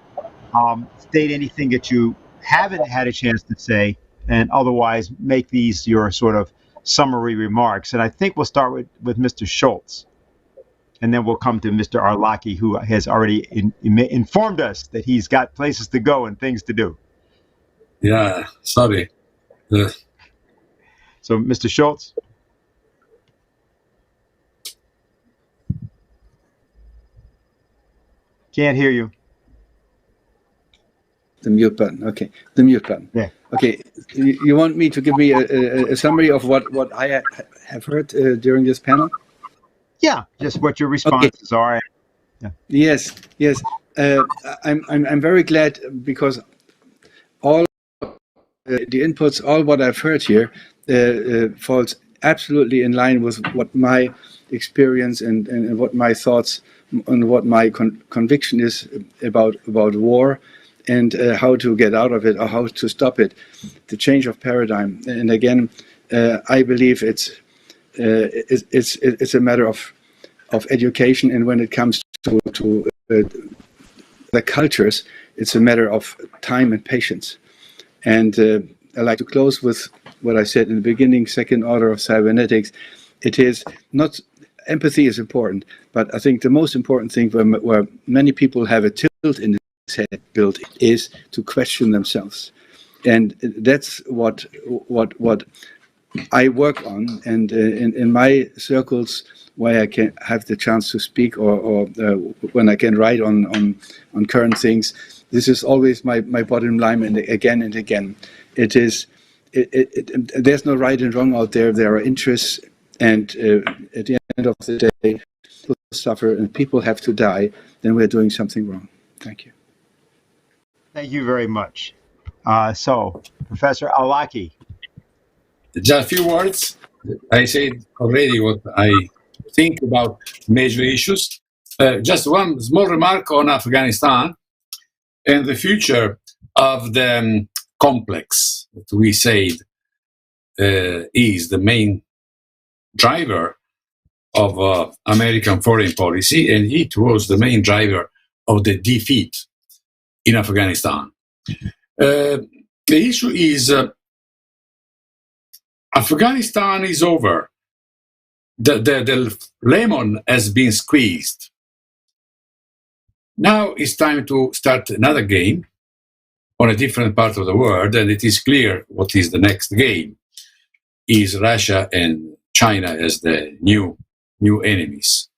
state anything that you haven't had a chance to say, and otherwise make these your sort of summary remarks. And I think we'll start with Mr. Schultz, and then we'll come to Mr. Arlaki, who has already informed us that he's got places to go and things to do. Yeah, sorry. So, Mr. Schultz. Can't hear you. The mute button. Okay, the mute button. Yeah. Okay, you want me to give me a summary of what I have heard during this panel? Yeah, just what your responses are. Yeah. Yes. I'm very glad because all the inputs, all what I've heard here, falls absolutely in line with what my experience and what my thoughts and what my conviction is about war and how to get out of it or how to stop it, the change of paradigm. And again, I believe it's a matter of education, and when it comes to the cultures, it's a matter of time and patience. And I like to close with what I said in the beginning, second order of cybernetics. It is not, empathy is important, but I think the most important thing where many people have a tilt in his head built is to question themselves. And that's what I work on. And in my circles, where I can have the chance to speak or when I can write on current things, this is always my bottom line, and again. It is, there's no right and wrong out there. There are interests, and at the end of the day, people suffer and people have to die, then we're doing something wrong. Thank you. Thank you very much. So, Professor Arlaki. Just a few words. I said already what I think about major issues. Just one small remark on Afghanistan and the future of the complex that we said is the main driver of American foreign policy, and it was the main driver of the defeat in Afghanistan. The issue is Afghanistan is over. The lemon has been squeezed. Now it's time to start another game on a different part of the world, and it is clear what is the next game. Is Russia and China as the new enemies.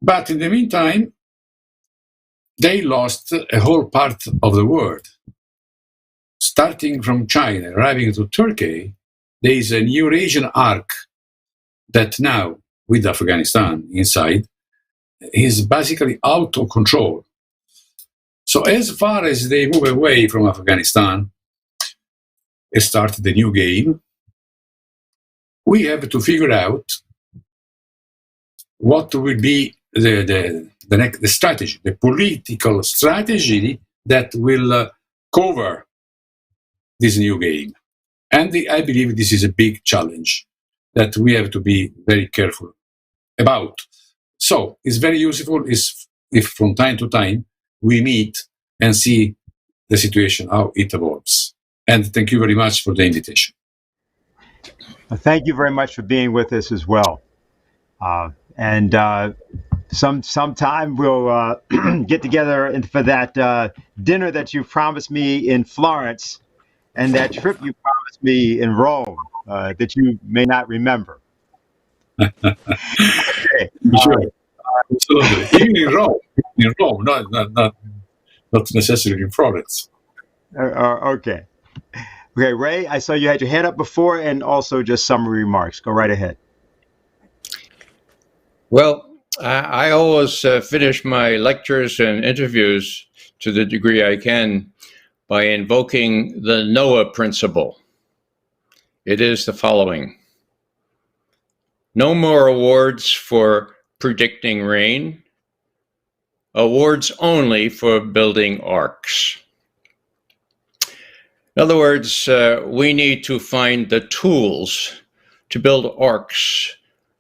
But in the meantime, they lost a whole part of the world. Starting from China, arriving to Turkey, there is a new Eurasian arc that now, with Afghanistan inside, is basically out of control. So as far as they move away from Afghanistan and start the new game, we have to figure out what will be the strategy, the political strategy that will cover this new game. And I believe this is a big challenge that we have to be very careful about. So it's very useful if from time to time we meet and see the situation, how it evolves. And thank you very much for the invitation. Thank you very much for being with us as well. Sometime we'll get together for that dinner that you promised me in Florence and that trip you promised me in Rome that you may not remember. Okay. Sure. Absolutely. Even in Rome, not necessarily in Florence. Okay. Okay, Ray, I saw you had your hand up before, and also just summary remarks. Go right ahead. Well, I always finish my lectures and interviews to the degree I can by invoking the Noah principle. It is the following: no more awards for predicting rain, awards only for building arcs. In other words, we need to find the tools to build arcs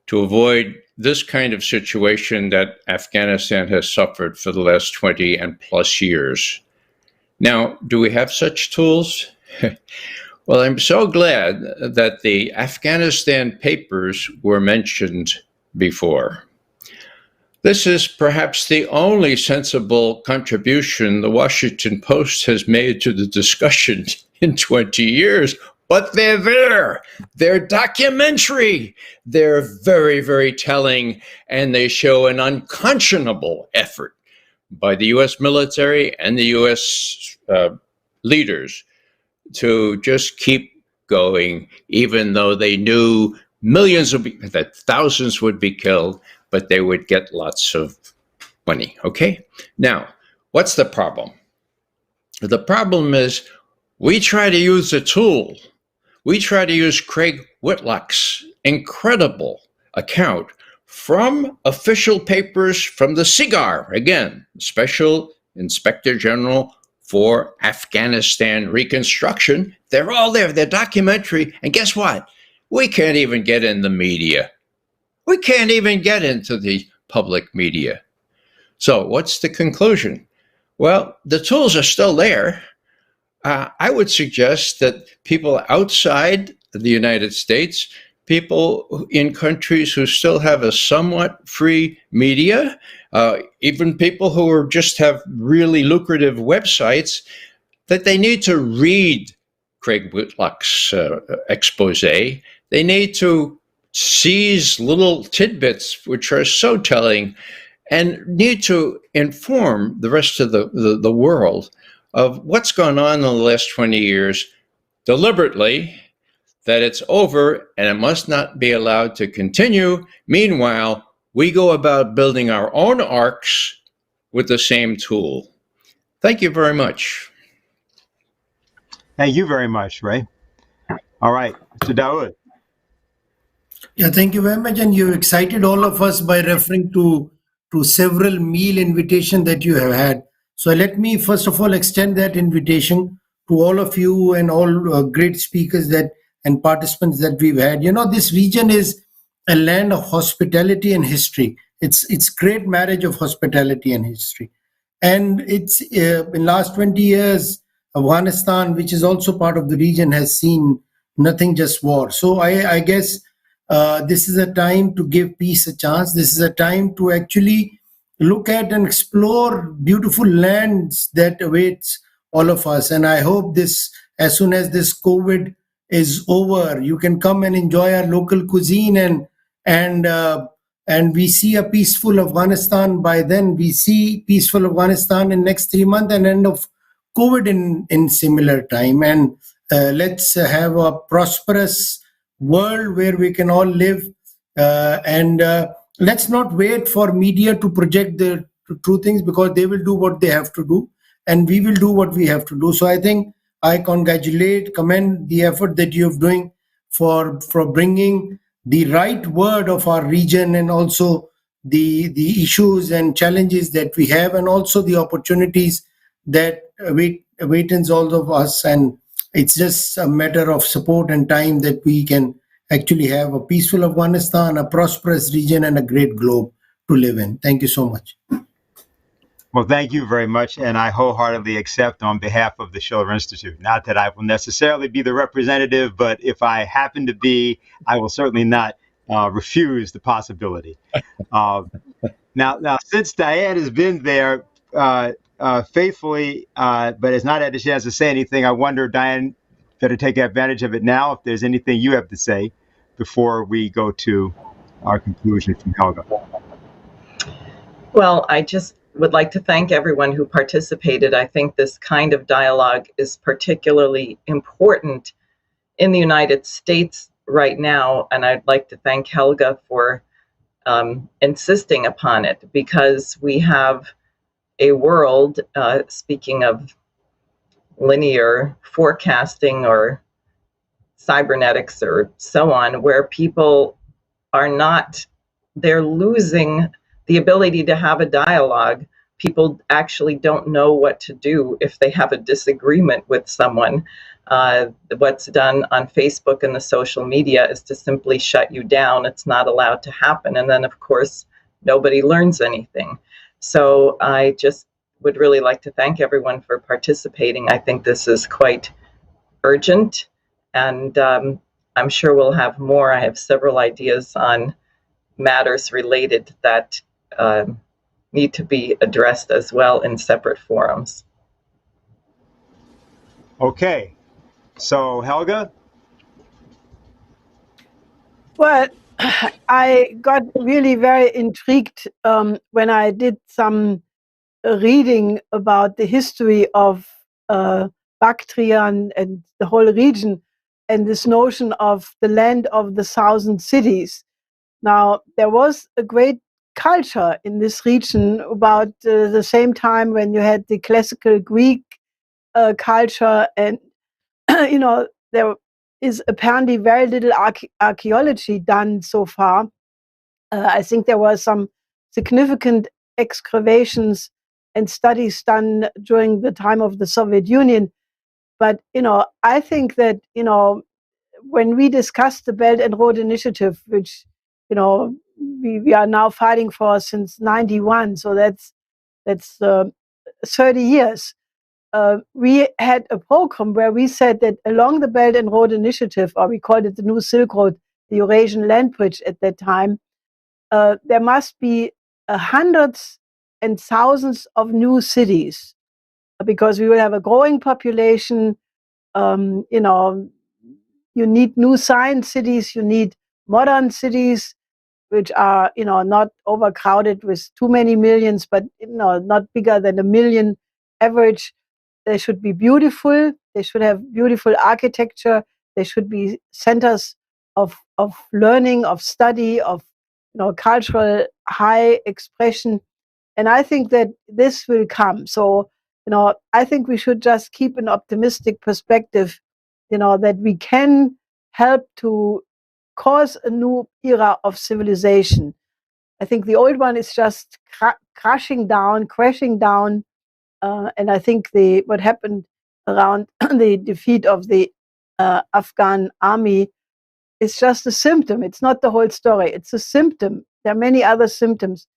to avoid this kind of situation that Afghanistan has suffered for the last 20 and plus years. Now, do we have such tools? Well, I'm so glad that the Afghanistan papers were mentioned before. This is perhaps the only sensible contribution the Washington Post has made to the discussion in 20 years, but they're there. They're documentary. They're very, very telling, and they show an unconscionable effort by the U.S. military and the U.S. Leaders to just keep going, even though they knew that thousands would be killed, but they would get lots of money. Okay? Now, what's the problem? The problem is we try to use a tool. We try to use Craig Whitlock's incredible account from official papers from the SIGAR, again, Special Inspector General for Afghanistan Reconstruction. They're all there. They're documentary. And guess what? We can't even get in the media. We can't even get into the public media. So what's the conclusion? Well, the tools are still there. I would suggest that people outside the United States, people in countries who still have a somewhat free media, even people who just have really lucrative websites, that they need to read Craig Whitlock's expose. They need to seize little tidbits which are so telling and need to inform the rest of the world of what's gone on in the last 20 years deliberately, that it's over and it must not be allowed to continue. Meanwhile, we go about building our own arcs with the same tool. Thank you very much. Thank you very much, Ray. All right, Mr. Dawood. Yeah, thank you very much. And you excited all of us by referring to several meal invitations that you have had. So let me first of all extend that invitation to all of you and all great speakers and participants that we've had. You know, this region is a land of hospitality and history. It's great marriage of hospitality and history. And it's in last 20 years, Afghanistan, which is also part of the region, has seen nothing, just war. So I guess this is a time to give peace a chance. This is a time to actually look at and explore beautiful lands that awaits all of us. And I hope this, as soon as this COVID is over, you can come and enjoy our local cuisine and we see a peaceful Afghanistan by then. We see peaceful Afghanistan in next 3 months and end of COVID in similar time. And let's have a prosperous world where we can all live. Let's not wait for media to project the true things, because they will do what they have to do. and we will do what we have to do. So I think I commend the effort that you're doing for bringing the right word of our region, and also the issues and challenges that we have, and also the opportunities that awaits all of us. And it's just a matter of support and time that we can actually have a peaceful Afghanistan, a prosperous region, and a great globe to live in. Thank you so much. Well, thank you very much, and I wholeheartedly accept on behalf of the Schiller Institute. Not that I will necessarily be the representative, but if I happen to be, I will certainly not refuse the possibility. Now, since Diane has been there faithfully, but has not had a chance to say anything, I wonder, Diane, better take advantage of it now if there's anything you have to say before we go to our conclusion from Helga. Well, I just would like to thank everyone who participated. I think this kind of dialogue is particularly important in the United States right now, and I'd like to thank Helga for insisting upon it, because we have a world, speaking of linear forecasting or cybernetics or so on, where people they're losing the ability to have a dialogue. People actually don't know what to do if they have a disagreement with someone. What's done on Facebook and the social media is to simply shut you down. It's not allowed to happen. And then, of course, nobody learns anything. So I just would really like to thank everyone for participating. I think this is quite urgent, and I'm sure we'll have more. I have several ideas on matters related that need to be addressed as well in separate forums. Okay, so Helga? Well, I got really very intrigued when I did some reading about the history of Bactria and the whole region, and this notion of the land of the 1,000 cities. Now, there was a great culture in this region about the same time when you had the classical Greek culture, and there is apparently very little archaeology done so far. I think there were some significant excavations and studies done during the time of the Soviet Union. But, I think that, when we discussed the Belt and Road Initiative, which, we are now fighting for since 91, so that's 30 years. We had a program where we said that along the Belt and Road Initiative, or we called it the New Silk Road, the Eurasian Land Bridge at that time, there must be hundreds and thousands of new cities, because we will have a growing population. You need new science cities, you need modern cities, which are, not overcrowded with too many millions, but, not bigger than 1 million average. They should be beautiful. They should have beautiful architecture. They should be centers of learning, of study, of, cultural high expression. And I think that this will come. So, I think we should just keep an optimistic perspective, that we can help to cause a new era of civilization. I think the old one is just crashing down. And I think what happened around the defeat of the Afghan army is just a symptom. It's not the whole story. It's a symptom. There are many other symptoms.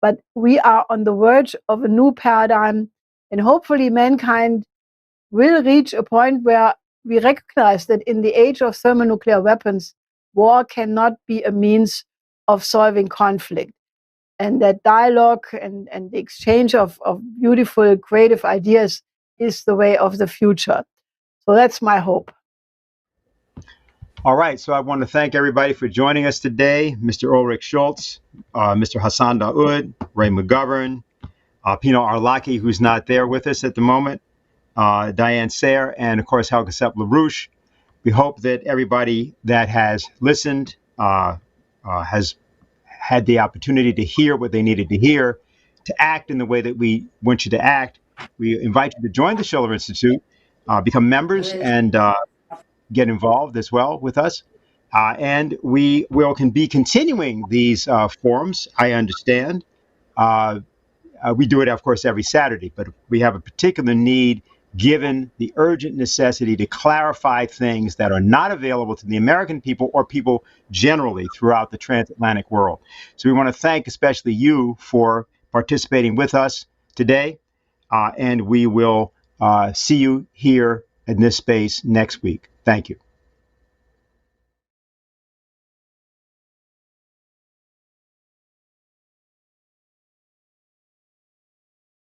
But we are on the verge of a new paradigm, and hopefully mankind will reach a point where we recognize that in the age of thermonuclear weapons, war cannot be a means of solving conflict, and that dialogue and the exchange of beautiful, creative ideas is the way of the future. So that's my hope. All right, so I want to thank everybody for joining us today. Mr. Ulrich Schultz, Mr. Hassan Daoud, Ray McGovern, Pino Arlaki, who's not there with us at the moment, Diane Sayre, and of course, Helga Zepp-LaRouche. We hope that everybody that has listened has had the opportunity to hear what they needed to hear, to act in the way that we want you to act, We invite you to join the Schiller Institute, become members, and get involved as well with us. And we can be continuing these forums, I understand. We do it, of course, every Saturday, but we have a particular need given the urgent necessity to clarify things that are not available to the American people or people generally throughout the transatlantic world. So we want to thank especially you for participating with us today, and we will see you here in this space next week. Thank you.